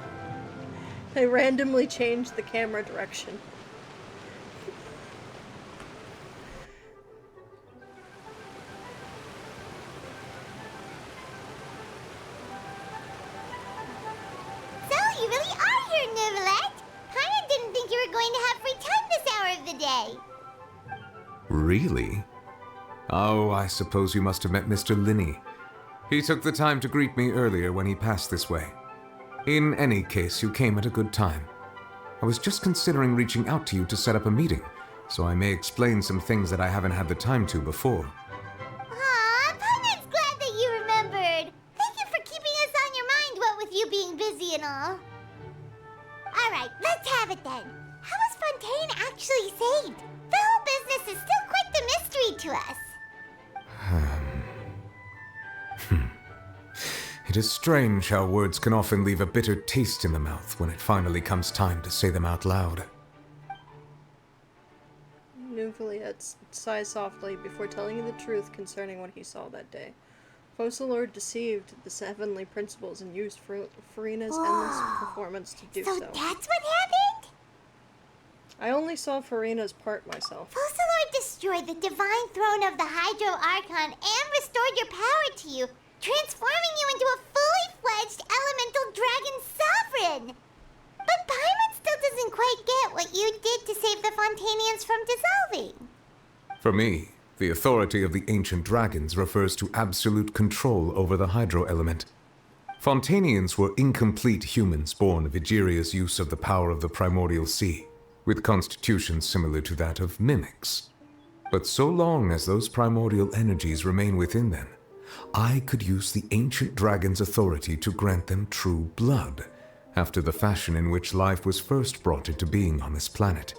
Speaker 1: They randomly change the camera direction.
Speaker 8: So, you really are here, Neuvillette. Paimon didn't think you were going to have free time this hour of the day.
Speaker 2: Really? Oh, I suppose you must have met Mr. Linny. He took the time to greet me earlier when he passed this way. In any case, you came at a good time. I was just considering reaching out to you to set up a meeting, so I may explain some things that I haven't had the time to before.
Speaker 8: Aw, Paimon's glad that you remembered. Thank you for keeping us on your mind, what with you being busy and all. Alright, let's have it then. How was Fontaine actually saved? The whole business is still quite the mystery to us.
Speaker 2: It is strange how words can often leave a bitter taste in the mouth when it finally comes time to say them out loud.
Speaker 1: Neuvillette sighs softly before telling you the truth concerning what he saw that day. Focalord deceived the heavenly principles and used Furina's endless performance to do so.
Speaker 8: So that's what happened?
Speaker 1: I only saw Furina's part myself.
Speaker 8: Focalord destroyed the divine throne of the Hydro Archon and restored your power to you, transforming you into a fully fledged elemental dragon sovereign. But Paimon still doesn't quite get what you did to save the Fontainians from dissolving.
Speaker 2: For me, the authority of the ancient dragons refers to absolute control over the hydro element. Fontainians were incomplete humans born of Egeria's use of the power of the primordial sea, with constitutions similar to that of mimics. But so long as those primordial energies remain within them, I could use the ancient dragon's authority to grant them true blood, after the fashion in which life was first brought into being on this planet.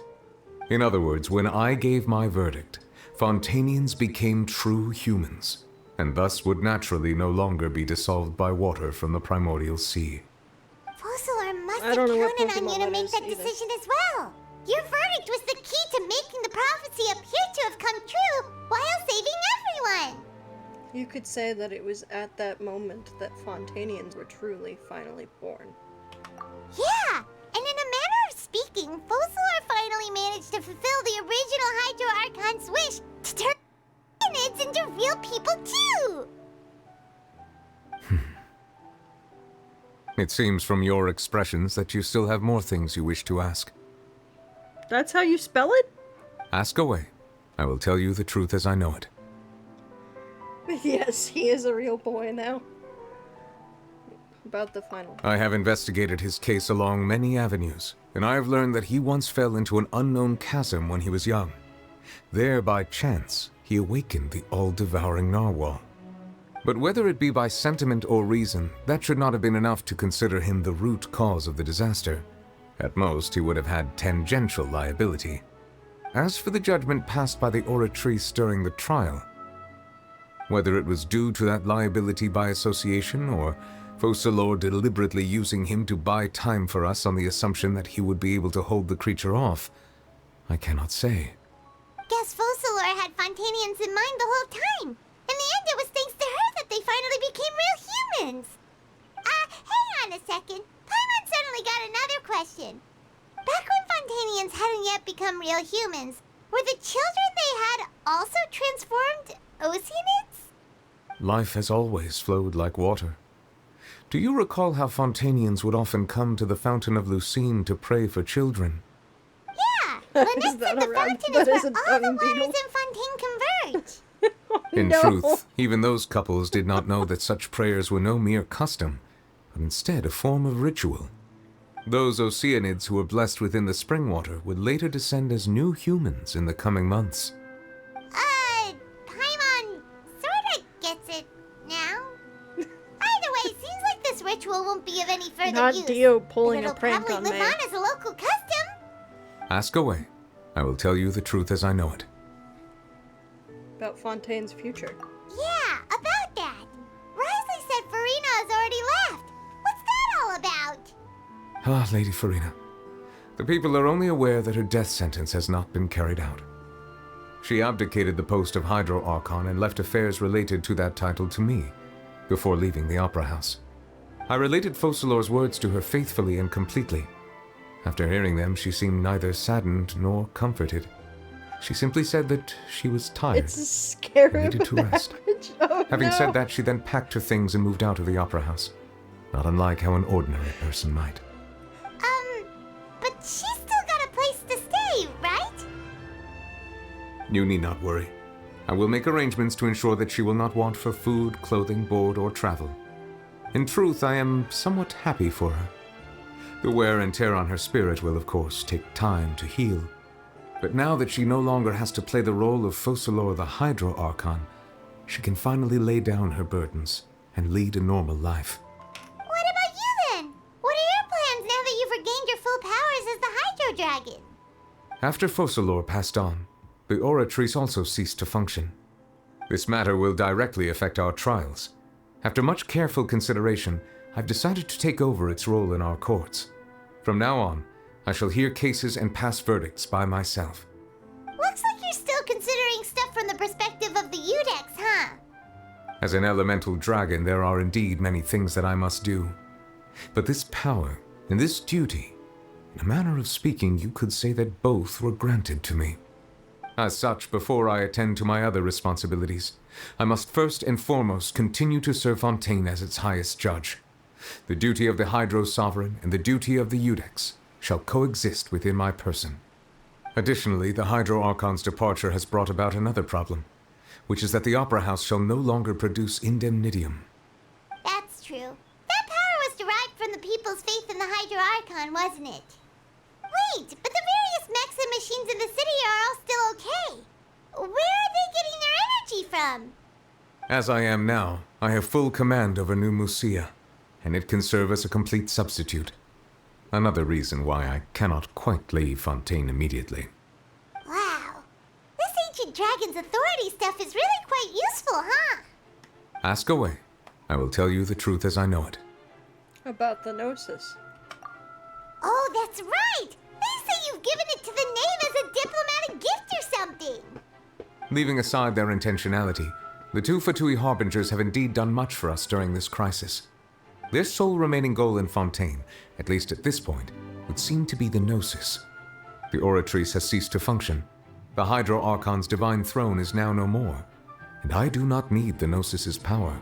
Speaker 2: In other words, when I gave my verdict, Fontainians became true humans, and thus would naturally no longer be dissolved by water from the primordial sea.
Speaker 8: Focalord must have counted on you to make that decision as well. Your verdict was the key to making the prophecy appear to have come true while saving everyone!
Speaker 1: You could say that it was at that moment that Fontanians were truly finally born.
Speaker 8: Yeah! And in a manner of speaking, Focalor finally managed to fulfill the original Hydro Archon's wish to turn Tyranids into real people too!
Speaker 2: It seems from your expressions that you still have more things you wish to ask.
Speaker 1: That's how you spell it?
Speaker 2: Ask away. I will tell you the truth as I know it.
Speaker 1: Yes, he is a real boy now. About the final.
Speaker 2: I have investigated his case along many avenues, and I have learned that he once fell into an unknown chasm when he was young. There, by chance, he awakened the all-devouring narwhal. But whether it be by sentiment or reason, that should not have been enough to consider him the root cause of the disaster. At most, he would have had tangential liability. As for the judgment passed by the Oratrice during the trial, whether it was due to that liability by association, or Focalor deliberately using him to buy time for us on the assumption that he would be able to hold the creature off, I cannot say.
Speaker 8: Guess Focalor had Fontanians in mind the whole time. In the end, it was thanks to her that they finally became real humans. Hang on a second. Paimon suddenly got another question. Back when Fontanians hadn't yet become real humans, were the children they had also transformed Oceanids?
Speaker 2: Life has always flowed like water. Do you recall how Fontanians would often come to the Fountain of Lucine to pray for children?
Speaker 8: Yeah! Lynette said the fountain is where all the waters in Fontaine converge.
Speaker 2: In truth, even those couples did not know that such prayers were no mere custom, but instead a form of ritual. Those Oceanids who were blessed within the spring water would later descend as new humans in the coming months.
Speaker 8: Paimon sorta gets it now. Either way, seems like this ritual won't be of any further
Speaker 1: Not
Speaker 8: use.
Speaker 1: Dio pulling
Speaker 8: but
Speaker 1: a prank
Speaker 8: it'll
Speaker 1: on
Speaker 8: probably
Speaker 1: me.
Speaker 8: live on as a local custom.
Speaker 2: Ask away. I will tell you the truth as I know it.
Speaker 1: About Fontaine's future.
Speaker 8: Yeah, about that. Risley said Farina has already left. What's that all about?
Speaker 2: Ah, Lady Farina. The people are only aware that her death sentence has not been carried out. She abdicated the post of Hydro Archon and left affairs related to that title to me, before leaving the Opera House. I related Focalor's words to her faithfully and completely. After hearing them, she seemed neither saddened nor comforted. She simply said that she was tired
Speaker 1: It's a scary
Speaker 2: and needed to rest.
Speaker 1: Oh,
Speaker 2: Having
Speaker 1: no.
Speaker 2: said that, she then packed her things and moved out of the Opera House, not unlike how an ordinary person might.
Speaker 8: But she's still got a place to stay, right?
Speaker 2: You need not worry. I will make arrangements to ensure that she will not want for food, clothing, board, or travel. In truth, I am somewhat happy for her. The wear and tear on her spirit will, of course, take time to heal. But now that she no longer has to play the role of Focalor the Hydro Archon, she can finally lay down her burdens and lead a normal life.
Speaker 8: What about you then? What are your plans now that you've regained your full powers as the Hydro Dragon?
Speaker 2: After Focalor passed on, the Oratrice also ceased to function. This matter will directly affect our trials. After much careful consideration, I've decided to take over its role in our courts. From now on, I shall hear cases and pass verdicts by myself.
Speaker 8: Looks like you're still considering stuff from the perspective of the Udex, huh?
Speaker 2: As an elemental dragon, there are indeed many things that I must do. But this power and this duty, in a manner of speaking, you could say that both were granted to me. As such, before I attend to my other responsibilities, I must first and foremost continue to serve Fontaine as its highest judge. The duty of the Hydro Sovereign and the duty of the Udex shall coexist within my person. Additionally, the Hydro Archon's departure has brought about another problem, which is that the Opera House shall no longer produce indemnitium.
Speaker 8: That's true. That power was derived from the people's faith in the Hydro Archon, wasn't it? Wait, but the various mechs and machines in the city are all still okay. Where are they getting their energy from?
Speaker 2: As I am now, I have full command over New Musia, and it can serve as a complete substitute. Another reason why I cannot quite leave Fontaine immediately.
Speaker 8: Wow. This ancient dragon's authority stuff is really quite useful, huh?
Speaker 2: Ask away. I will tell you the truth as I know it.
Speaker 1: About the Gnosis.
Speaker 8: Oh, that's right! They say you've given it to the knave as a diplomatic gift or something!
Speaker 2: Leaving aside their intentionality, The two Fatui Harbingers have indeed done much for us during this crisis. Their sole remaining goal in Fontaine, at least at this point, would seem to be the Gnosis. The Oratrice has ceased to function. The Hydro Archon's divine throne is now no more, and I do not need the Gnosis's power.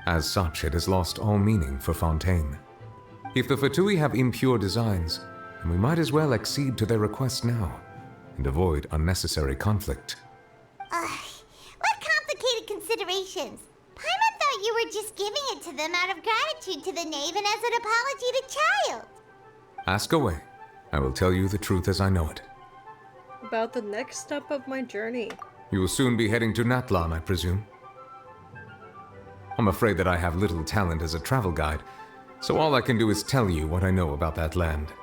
Speaker 2: As such, it has lost all meaning for Fontaine. If the Fatui have impure designs, then we might as well accede to their request now, and avoid unnecessary conflict.
Speaker 8: What complicated considerations? Paimon thought you were just giving it to them out of gratitude to the knave and as an apology to Child.
Speaker 2: Ask away. I will tell you the truth as I know it.
Speaker 1: About the next step of my journey.
Speaker 2: You will soon be heading to Natlan, I presume. I'm afraid that I have little talent as a travel guide, so all I can do is tell you what I know about that land.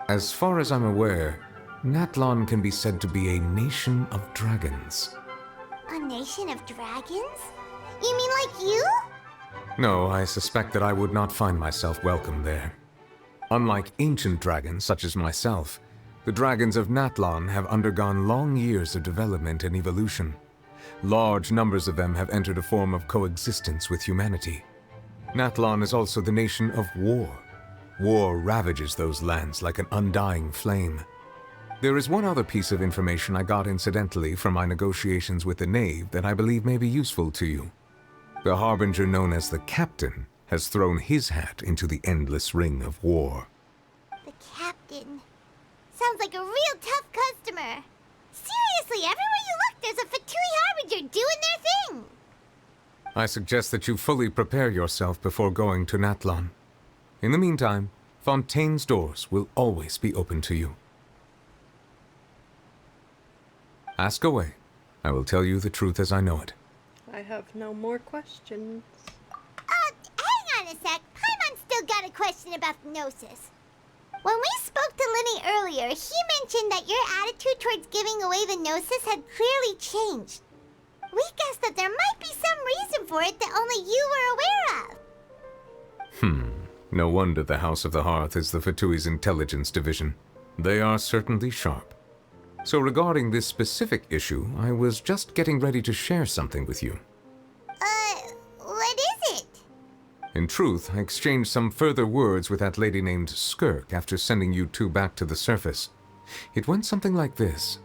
Speaker 2: As far as I'm aware, Natlan can be said to be a nation of dragons.
Speaker 8: A nation of dragons? You mean like you?
Speaker 2: No, I suspect that I would not find myself welcome there. Unlike ancient dragons such as myself, the dragons of Natlan have undergone long years of development and evolution. Large numbers of them have entered a form of coexistence with humanity. Natlan is also the nation of war. War ravages those lands like an undying flame. There is one other piece of information I got incidentally from my negotiations with the Knave that I believe may be useful to you. The Harbinger known as the Captain has thrown his hat into the endless ring of war.
Speaker 8: The Captain. Sounds like a real tough customer. Seriously, everywhere you look, there's a Fatui Harbinger doing their thing.
Speaker 2: I suggest that you fully prepare yourself before going to Natlan. In the meantime, Fontaine's doors will always be open to you. Ask away. I will tell you the truth as I know it.
Speaker 1: I have no more questions.
Speaker 8: Hang on a sec. Paimon's still got a question about the Gnosis. When we spoke to Linny earlier, he mentioned that your attitude towards giving away the Gnosis had clearly changed. We guessed that there might be some reason for it that only you were aware of.
Speaker 2: No wonder the House of the Hearth is the Fatui's intelligence division. They are certainly sharp. So regarding this specific issue, I was just getting ready to share something with you.
Speaker 8: What is it?
Speaker 2: In truth, I exchanged some further words with that lady named Skirk after sending you two back to the surface. It went something like this.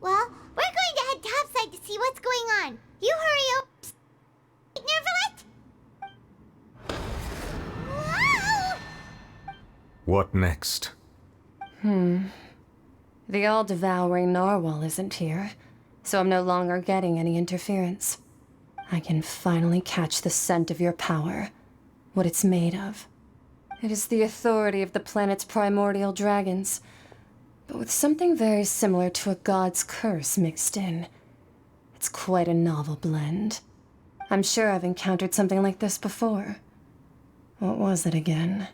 Speaker 8: Well, we're going to head topside to see what's going on. You hurry up. Neuvillette? Whoa!
Speaker 2: What next?
Speaker 5: The all-devouring narwhal isn't here, so I'm no longer getting any interference. I can finally catch the scent of your power, what it's made of. It is the authority of the planet's primordial dragons, but with something very similar to a god's curse mixed in. It's quite a novel blend. I'm sure I've encountered something like this before. What was it again?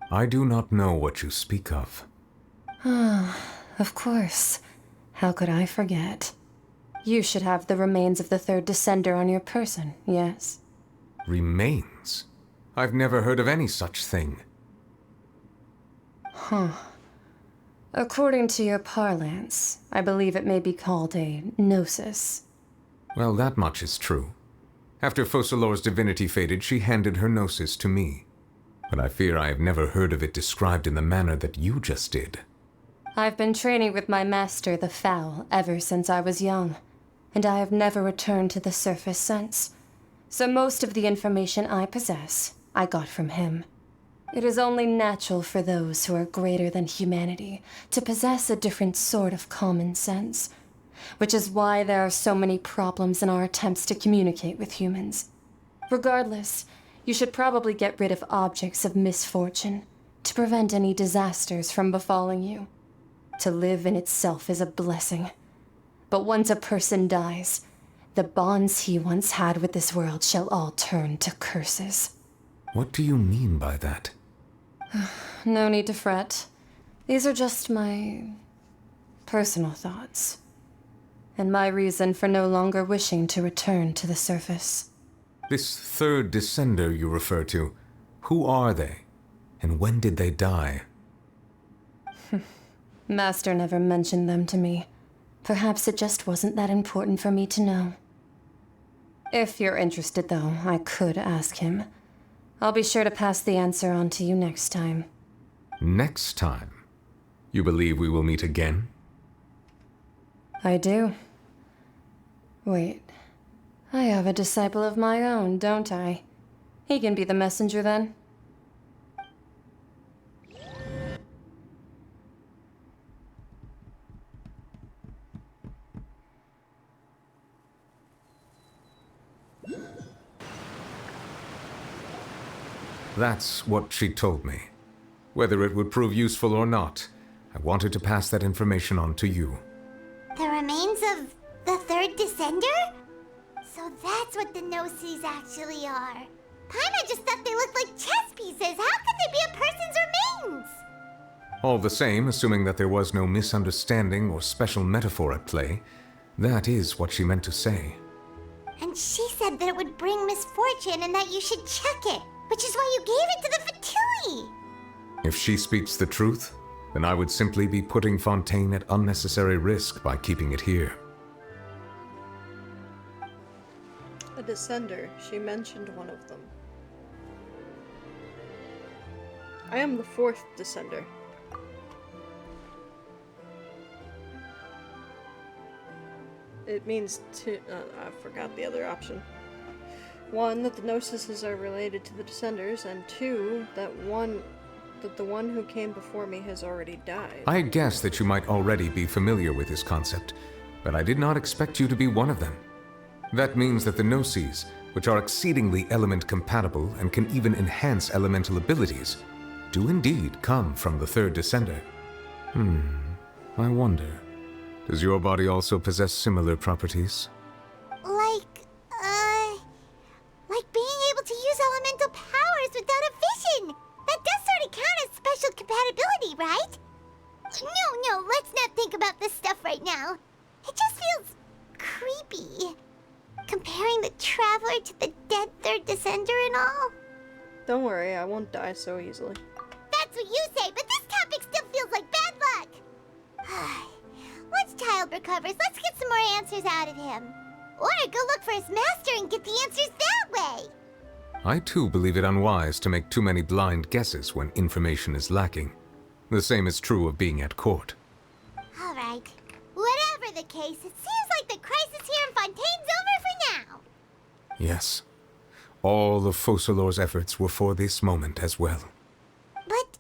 Speaker 2: I do not know what you speak of.
Speaker 5: Of course. How could I forget? You should have the remains of the third descender on your person, yes?
Speaker 2: Remains? I've never heard of any such thing.
Speaker 5: According to your parlance, I believe it may be called a gnosis.
Speaker 2: Well, that much is true. After Focalor's divinity faded, she handed her gnosis to me. But I fear I have never heard of it described in the manner that you just did.
Speaker 5: I've been training with my master, the Foul, ever since I was young, and I have never returned to the surface since. So most of the information I possess, I got from him. It is only natural for those who are greater than humanity to possess a different sort of common sense, which is why there are so many problems in our attempts to communicate with humans. Regardless, you should probably get rid of objects of misfortune to prevent any disasters from befalling you. To live in itself is a blessing. But once a person dies, the bonds he once had with this world shall all turn to curses.
Speaker 2: What do you mean by that?
Speaker 5: No need to fret. These are just my personal thoughts. And my reason for no longer wishing to return to the surface.
Speaker 2: This third descender you refer to, who are they? And when did they die?
Speaker 5: Master never mentioned them to me. Perhaps it just wasn't that important for me to know. If you're interested, though, I could ask him. I'll be sure to pass the answer on to you next time.
Speaker 2: Next time? You believe we will meet again?
Speaker 5: I do. Wait. I have a disciple of my own, don't I? He can be the messenger then.
Speaker 2: That's what she told me. Whether it would prove useful or not, I wanted to pass that information on to you.
Speaker 8: The remains of the third descender? So that's what the Gnosis actually are. Paimon just thought they looked like chess pieces. How could they be a person's remains?
Speaker 2: All the same, assuming that there was no misunderstanding or special metaphor at play, that is what she meant to say.
Speaker 8: And she said that it would bring misfortune and that you should check it, which is why you gave it to the Fatui.
Speaker 2: If she speaks the truth, then I would simply be putting Fontaine at unnecessary risk by keeping it here.
Speaker 1: A descender. She mentioned one of them. I am the fourth descender. It means two. I forgot the other option. One, that the Gnosis are related to the descenders, and two, that the one who came before me has already died.
Speaker 2: I guessed that you might already be familiar with this concept, but I did not expect you to be one of them. That means that the Gnosis, which are exceedingly element compatible and can even enhance elemental abilities, do indeed come from the third descender. I wonder, does your body also possess similar properties?
Speaker 8: Like being able to use elemental powers without a vision. That does sort of count as special compatibility, right? No, let's not think about this stuff right now. It just feels creepy. Comparing the Traveler to the dead third descender and all.
Speaker 1: Don't worry, I won't die so easily.
Speaker 8: That's what you say, but this topic still feels like bad luck. Once Child recovers, let's get some more answers out of him. Or go look for his master and get the answers that way.
Speaker 2: I too believe it unwise to make too many blind guesses when information is lacking. The same is true of being at court.
Speaker 8: All right. Whatever the case, it seems like the crisis here in Fontaine's over for now.
Speaker 2: Yes. All of Focalor's efforts were for this moment as well.
Speaker 8: But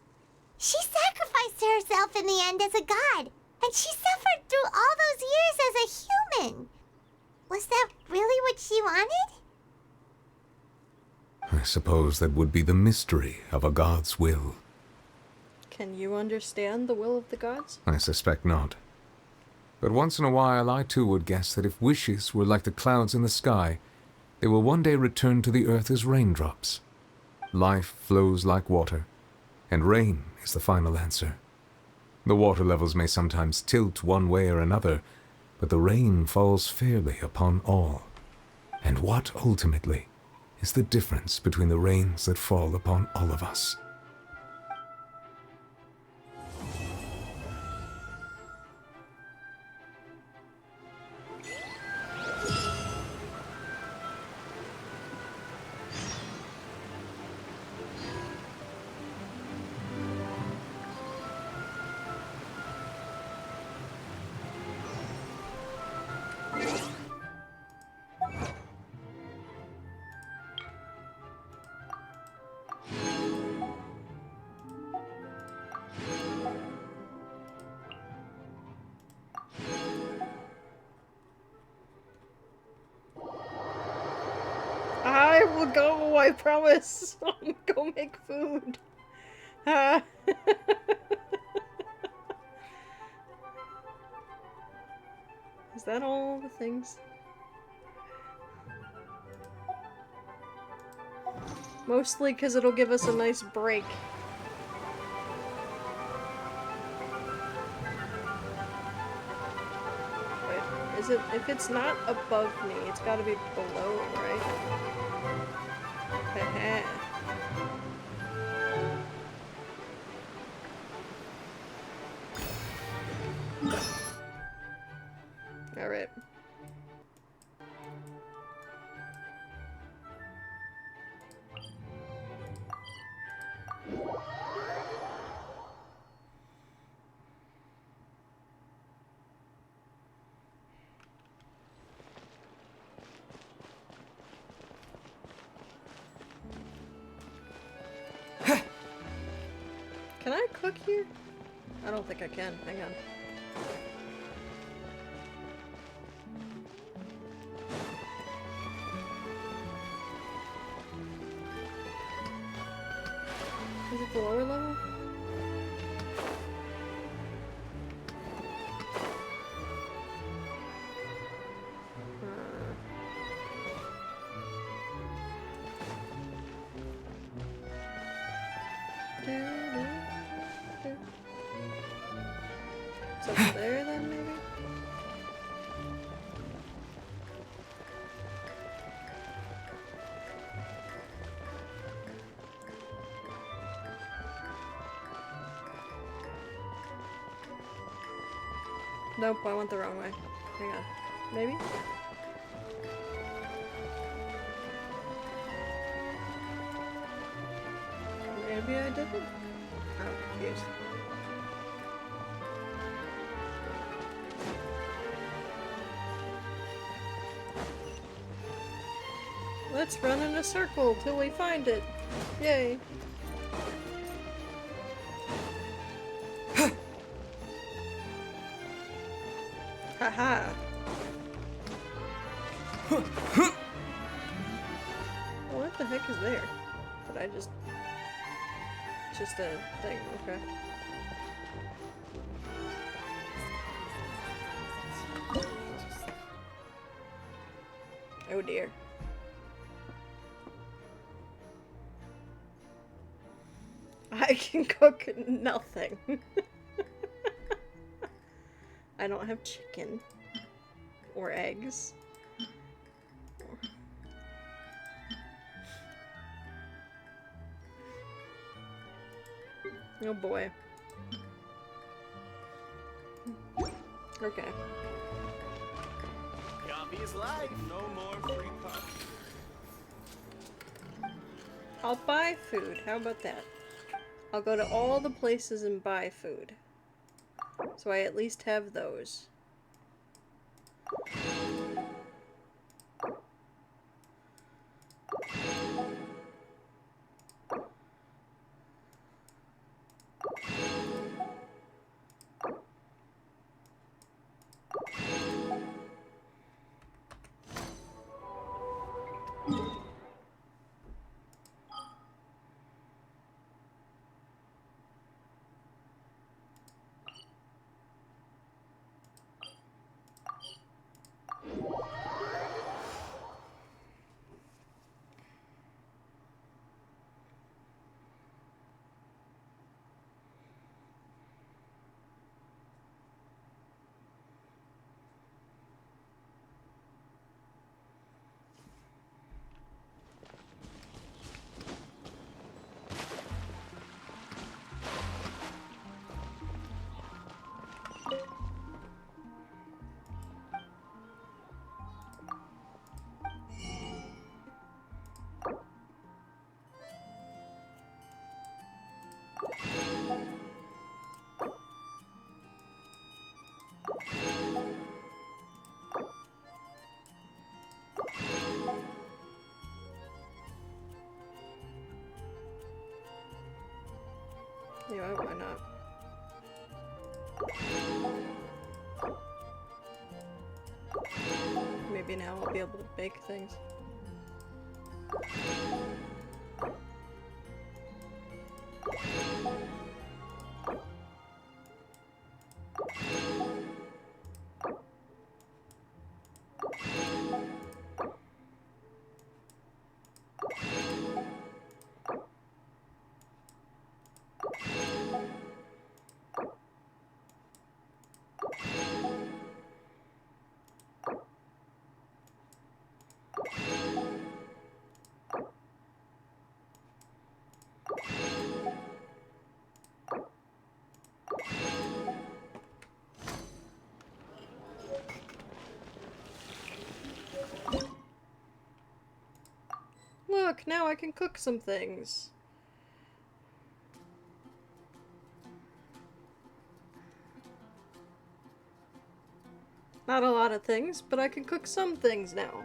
Speaker 8: she sacrificed herself in the end as a god, and she suffered through all those years as a human. Was that really what she wanted?
Speaker 2: I suppose that would be the mystery of a god's will.
Speaker 1: Can you understand the will of the gods?
Speaker 2: I suspect not. But once in a while I too would guess that if wishes were like the clouds in the sky, they will one day return to the earth as raindrops. Life flows like water, and rain is the final answer. The water levels may sometimes tilt one way or another, but the rain falls fairly upon all. And what, ultimately, is the difference between the rains that fall upon all of us?
Speaker 1: I will go, I promise. I'll go make food. Is that all the things? Mostly because it'll give us a nice break. Wait, is it, if it's not above me, it's gotta be below, right? Haha. Alright. Can I cook here? I don't think I can. Hang on. Is it the lower level? It's up there then, maybe? Nope, I went the wrong way. Hang on. Maybe? Maybe I didn't? I'm confused. Let's run in a circle till we find it. Yay. Haha. What the heck is there? Did I just... Just a thing, okay. Oh dear. I can cook nothing. I don't have chicken. Or eggs. Oh boy. Okay.
Speaker 11: Coffee is life. No more free coffee.
Speaker 1: I'll buy food. How about that? I'll go to all the places and buy food. So I at least have those. Yeah, why not? Maybe now I'll be able to bake things. look, now I can cook some things. Not a lot of things, but I can cook some things now.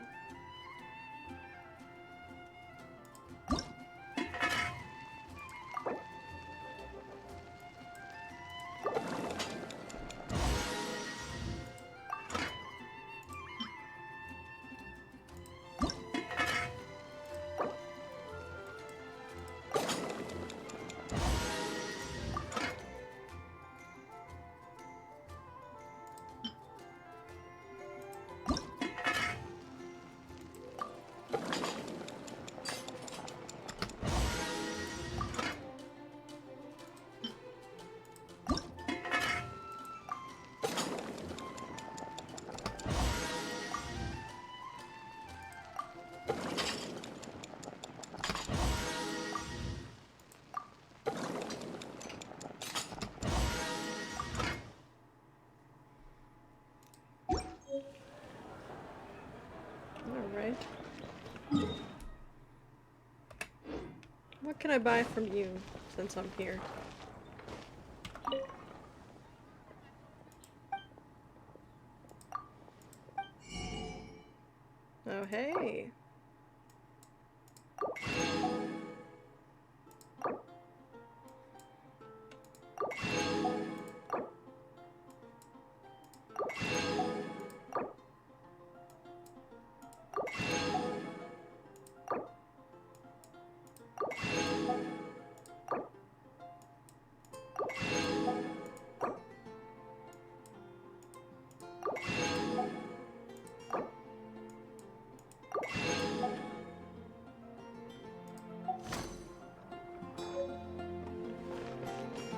Speaker 1: Alright. What can I buy from you, since I'm here? Oh, hey.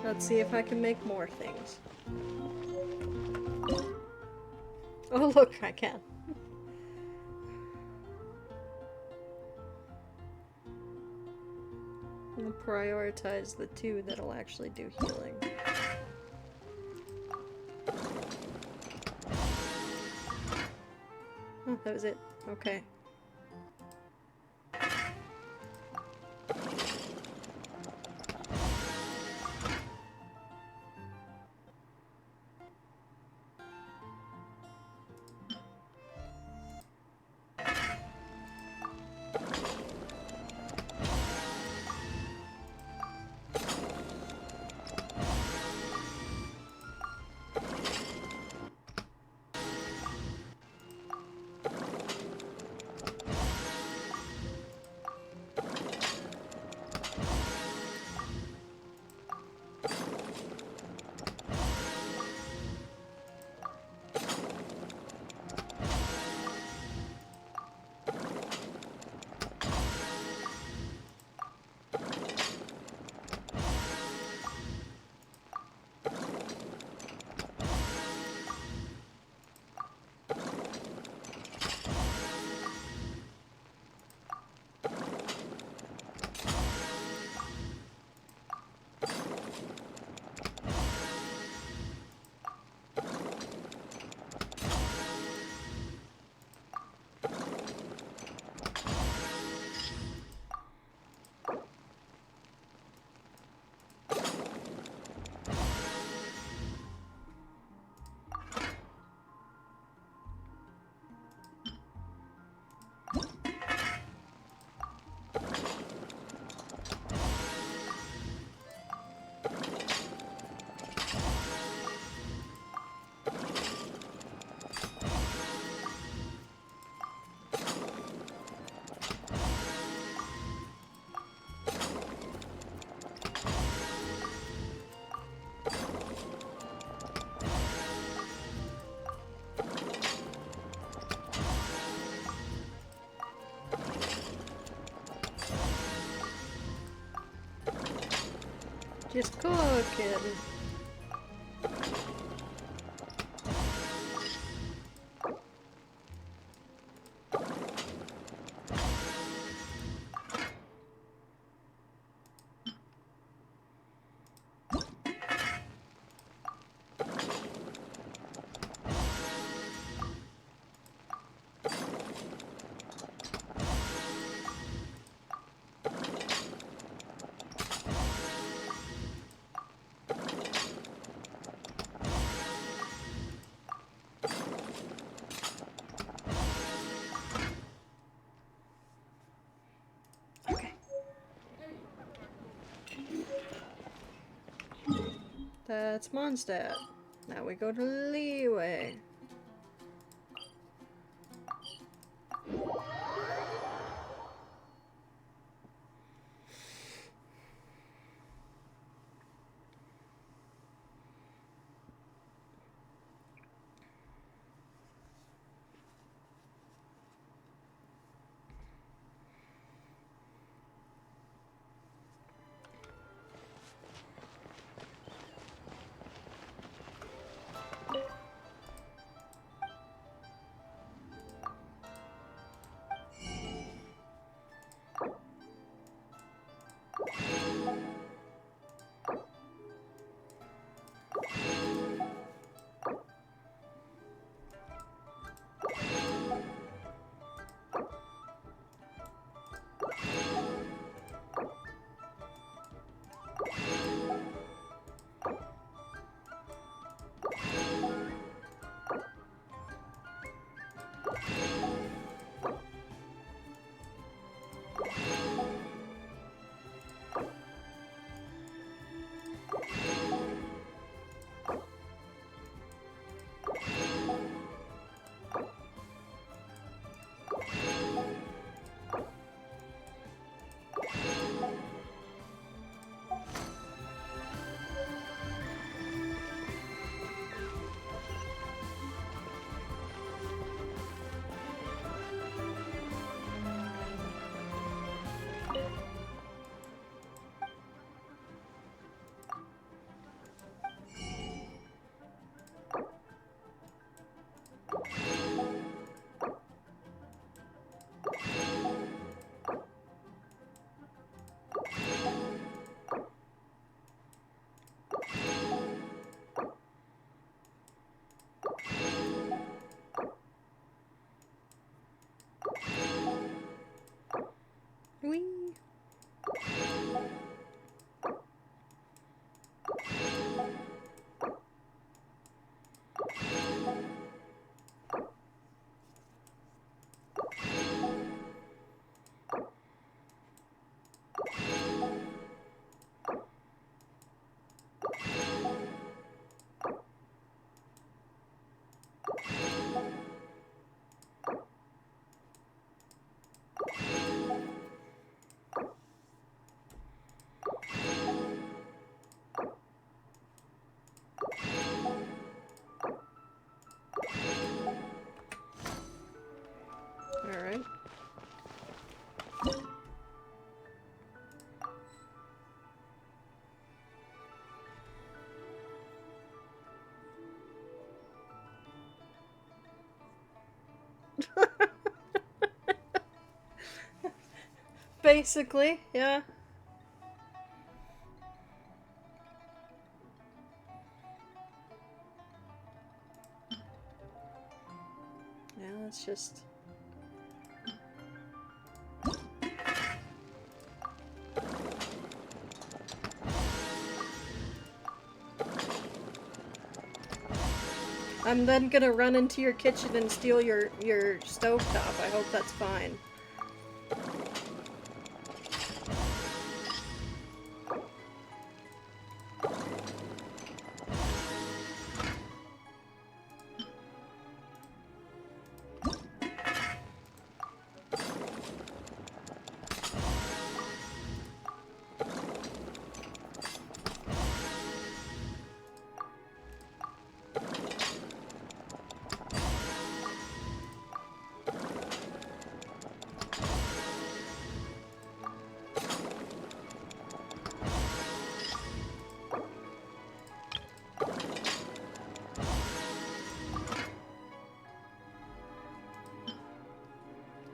Speaker 1: Let's see if I can make more things. Oh look, I can. I'll prioritize the two that'll actually do healing. Oh, that was it. Okay. Just cooking. That's Mondstadt. Now we go to Leeway. Whee! Alright. Basically, yeah. Now let's just... I'm then gonna run into your kitchen and steal your stovetop. I hope that's fine.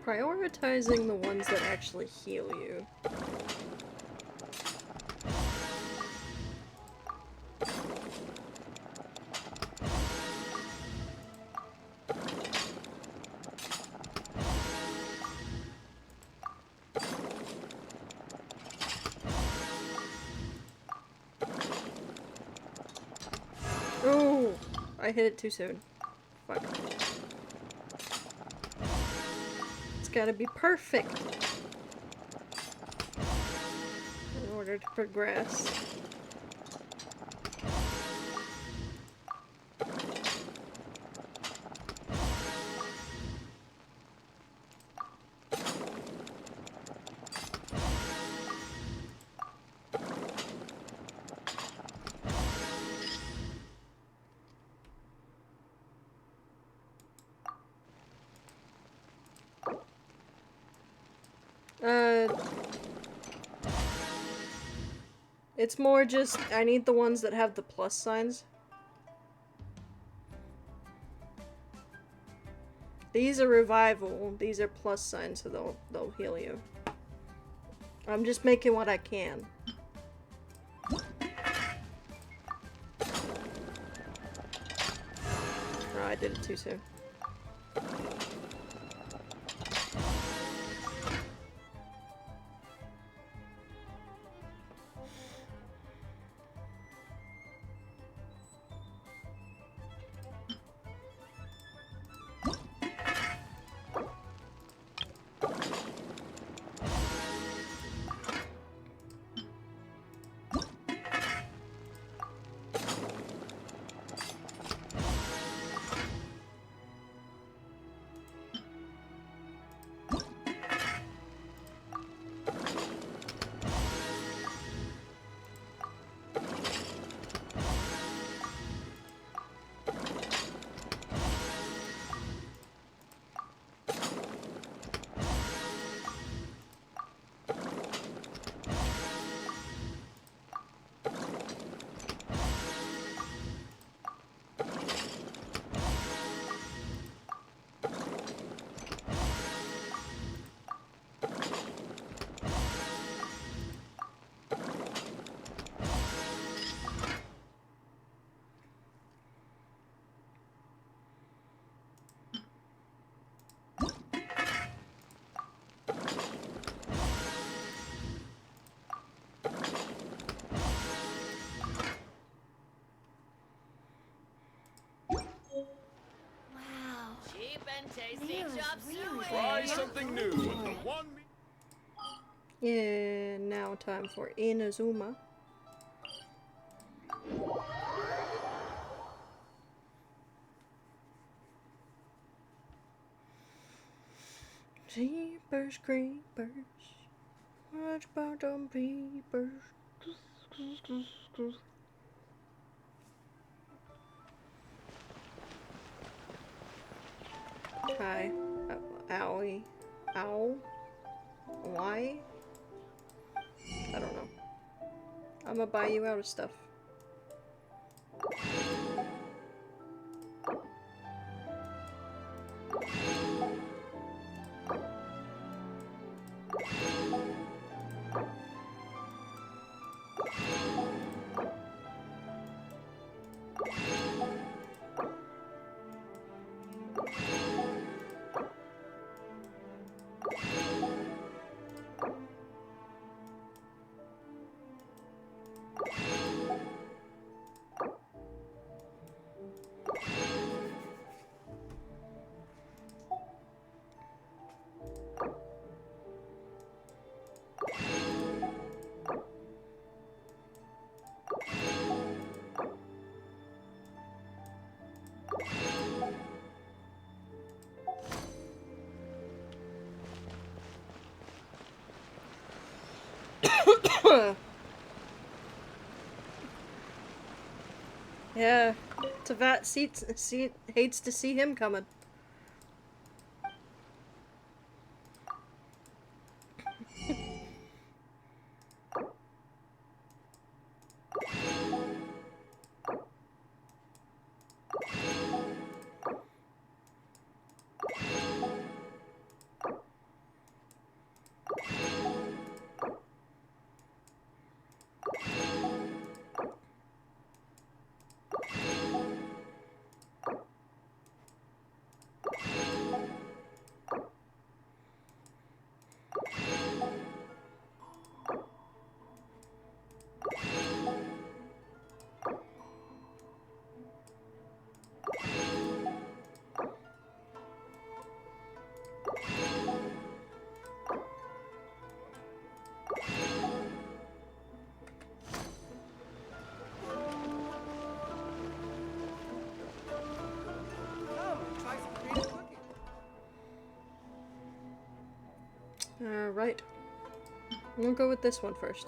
Speaker 1: Prioritizing the ones that actually heal you. Oh, I hit it too soon. Fuck. Gotta be perfect in order to progress. It's more just, I need the ones that have the plus signs. These are revival, these are plus signs, so they'll heal you. I'm just making what I can. Oh, I did it too soon.
Speaker 11: Try something new. One
Speaker 1: And now time for Inazuma. Jeepers creepers, watch about them peepers. Hi. Owie. Ow. Why? I don't know. I'm gonna buy you out of stuff. Yeah, Tavat hates to see him coming. Alright. We'll go with this one first.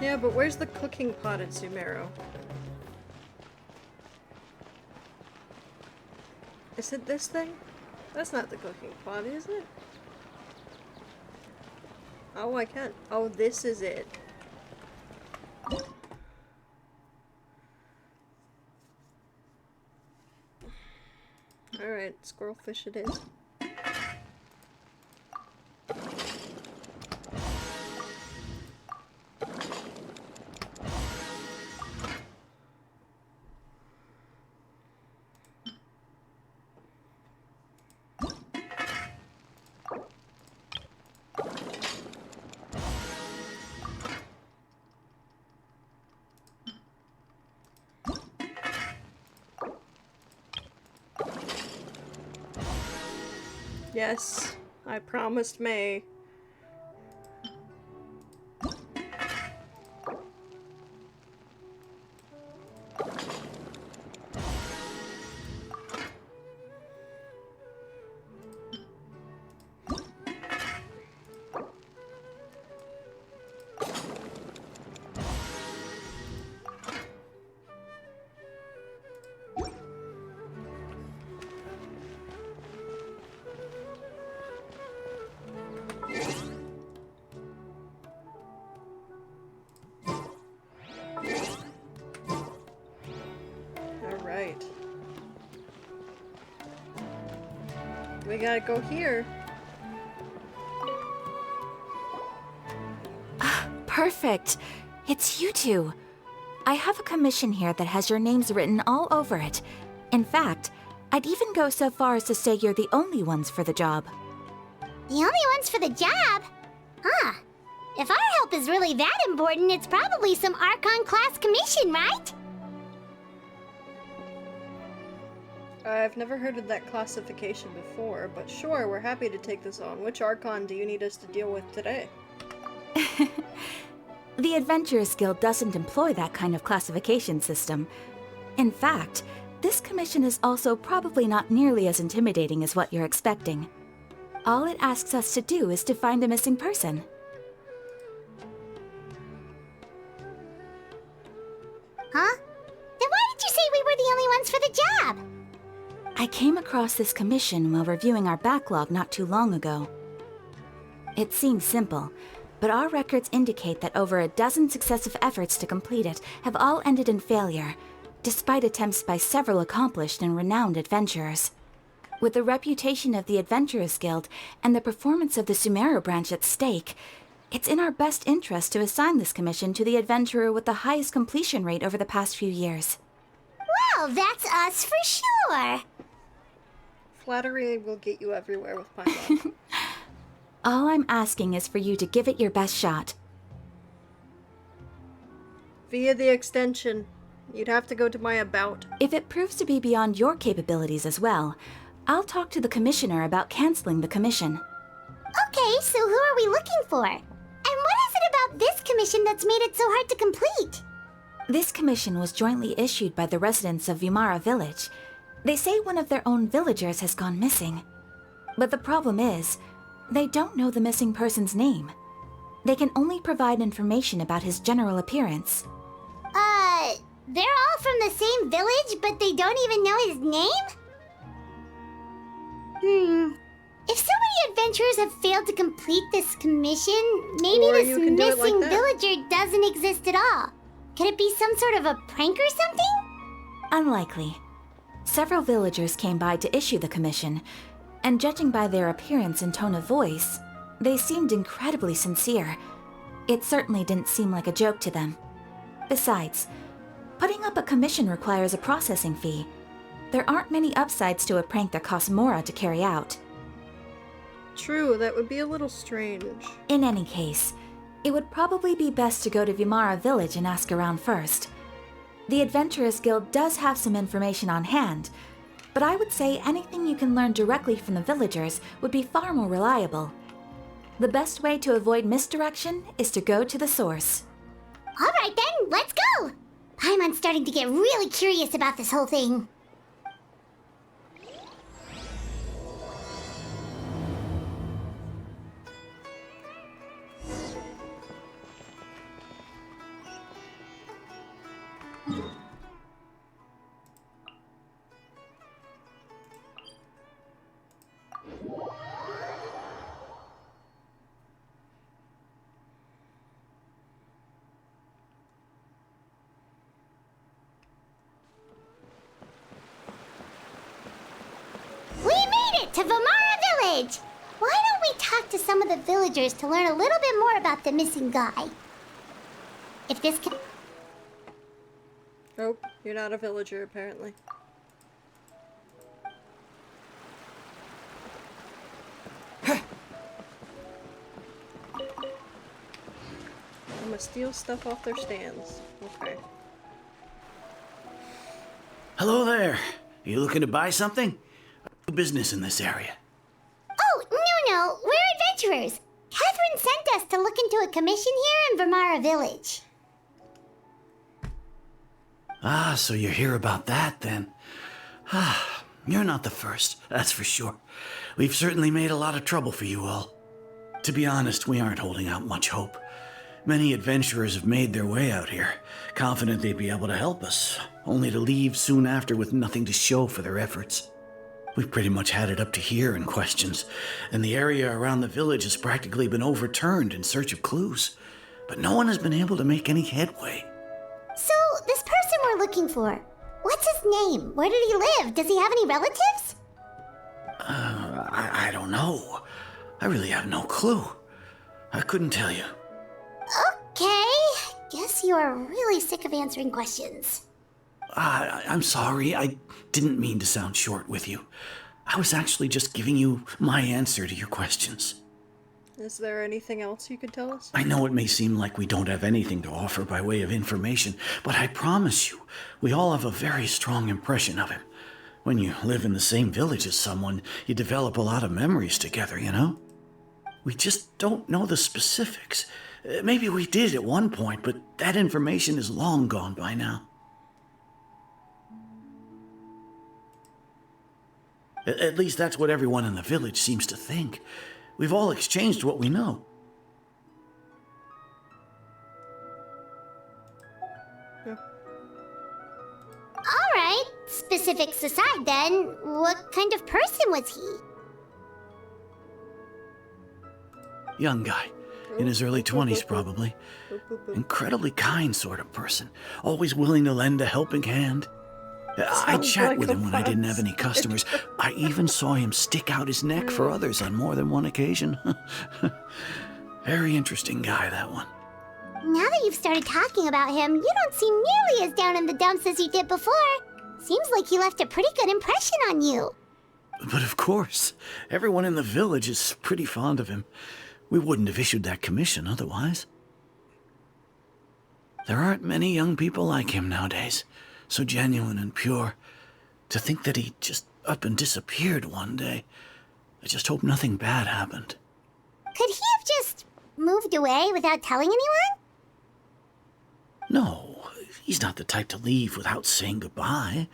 Speaker 1: Yeah, but where's the cooking pot at Sumeru? Is it this thing? That's not the cooking pot, is it? Oh, I can't. Oh, this is it. Alright, squirrelfish it is. Yes, I promised May. Alright. We gotta go here.
Speaker 18: Perfect. It's you two. I have a commission here that has your names written all over it. In fact, I'd even go so far as to say you're the only ones for the job.
Speaker 8: The only ones for the job? Huh. If our help is really that important, it's probably some Archon class commission, right?
Speaker 1: I've never heard of that classification before, but sure, we're happy to take this on. Which Archon do you need us to deal with today?
Speaker 18: The Adventurers Guild doesn't employ that kind of classification system. In fact, this commission is also probably not nearly as intimidating as what you're expecting. All it asks us to do is to find a missing person.
Speaker 8: Huh? Then why did you say we were the only ones for the job?
Speaker 18: I came across this commission while reviewing our backlog not too long ago. It seems simple, but our records indicate that over a dozen successive efforts to complete it have all ended in failure, despite attempts by several accomplished and renowned adventurers. With the reputation of the Adventurers Guild and the performance of the Sumeru branch at stake, it's in our best interest to assign this commission to the adventurer with the highest completion rate over the past few years.
Speaker 8: Well, that's us for sure.
Speaker 1: Flattery will get you everywhere with Paimon.
Speaker 18: All I'm asking is for you to give it your best shot.
Speaker 1: Via the extension. You'd have to go to my about.
Speaker 18: If it proves to be beyond your capabilities as well, I'll talk to the commissioner about canceling the commission.
Speaker 8: Okay, so who are we looking for? And what is it about this commission that's made it so hard to complete?
Speaker 18: This commission was jointly issued by the residents of Vimara Village. They say one of their own villagers has gone missing. But the problem is, they don't know the missing person's name. They can only provide information about his general appearance.
Speaker 8: They're all from the same village, but they don't even know his name? If so many adventurers have failed to complete this commission, maybe
Speaker 1: Or
Speaker 8: this
Speaker 1: you can do it like
Speaker 8: missing
Speaker 1: that.
Speaker 8: villager doesn't exist at all. Could it be some sort of a prank or something?
Speaker 18: Unlikely. Several villagers came by to issue the commission, and judging by their appearance and tone of voice, they seemed incredibly sincere. It certainly didn't seem like a joke to them. Besides, putting up a commission requires a processing fee. There aren't many upsides to a prank that costs Mora to carry out.
Speaker 1: True, that would be a little strange.
Speaker 18: In any case, it would probably be best to go to Vimara Village and ask around first. The Adventurers Guild does have some information on hand, but I would say anything you can learn directly from the villagers would be far more reliable. The best way to avoid misdirection is to go to the source.
Speaker 8: Alright then, let's go! Paimon's starting to get really curious about this whole thing. to Vamara Village! Why don't we talk to some of the villagers to learn a little bit more about the missing guy? If this can...
Speaker 1: Oh, you're not a villager, apparently. I'm gonna steal stuff off their stands. Okay.
Speaker 20: Hello there. You looking to buy something? Do business in this area.
Speaker 8: Oh, no, we're adventurers. Catherine sent us to look into a commission here in Vamara Village.
Speaker 20: Ah, so you're here about that then. Ah, you're not the first, that's for sure. We've certainly made a lot of trouble for you all. To be honest, we aren't holding out much hope. Many adventurers have made their way out here, confident they'd be able to help us, only to leave soon after with nothing to show for their efforts. We've pretty much had it up to here in questions, and the area around the village has practically been overturned in search of clues. But no one has been able to make any headway.
Speaker 8: So, this person we're looking for, what's his name? Where did he live? Does he have any relatives?
Speaker 20: I don't know. I really have no clue. I couldn't tell you.
Speaker 8: Okay, guess you are really sick of answering questions.
Speaker 20: I'm sorry, I didn't mean to sound short with you. I was actually just giving you my answer to your questions.
Speaker 1: Is there anything else you could tell us?
Speaker 20: I know it may seem like we don't have anything to offer by way of information, but I promise you, we all have a very strong impression of him. When you live in the same village as someone, you develop a lot of memories together, you know? We just don't know the specifics. Maybe we did at one point, but that information is long gone by now. At least that's what everyone in the village seems to think. We've all exchanged what we know.
Speaker 8: Yeah. All right, specifics aside then, what kind of person was he?
Speaker 20: Young guy. In his early 20s, probably. Incredibly kind sort of person. Always willing to lend a helping hand. I'd chat with him when I didn't have any customers. I even saw him stick out his neck for others on more than one occasion. Very interesting guy, that one.
Speaker 8: Now that you've started talking about him, you don't seem nearly as down in the dumps as you did before. Seems like he left a pretty good impression on you.
Speaker 20: But of course, everyone in the village is pretty fond of him. We wouldn't have issued that commission otherwise. There aren't many young people like him nowadays, so genuine and pure. To think that he just up and disappeared one day. I just hope nothing bad happened.
Speaker 8: Could he have just moved away without telling anyone?
Speaker 20: No, he's not the type to leave without saying goodbye.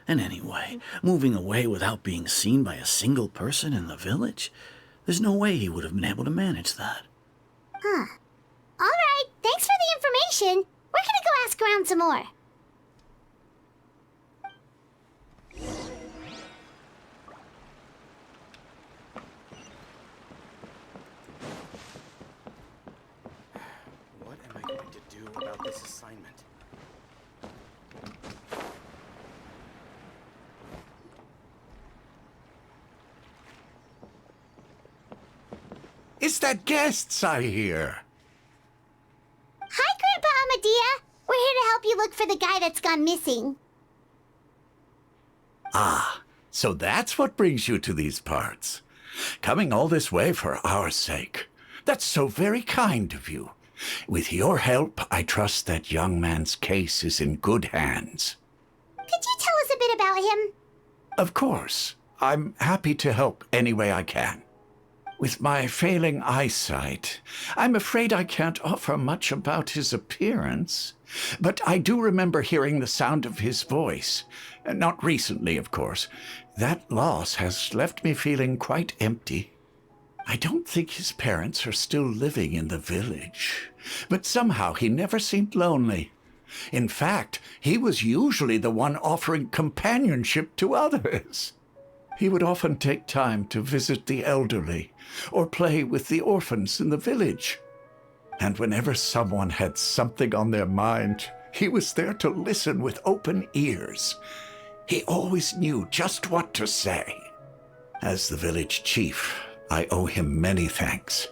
Speaker 20: And anyway, moving away without being seen by a single person in the village? There's no way he would have been able to manage that.
Speaker 8: Huh. All right, thanks for the information. We're gonna go ask around some more.
Speaker 21: What am I going to do about this assignment?
Speaker 23: It's that guests I hear.
Speaker 8: Hi, Grandpa Amadea. We're here to help you look for the guy that's gone missing.
Speaker 23: Ah, so that's what brings you to these parts. Coming all this way for our sake. That's so very kind of you. With your help, I trust that young man's case is in good hands.
Speaker 8: Could you tell us a bit about him?
Speaker 23: Of course. I'm happy to help any way I can. With my failing eyesight, I'm afraid I can't offer much about his appearance. But I do remember hearing the sound of his voice. Not recently, of course. That loss has left me feeling quite empty. I don't think his parents are still living in the village. But somehow he never seemed lonely. In fact, he was usually the one offering companionship to others. He would often take time to visit the elderly or play with the orphans in the village. And whenever someone had something on their mind, he was there to listen with open ears. He always knew just what to say. As the village chief, I owe him many thanks.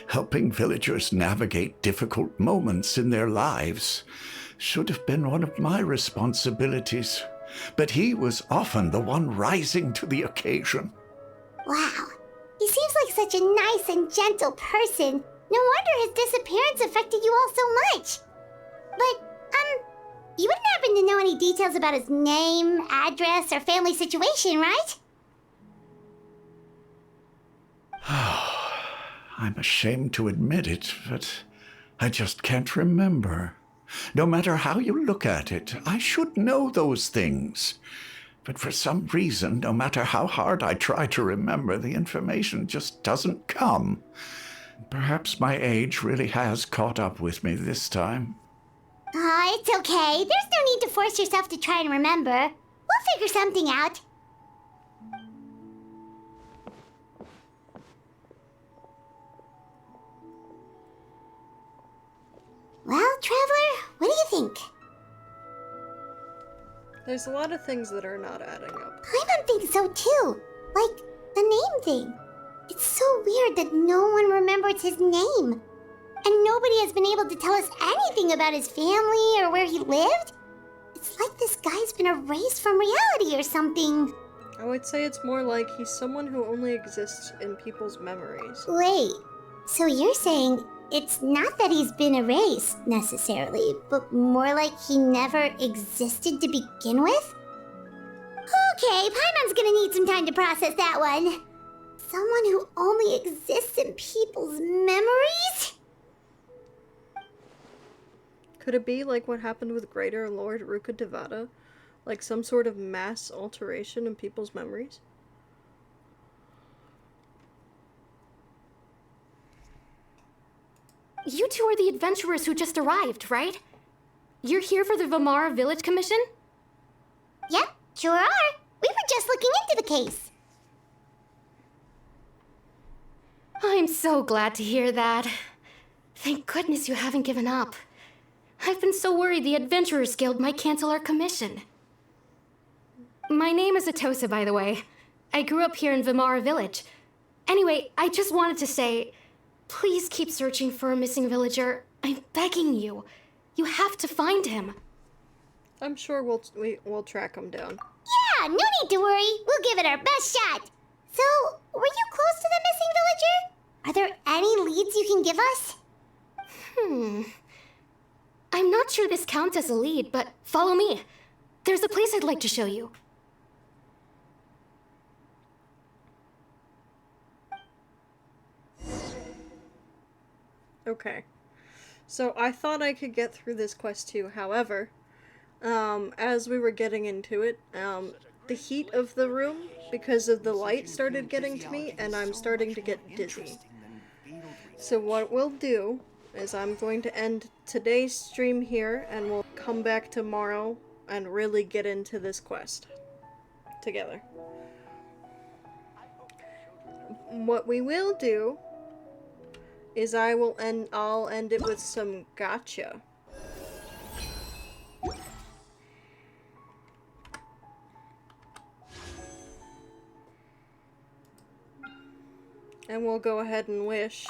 Speaker 23: Helping villagers navigate difficult moments in their lives should have been one of my responsibilities, but he was often the one rising to the occasion.
Speaker 8: Wow. He seems like such a nice and gentle person. No wonder his disappearance affected you all so much. But, you wouldn't happen to know any details about his name, address, or family situation, right?
Speaker 23: I'm ashamed to admit it, but I just can't remember. No matter how you look at it, I should know those things. But for some reason, no matter how hard I try to remember, the information just doesn't come. Perhaps my age really has caught up with me this time.
Speaker 8: It's okay. There's no need to force yourself to try and remember. We'll figure something out. Well, Traveler, what do you think?
Speaker 1: There's a lot of things that are not adding up.
Speaker 8: Paimon thinks so too. Like, the name thing. It's so weird that no one remembers his name. And nobody has been able to tell us anything about his family or where he lived. It's like this guy's been erased from reality or something.
Speaker 1: I would say it's more like he's someone who only exists in people's memories.
Speaker 8: Wait, so you're saying it's not that he's been erased, necessarily, but more like he never existed to begin with? Okay, Paimon's gonna need some time to process that one. Someone who only exists in people's memories?
Speaker 1: Could it be like what happened with Greater Lord Ruka Devata? Like some sort of mass alteration in people's memories?
Speaker 14: You two are the adventurers who just arrived, right? You're here for the Vamara Village Commission?
Speaker 8: Yep, sure are. We were just looking into the case.
Speaker 14: I'm so glad to hear that. Thank goodness you haven't given up. I've been so worried the Adventurers Guild might cancel our commission. My name is Atosa, by the way. I grew up here in Vamara Village. Anyway, I just wanted to say, please keep searching for a missing villager. I'm begging you. You have to find him.
Speaker 1: I'm sure we'll track him down.
Speaker 8: Yeah, no need to worry. We'll give it our best shot. So, were you close to the missing villager? Are there any leads you can give us?
Speaker 14: I'm not sure this counts as a lead, but follow me. There's a place I'd like to show you.
Speaker 1: Okay. So I thought I could get through this quest too. However, as we were getting into it, the heat of the room, because of the light, started getting to me, and I'm starting to get dizzy. So what we'll do is I'm going to end today's stream here, and we'll come back tomorrow and really get into this quest together. What we will do is I'll end it with some gotcha. And we'll go ahead and wish.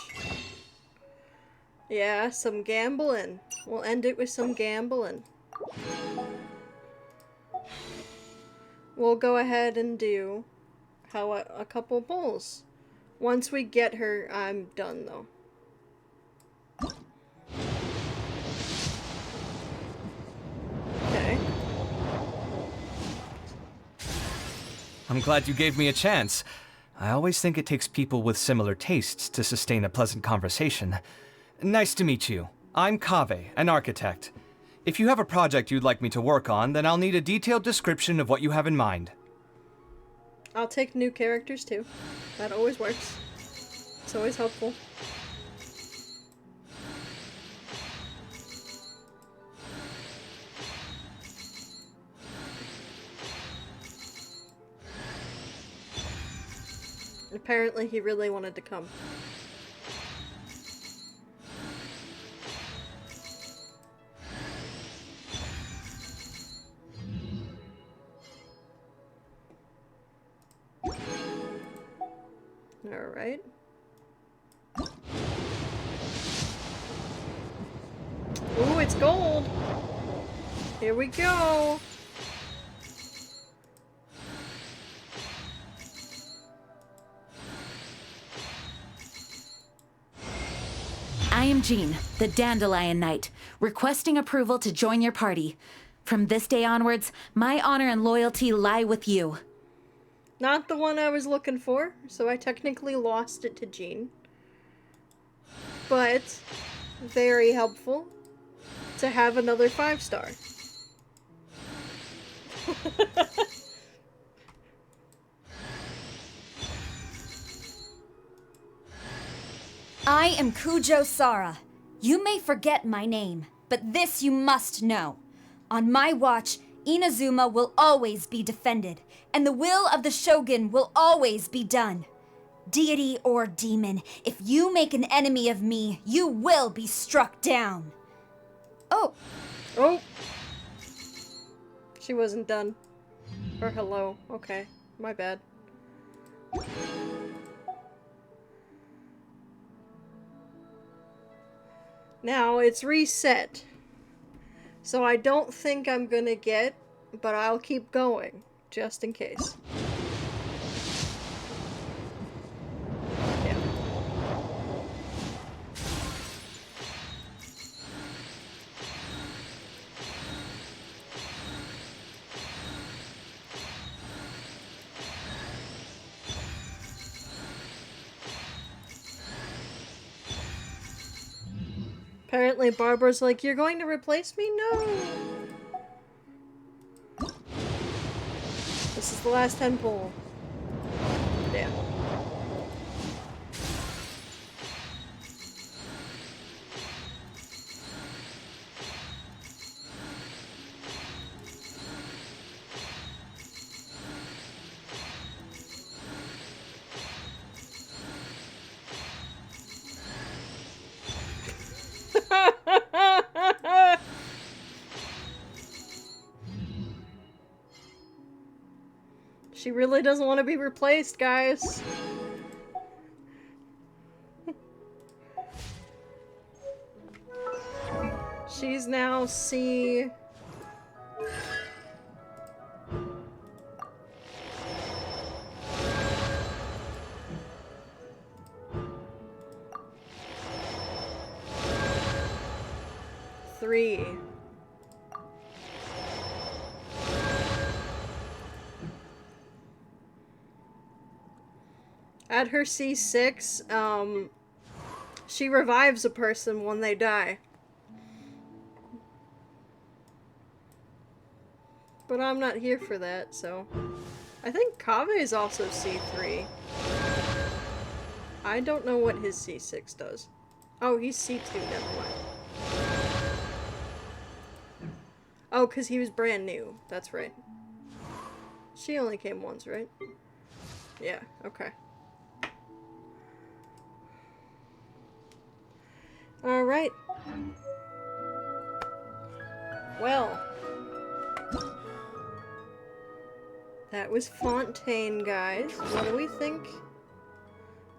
Speaker 1: Yeah, some gambling. We'll end it with some gambling. We'll go ahead and do a couple bowls. Once we get her, I'm done though. Okay.
Speaker 3: I'm glad you gave me a chance. I always think it takes people with similar tastes to sustain a pleasant conversation. Nice to meet you. I'm Kaveh, an architect. If you have a project you'd like me to work on, then I'll need a detailed description of what you have in mind.
Speaker 1: I'll take new characters too. That always works. It's always helpful. Apparently he really wanted to come. Alright. Ooh, it's gold! Here we go!
Speaker 18: I am Jean, the Dandelion Knight, requesting approval to join your party. From this day onwards, my honor and loyalty lie with you.
Speaker 1: Not the one I was looking for, so I technically lost it to Jean. But very helpful to have another 5-star.
Speaker 13: I am Kujo Sara. You may forget my name, but this you must know. On my watch, Inazuma will always be defended, and the will of the Shogun will always be done. Deity or demon, if you make an enemy of me, you will be struck down. Oh.
Speaker 1: Oh. She wasn't done. Or hello. Okay. My bad. Now, it's reset. So I don't think I'm gonna get, but I'll keep going, just in case. Yeah. Apparently Barbara's like, you're going to replace me? No! This is the last temple. Yeah. She really doesn't want to be replaced, guys. She's now C. Three. At her C6, she revives a person when they die. But I'm not here for that, so... I think Kave is also C3. I don't know what his C6 does. Oh, he's C2, never mind. Oh, because he was brand new. That's right. She only came once, right? Yeah, okay. Alright. Well. That was Fontaine, guys. What do we think?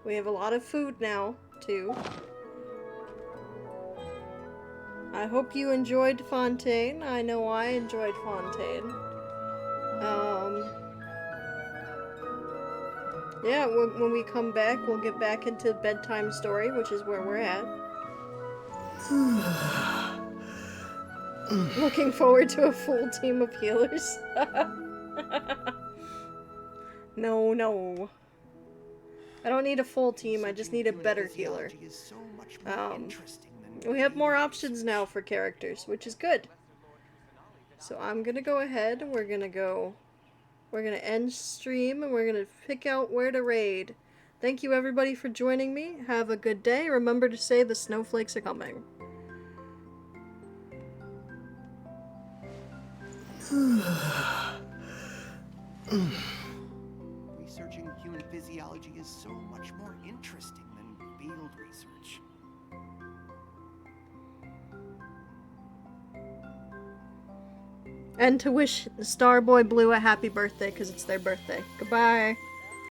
Speaker 1: We have a lot of food now, too. I hope you enjoyed Fontaine. I know I enjoyed Fontaine. Yeah, when we come back, we'll get back into Bedtime Story, which is where we're at. Looking forward to a full team of healers. No, no. I don't need a full team, I just need a better healer. We have more options now for characters, which is good. So I'm gonna go ahead, and we're gonna end stream, and we're gonna pick out where to raid. Thank you everybody for joining me. Have a good day. Remember to say the snowflakes are coming.
Speaker 17: Researching human physiology is so much more interesting than field research.
Speaker 1: And to wish Starboy Blue a happy birthday, because it's their birthday. Goodbye.